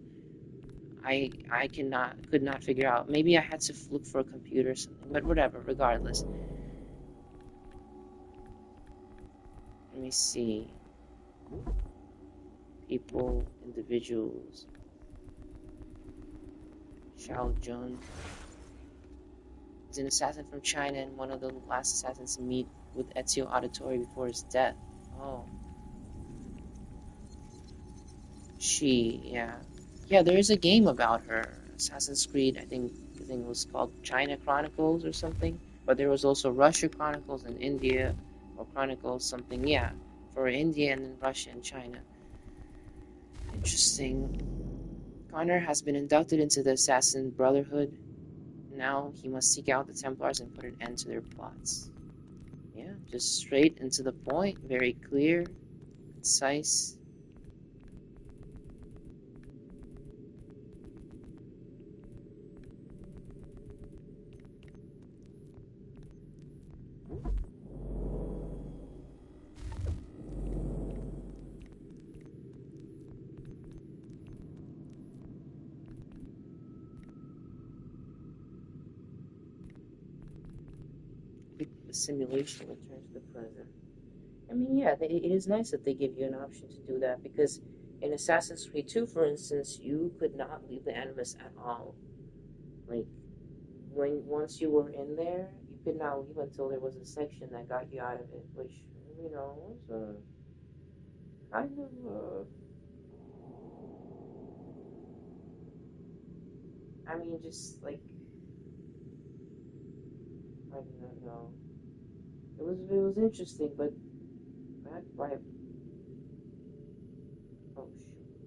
I could not figure out. Maybe I had to look for a computer or something, but whatever, regardless. Let me see. People, individuals. Xiao Jun. He's an assassin from China and one of the last assassins to meet with Ezio Auditore before his death. Oh. Yeah, there is a game about her. Assassin's Creed, I think the thing was called China Chronicles or something. But there was also Russia Chronicles and India, or Chronicles something, yeah. For India and then Russia and China. Interesting. Connor has been inducted into the Assassin Brotherhood. Now he must seek out the Templars and put an end to their plots. Yeah, just straight and to the point. Very clear. Concise. simulation return to the present. I mean, yeah, it is nice that they give you an option to do that, because in Assassin's Creed 2, for instance, you could not leave the Animus at all. Like, once you were in there, you could not leave until there was a section that got you out of it, which, you know, was kind of, I mean, just like, I don't know. It was interesting, but back by, oh shoot.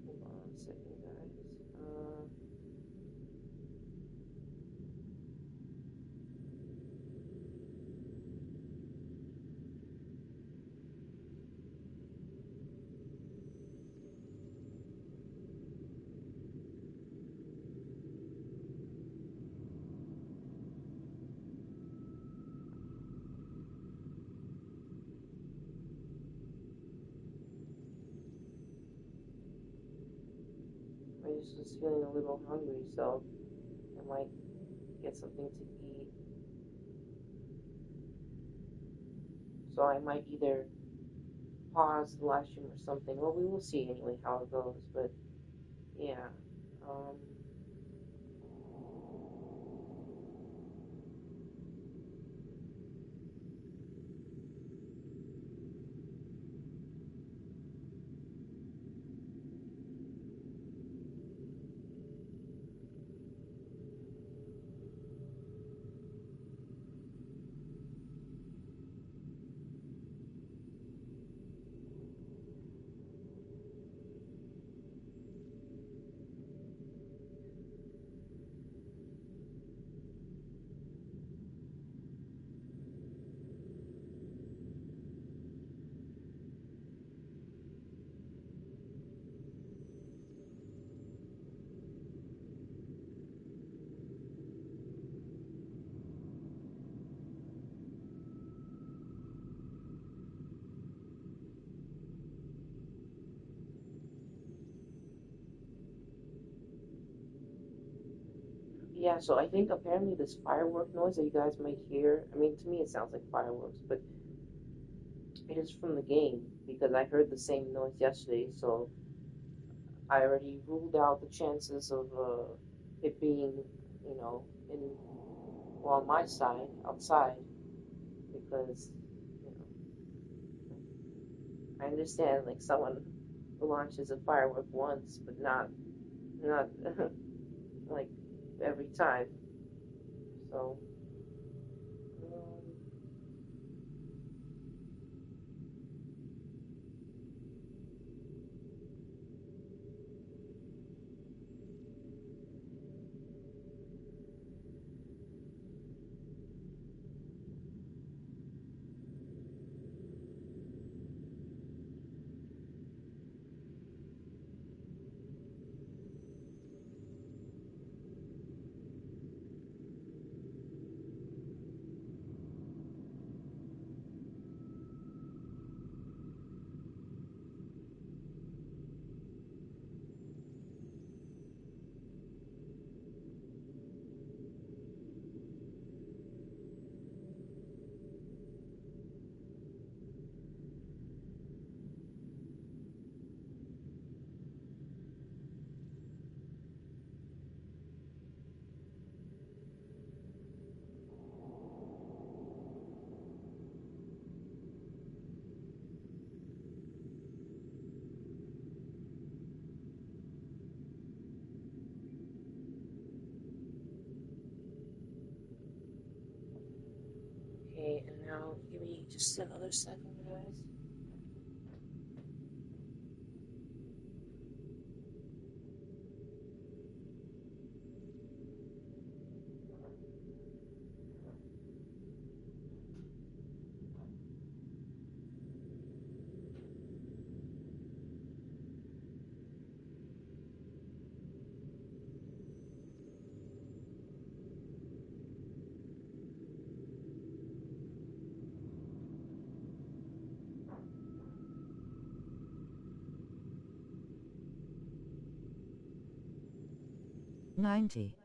Hold on a second, guys. I just was feeling a little hungry, so I might get something to eat. So I might either pause the live stream or something. Well, we will see anyway how it goes. But yeah, um, yeah. So I think apparently this firework noise that you guys might hear. I mean, to me it sounds like fireworks, but it is from the game because I heard the same noise yesterday. So I already ruled out the chances of it being, you know, on my side, outside, because, you know, I understand, like, someone launches a firework once, but not, like, every time. So, okay, and now give me just another second, guys. 90.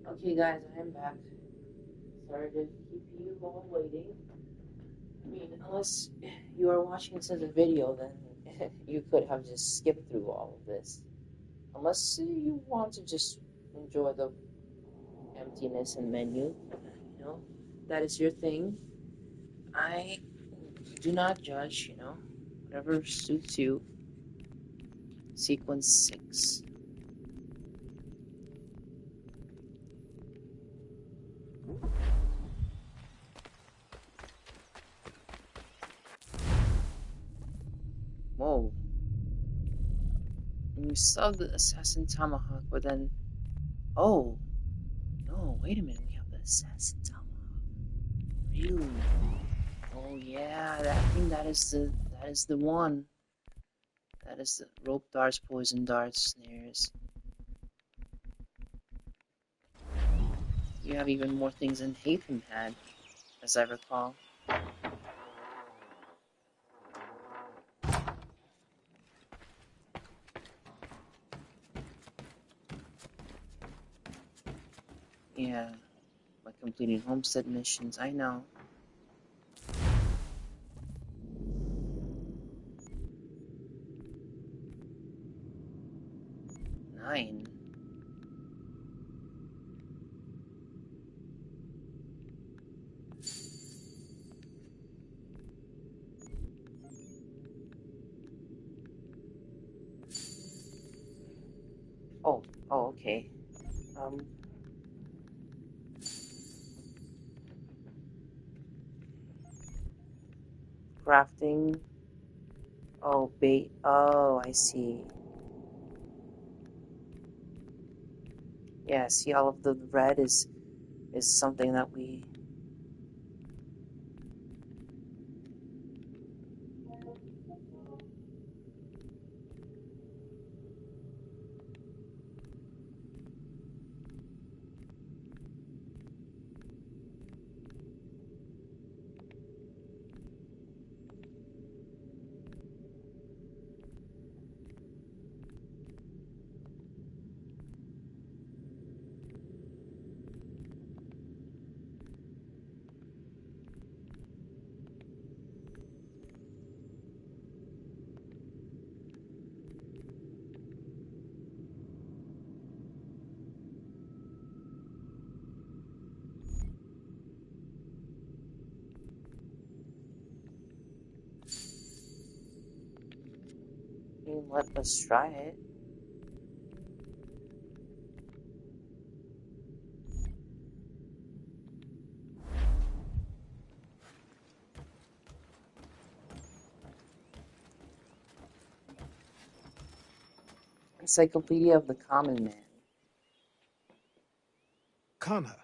Okay, guys, I am back. Sorry to keep you all waiting. I mean, unless you are watching this as a video, then you could have just skipped through all of this. Unless you want to just enjoy the emptiness and menu, you know, that is your thing. I do not judge, you know, whatever suits you. Sequence 6. Whoa. We saw the assassin tomahawk, but then... Oh. No, wait a minute. We have the assassin tomahawk. Really? Oh yeah, I think that is the one. That is the rope darts, poison darts, snares. You have even more things than Hatham had, as I recall. Yeah, by completing homestead missions, I know. Nine. Oh, okay. Crafting. Oh, bait. Oh, I see. Yeah, see, all of the red is something that we... Let us try it. Encyclopedia of the Common Man. Connor,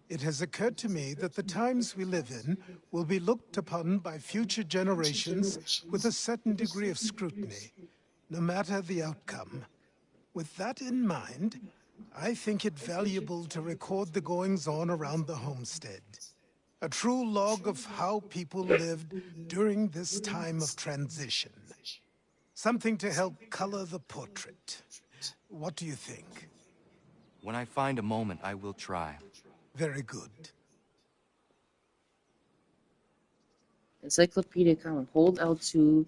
it has occurred to me that the times we live in will be looked upon by future generations with a certain degree of scrutiny, no matter the outcome. With that in mind, I think it valuable to record the goings-on around the homestead. A true log of how people lived during this time of transition. Something to help color the portrait. What do you think? When I find a moment, I will try. Very good. Encyclopedia Common. Hold L2 to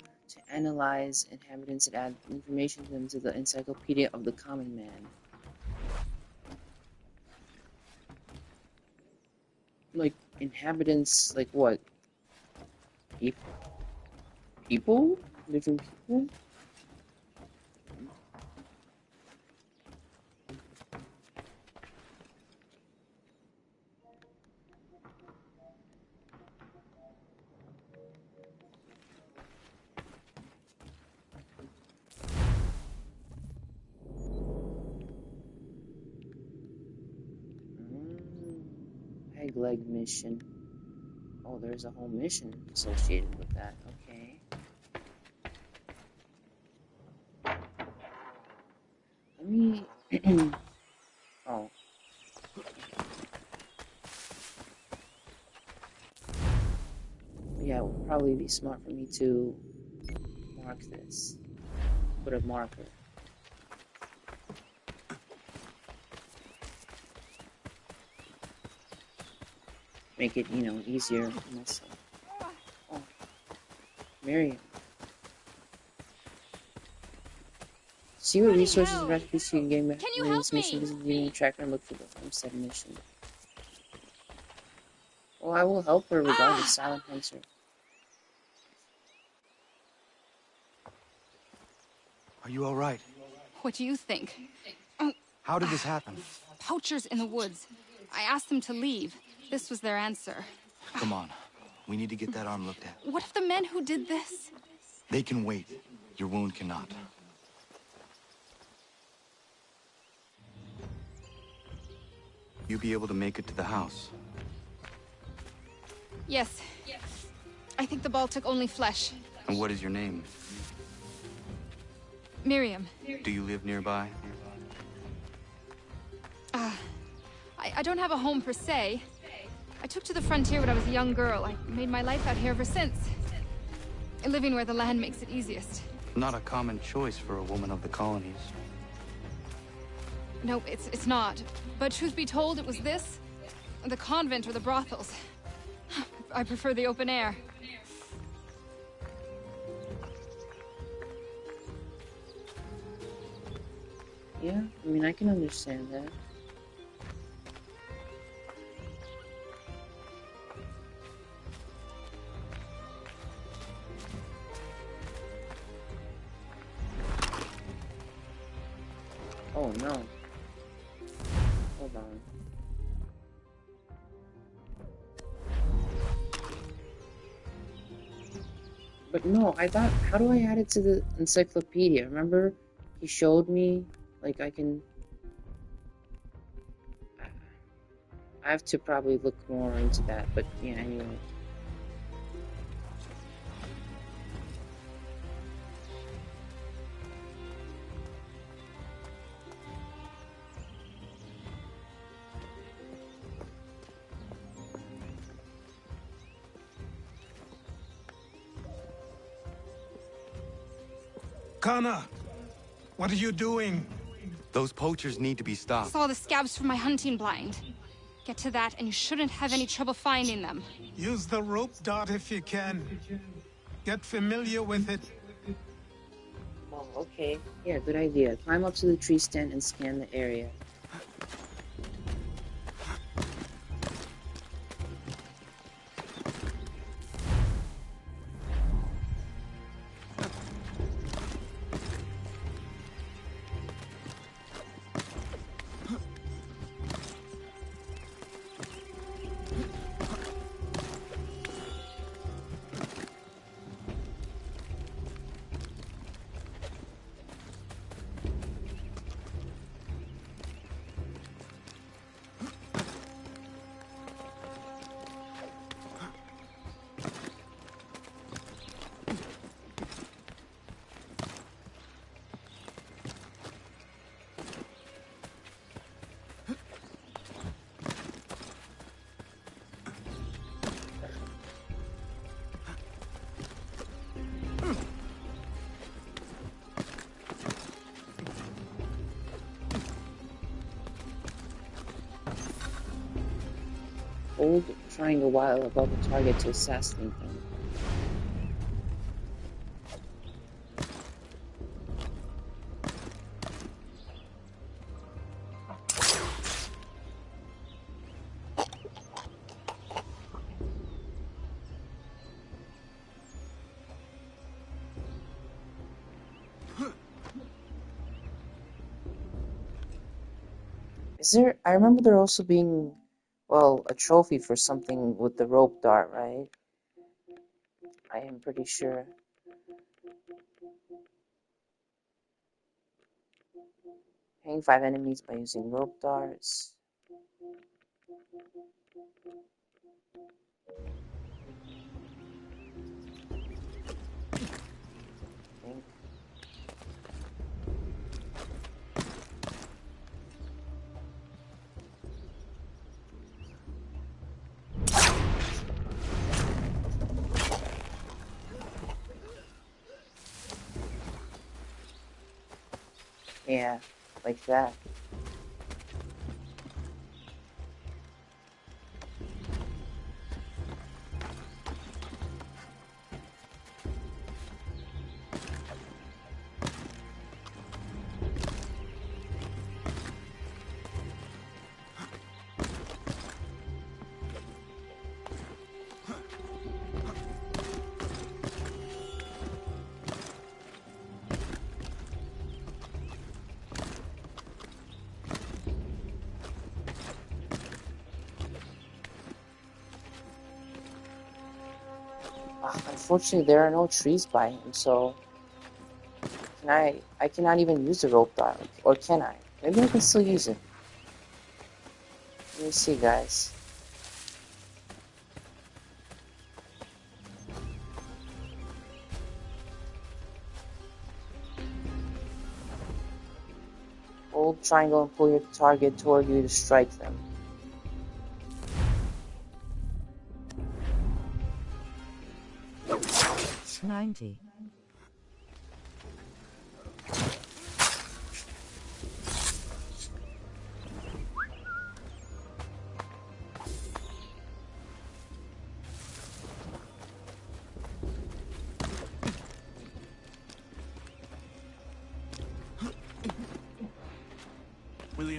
analyze inhabitants and add information to them to the Encyclopedia of the Common Man. Like, inhabitants, like what? People? Different people? Peg leg mission. Oh, there's a whole mission associated with that. Okay. Let me... oh. Yeah, it would probably be smart for me to mark this. Put a marker. Make it, you know, easier for myself. Oh. Miriam. See what resources and recipes you can gain back from this mission. Visit the tracker and look for the homestead mission. Oh, I will help her regardless, Silent Hunter. Are you alright? What do you think? How did this happen? Poachers in the woods. I asked them to leave. This was their answer. Come on. We need to get that arm looked at. What if the men who did this? They can wait. Your wound cannot. You be able to make it to the house? Yes. I think the ball took only flesh. And what is your name? Miriam. Do you live nearby? I don't have a home per se. I took to the frontier when I was a young girl. I made my life out here ever since. Living where the land makes it easiest. Not a common choice for a woman of the colonies. No, it's not. But truth be told, it was this, the convent or the brothels. I prefer the open air. Yeah, I mean, I can understand that. Oh no. Hold on. But no, I thought, how do I add it to the encyclopedia? Remember, he showed me, like, I can... I have to probably look more into that, but yeah, anyway. Connor, what are you doing? Those poachers need to be stopped. Saw the scabs from my hunting blind. Get to that, and you shouldn't have any trouble finding them. Use the rope dart if you can. Get familiar with it. Oh, okay. Yeah, good idea. Climb up to the tree stand and scan the area. Hold triangle while above the target to assassinate them. Is there... I remember there also being, well, a trophy for something with the rope dart, right? I am pretty sure. Hang 5 enemies by using rope darts. Think. Yeah, like that. Unfortunately, there are no trees by him, so I cannot even use the rope dart, or can I? Maybe I can still use it. Let me see, guys. Hold triangle and pull your target toward you to strike them. It's 90.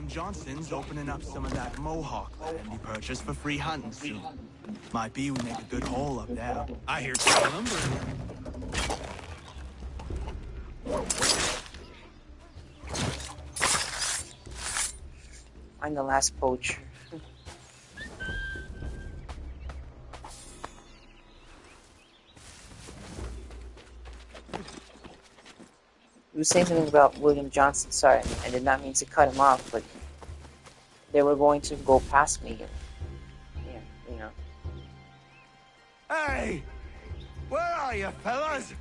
William Johnson's opening up some of that Mohawk land he purchased for free hunting soon. Might be we make a good haul up there. I hear some lumber. I'm the last poacher. You were saying something about William Johnson. Sorry, I did not mean to cut him off, but they were going to go past me. And, yeah, you know. Hey! Where are you, fellas?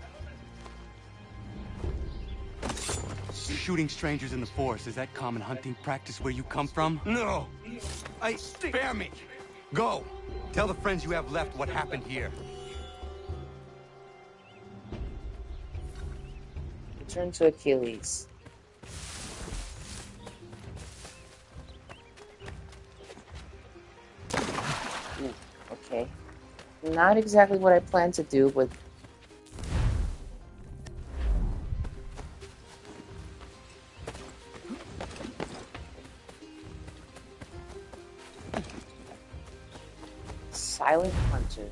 Shooting strangers in the forest, is that common hunting practice where you come from? No. Spare me. Go! Tell the friends you have left what happened here. Return to Achilles. Ooh, okay. Not exactly what I planned to do, but Silent Hunter.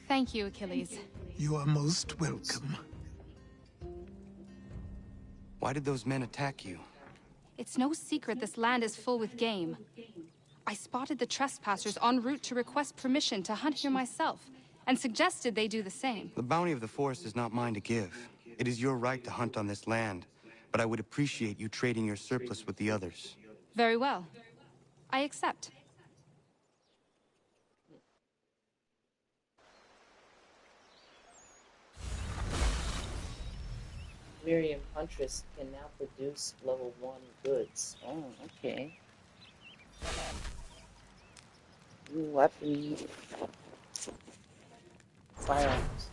Thank you, Achilles. You are most welcome. Why did those men attack you? It's no secret this land is full with game. I spotted the trespassers en route to request permission to hunt here myself, and suggested they do the same. The bounty of the forest is not mine to give. It is your right to hunt on this land, but I would appreciate you trading your surplus with the others. Very well. I accept. Miriam Huntress can now produce level 1 goods. Oh, okay. New weapon. Firearms.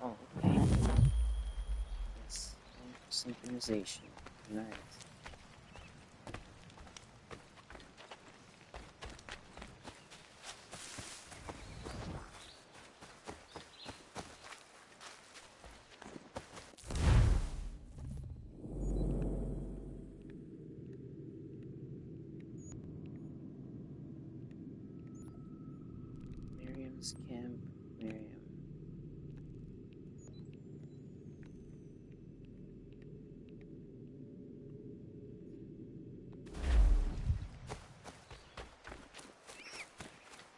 Oh, okay. Yes. Synchronization. Nice. Camp, Miriam.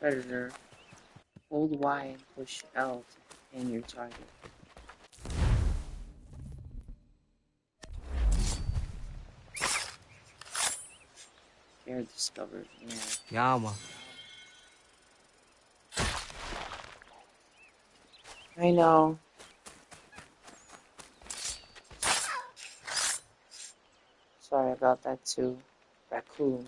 Predator. Hold Y and push L to pin your target. Air discovered. Yeah. Yama. I know. Sorry about that too. Raccoon.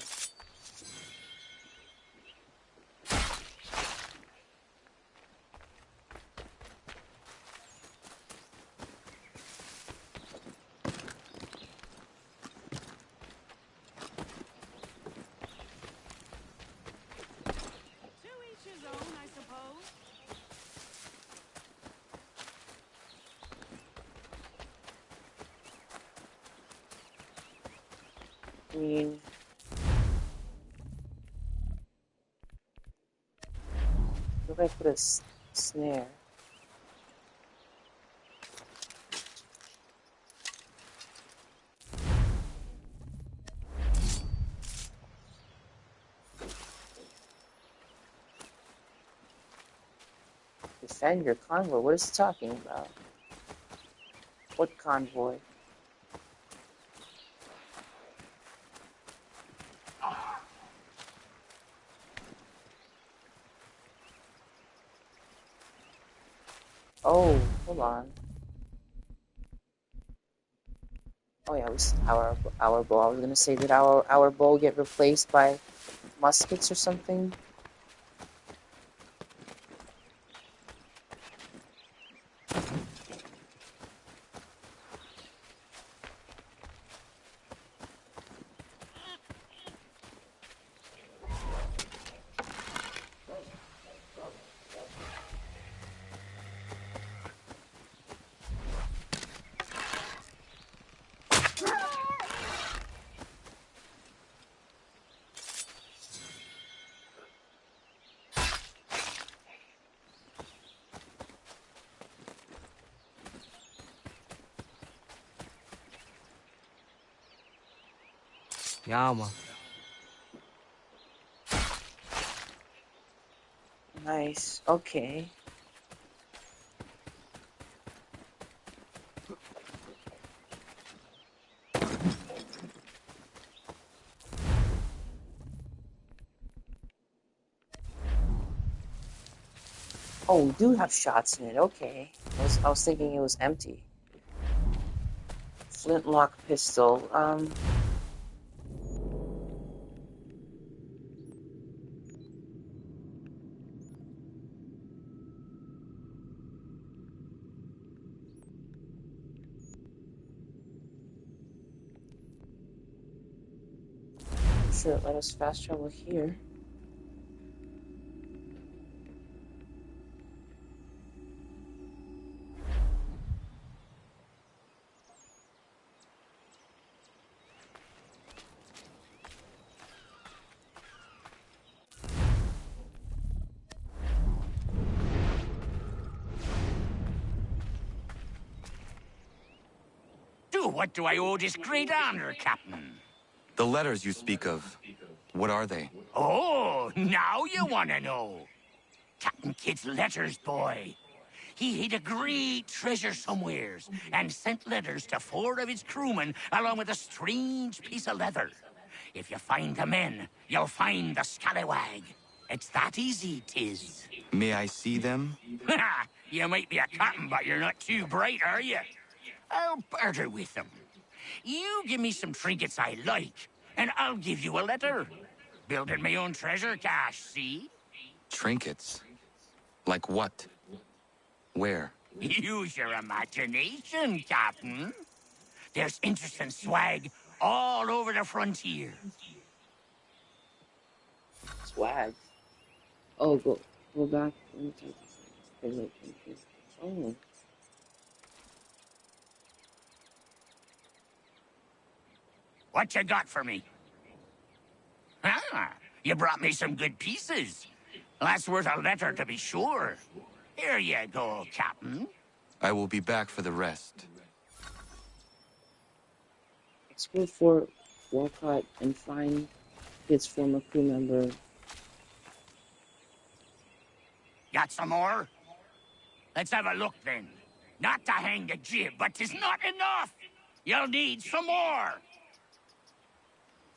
I mean, what if I put a snare? Defend your convoy? What is he talking about? What convoy? Oh, hold on. Oh yeah, it was our bow. I was gonna say, did our bow get replaced by muskets or something? Yeah, man. Nice. Okay. Oh, we do have shots in it. Okay. I was thinking it was empty. Flintlock pistol. Sure, let us fast travel here. What do I owe this great honor, Captain? The letters you speak of, what are they? Oh, now you want to know. Captain Kidd's letters, boy. He hid a great treasure somewheres and sent letters to 4 of his crewmen along with a strange piece of leather. If you find the men, you'll find the scallywag. It's that easy, 'tis. May I see them? You might be a captain, but you're not too bright, are you? I'll barter with them. You give me some trinkets I like, and I'll give you a letter. Building my own treasure cache, see? Trinkets? Like what? Where? Use your imagination, Captain. There's interesting swag all over the frontier. Swag. Oh, go back. Oh. What you got for me? Ah, you brought me some good pieces. That's worth a letter to be sure. Here you go, Captain. I will be back for the rest. Explore Fort Walcott and find his former crew member. Got some more? Let's have a look then. Not to hang the jib, but 'tis not enough. You'll need some more.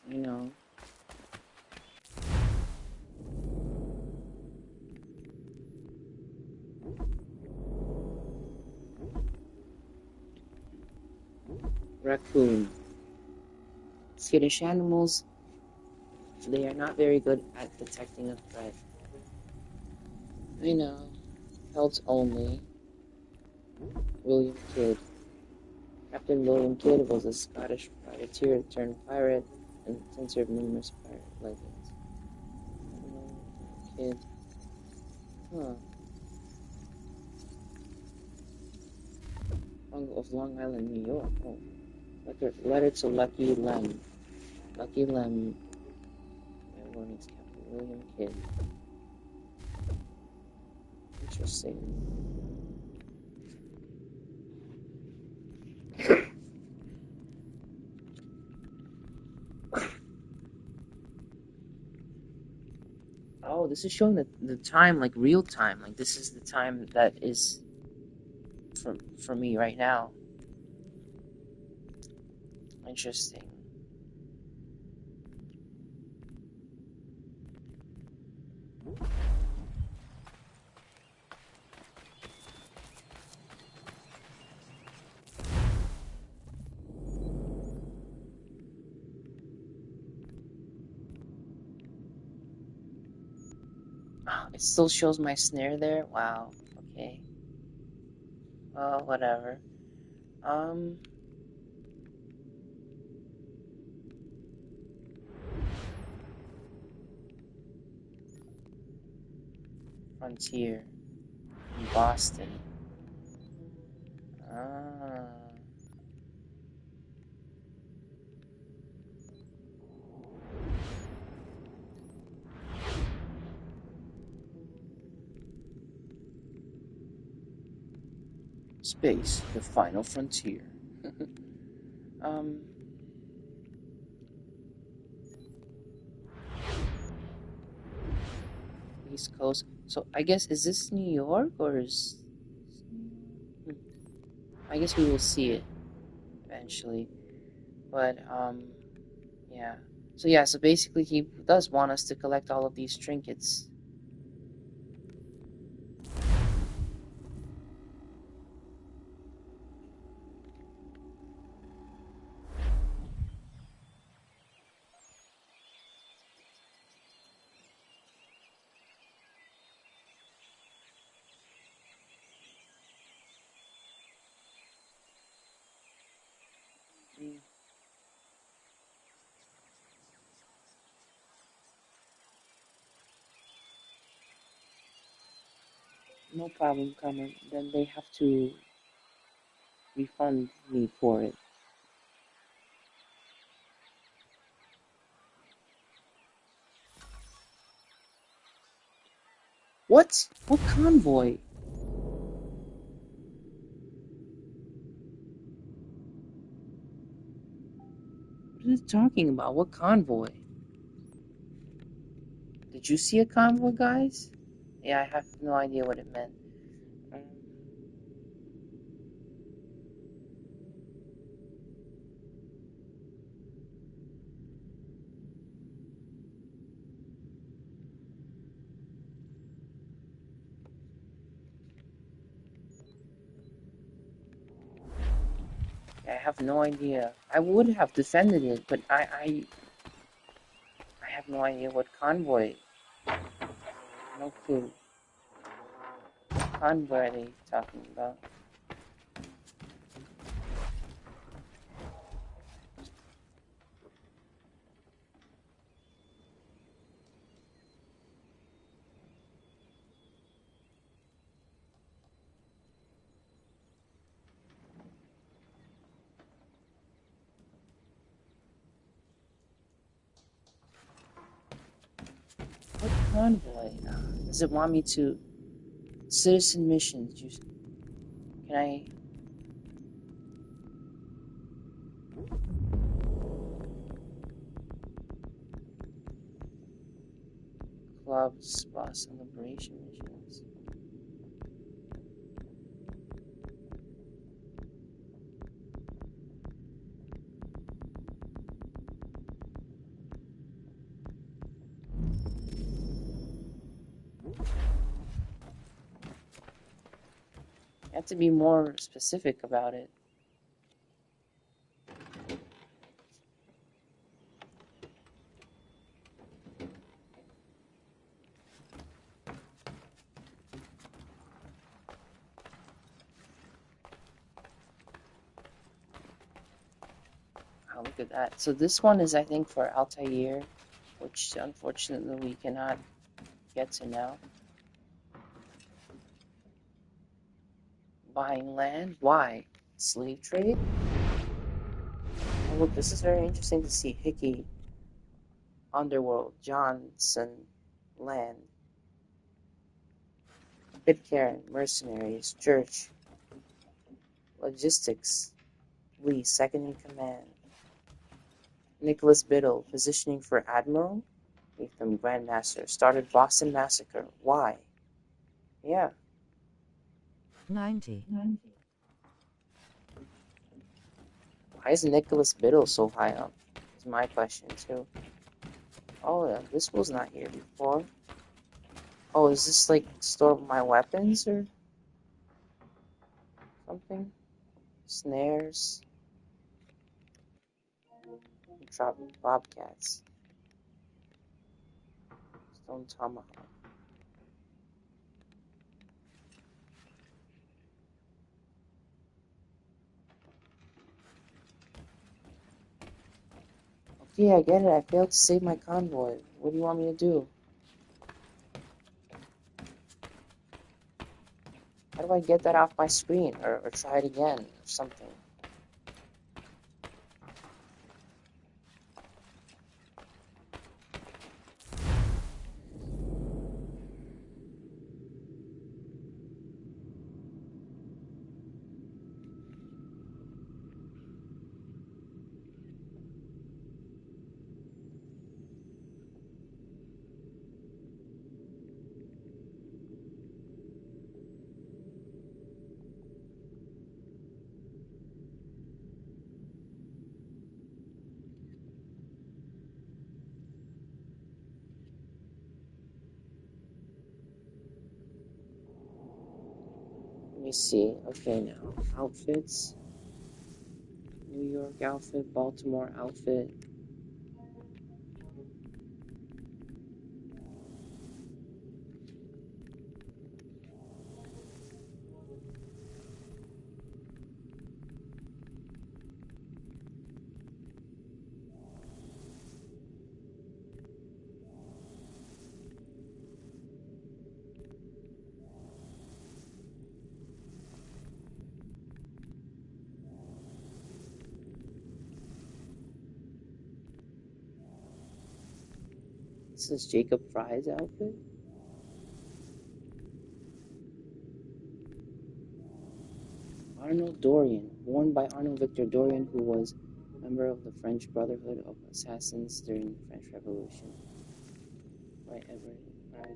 I know. Raccoon. Skittish animals. They are not very good at detecting a threat. I know. Pelts only. William Kidd. Captain William Kidd was a Scottish privateer turned pirate and censor of numerous pirate legends. Kidd. Huh. Of Long Island, New York. Oh. Letter to Lucky Lem. Lucky Lem. My warnings, Captain William Kidd. Interesting. Oh, this is showing the time, like real time. Like this is the time that is for me right now. Interesting. It still shows my snare there? Wow. Okay. Well, whatever. Frontier. In Boston. Ah. Space, the final frontier. East Coast. So I guess, is this New York or is... I guess we will see it eventually. But, yeah. So yeah, so basically he does want us to collect all of these trinkets. No problem, Connor. Then they have to refund me for it. What? What convoy? What are you talking about? What convoy? Did you see a convoy, guys? Yeah, I have no idea what it meant. I have no idea. I would have defended it, but I have no idea what convoy. No clue. What convoy are they talking about? What convoy? Does it want me to... Citizen missions. Can I... Club, spa, celebration missions. You have to be more specific about it. Oh, look at that. So this one is, I think, for Altair, which unfortunately we cannot get to now. Buying land? Why? Slave trade? Oh, look, this is very interesting to see. Hickey, Underworld, Johnson, Land, Pitcairn, Mercenaries, Church, Logistics, Lee, second in command. Nicholas Biddle, positioning for Admiral. Latham, Grandmaster, started Boston Massacre. Why? Yeah. 90. Why is Nicholas Biddle so high up? Is my question too. Oh yeah, this was not here before. Oh, is this like store my weapons or something? Snares. Drop bobcats. Stone tomahawk. Yeah, I get it. I failed to save my convoy. What do you want me to do? How do I get that off my screen? Or try it again or something? Let me see. Okay, now. Outfits. New York outfit. Baltimore outfit. This is Jacob Fry's outfit. Arnold Dorian, worn by Arnold Victor Dorian, who was a member of the French Brotherhood of Assassins during the French Revolution. By Edward Fry,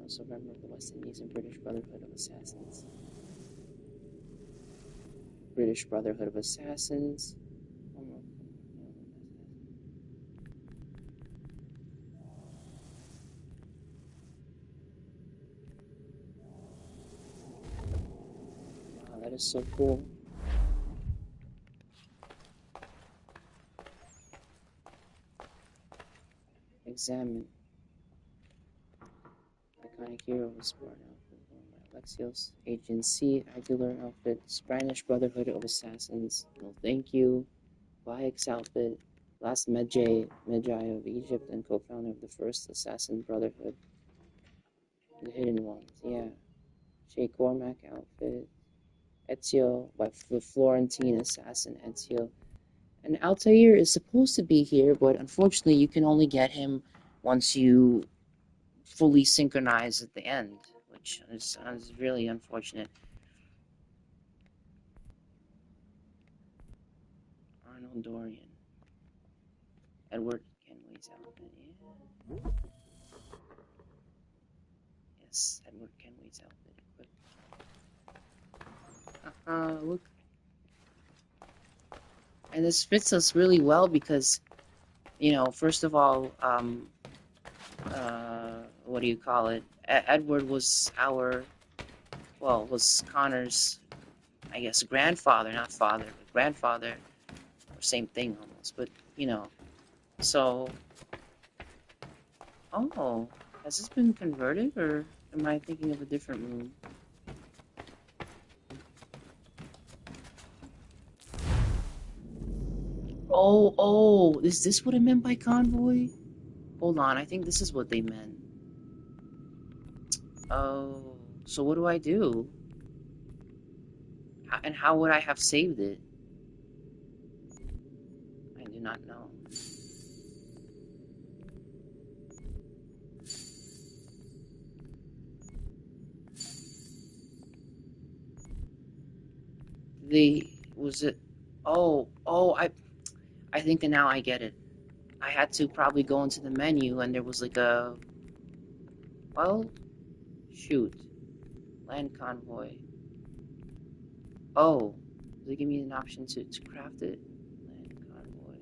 also a member of the West Indies and British Brotherhood of Assassins. British Brotherhood of Assassins. Wow, that is so cool. Examine. Iconic hero of Sparta outfit worn by Alexios. Agency, Aguilar outfit. Spanish Brotherhood of Assassins. No thank you. Bayek's outfit. Last Magi of Egypt and co-founder of the first Assassin Brotherhood. The Hidden Ones, yeah. Jay Cormac outfit. Ezio by the Florentine assassin Ezio. And Altair is supposed to be here, but unfortunately you can only get him once you fully synchronize at the end, which is really unfortunate. Arnold Dorian. Edward Kenway's outfit, yeah. Yes, Edward Kenway's outfit equipped. Look. And this fits us really well because, you know, first of all, what do you call it? Edward was was Connor's, I guess, grandfather, not father, but grandfather, or same thing almost, but, you know, so, oh, has this been converted, or am I thinking of a different room? Oh, is this what it meant by convoy? Hold on, I think this is what they meant. Oh, so what do I do? And how would I have saved it? I do not know. Was it? Oh, I think that now I get it. I had to probably go into the menu and there was like a, well, shoot, land convoy. Oh, they give me an option to craft it? Land convoy.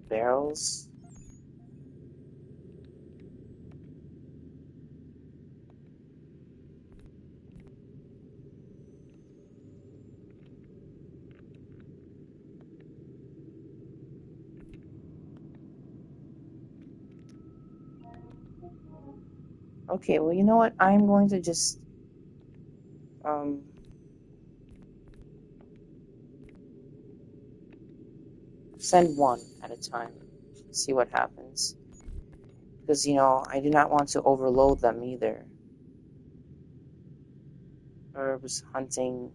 Barrels. Okay, well, you know what? I'm going to just send one at a time. See what happens. Because, you know, I do not want to overload them either. Herbs, hunting.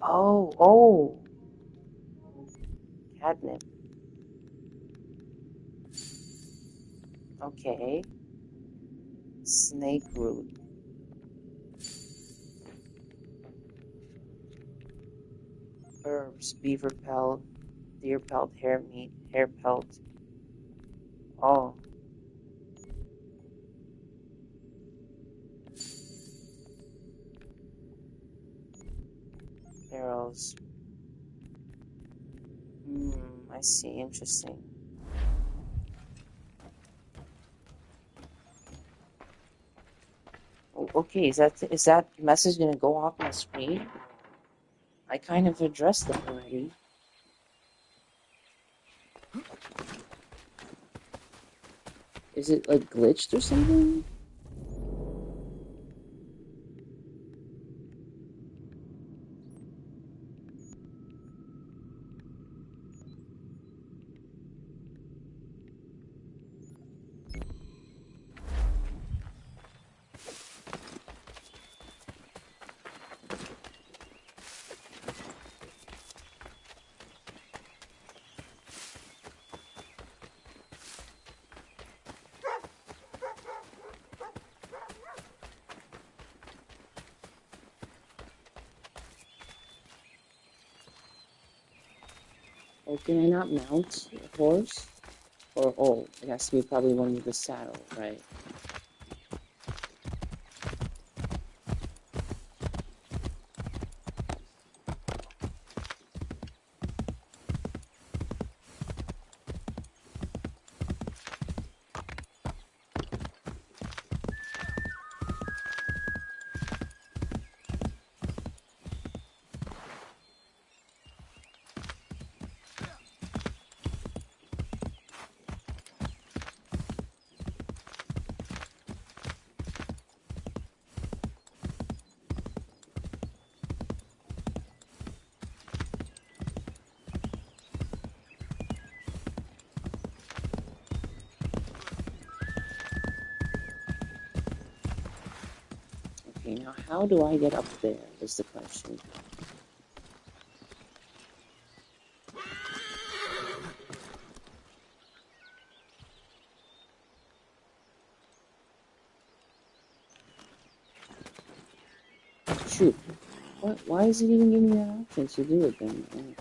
Oh. Catnip. Okay. Snake root. Herbs, beaver pelt, deer pelt, hare meat, hare pelt. Oh. Arrows. I see. Interesting. Oh, okay, is that message gonna go off on the screen? I kind of addressed it already. Is it like glitched or something? Or can I not mount a horse? Or, oh, it has to be probably one with the saddle, right? Okay, now how do I get up there is the question. Shoot. What? Why is it even giving me that option to do it then?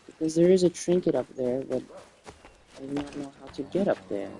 Because there is a trinket up there, but I do not know how to get up there.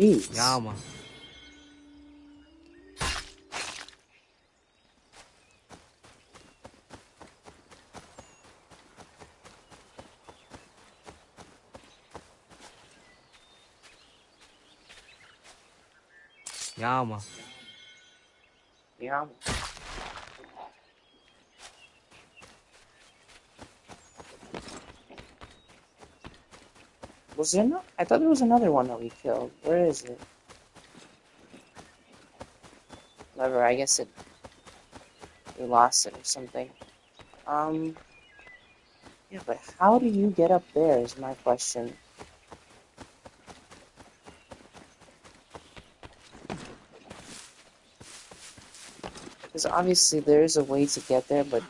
Jeez. Ja, man. Ja, man. Yeah. Was there not? I thought there was another one that we killed. Where is it? Whatever, I guess we lost it or something. Yeah, but how do you get up there is my question. Because obviously there is a way to get there, but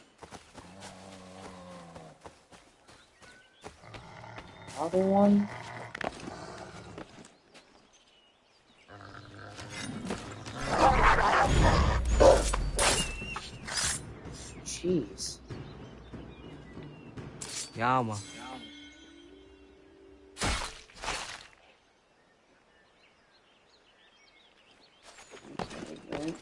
other one? Jeez. Yama. Okay.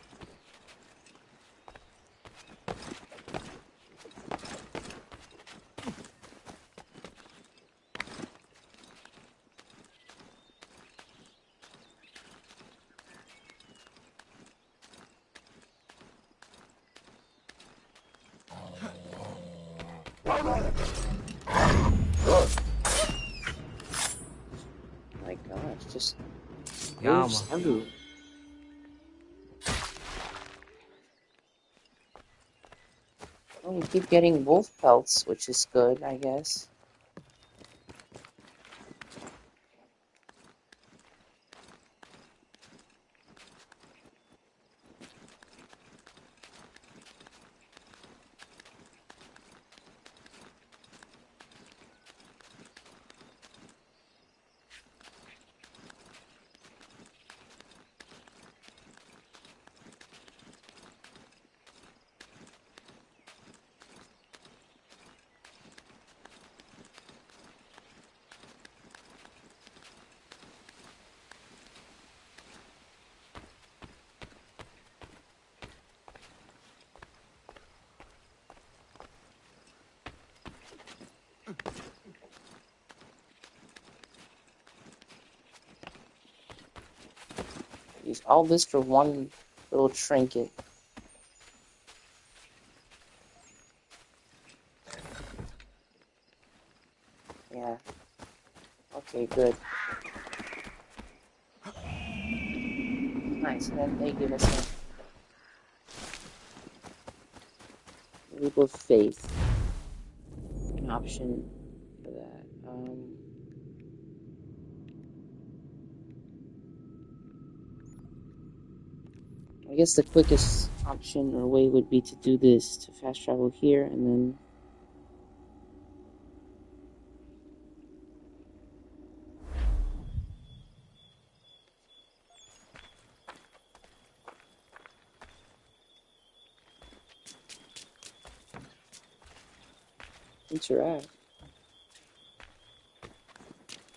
My gosh, just moves everywhere. Oh, we keep getting wolf pelts, which is good, I guess. Use all this for one little trinket. Yeah. Okay, good. Nice, and then they give us a leap of faith. An option for that. I guess the quickest option or way would be to do this, to fast travel here and then interact.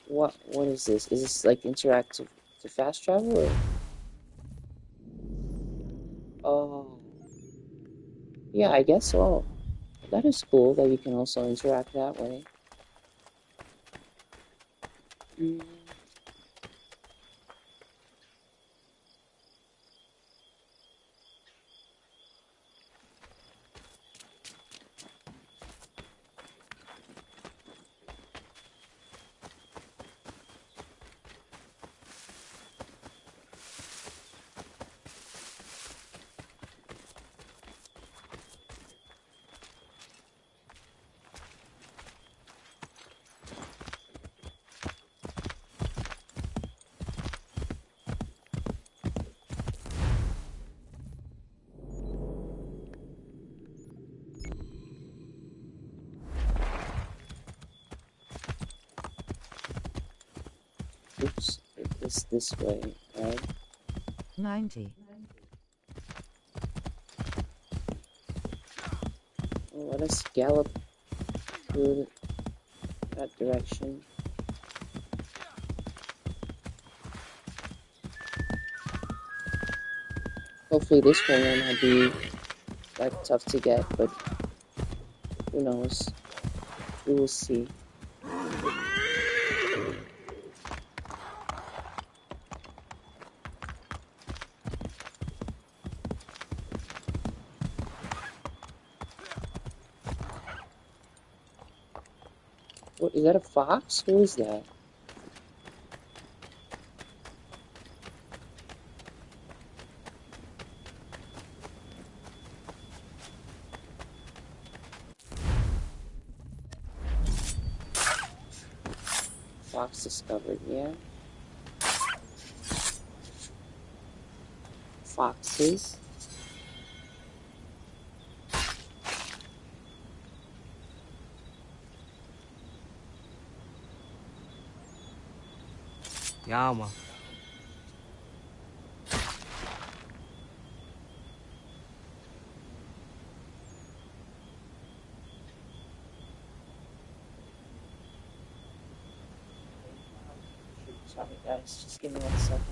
What is this? Is this like interact to fast travel or? Oh. Yeah, I guess so. That is cool that you can also interact that way. Oops, take this way, right? 90. Well, let us gallop through that direction. Hopefully this one will not be that tough to get, but who knows? We will see. What, is that a fox? Who is that? Fox discovered, yeah. Foxes. Yeah, man. Sorry guys, just give me 1 second.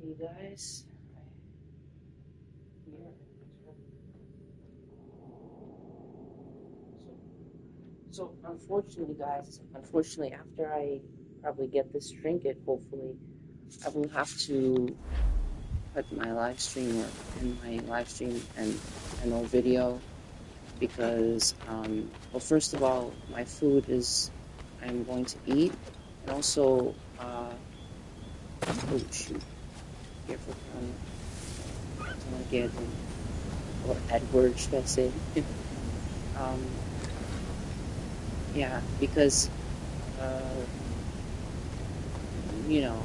Okay guys. So unfortunately guys, after I probably get this trinket, hopefully, I will have to put my live stream or end my live stream and no video because well, first of all, my food is I'm going to eat, and also oh shoot, careful, don't get or Edward, should I say? Yeah, because you know,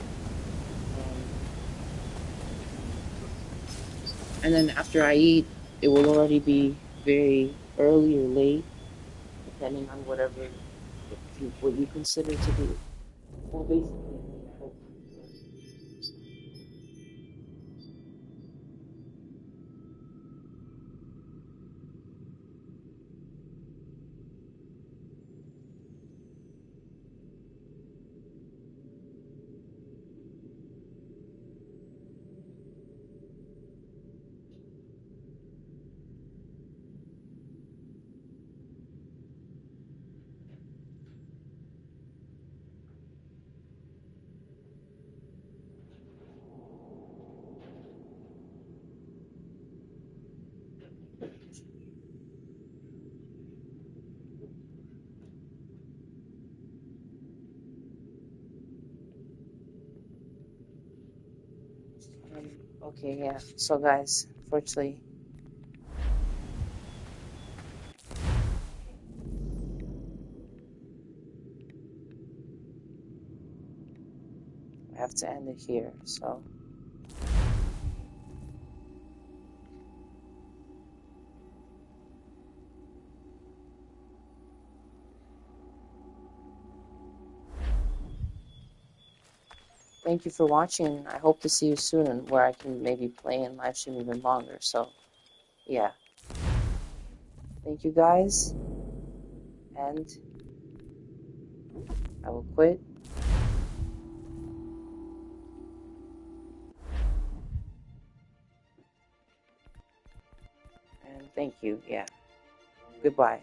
and then after I eat, it will already be very early or late, depending on whatever what you consider to be. Well, basically. Okay, yeah. So guys, unfortunately, I have to end it here. So. Thank you for watching. I hope to see you soon and where I can maybe play and live stream even longer. So, yeah. Thank you guys. And I will quit. And thank you. Yeah. Goodbye.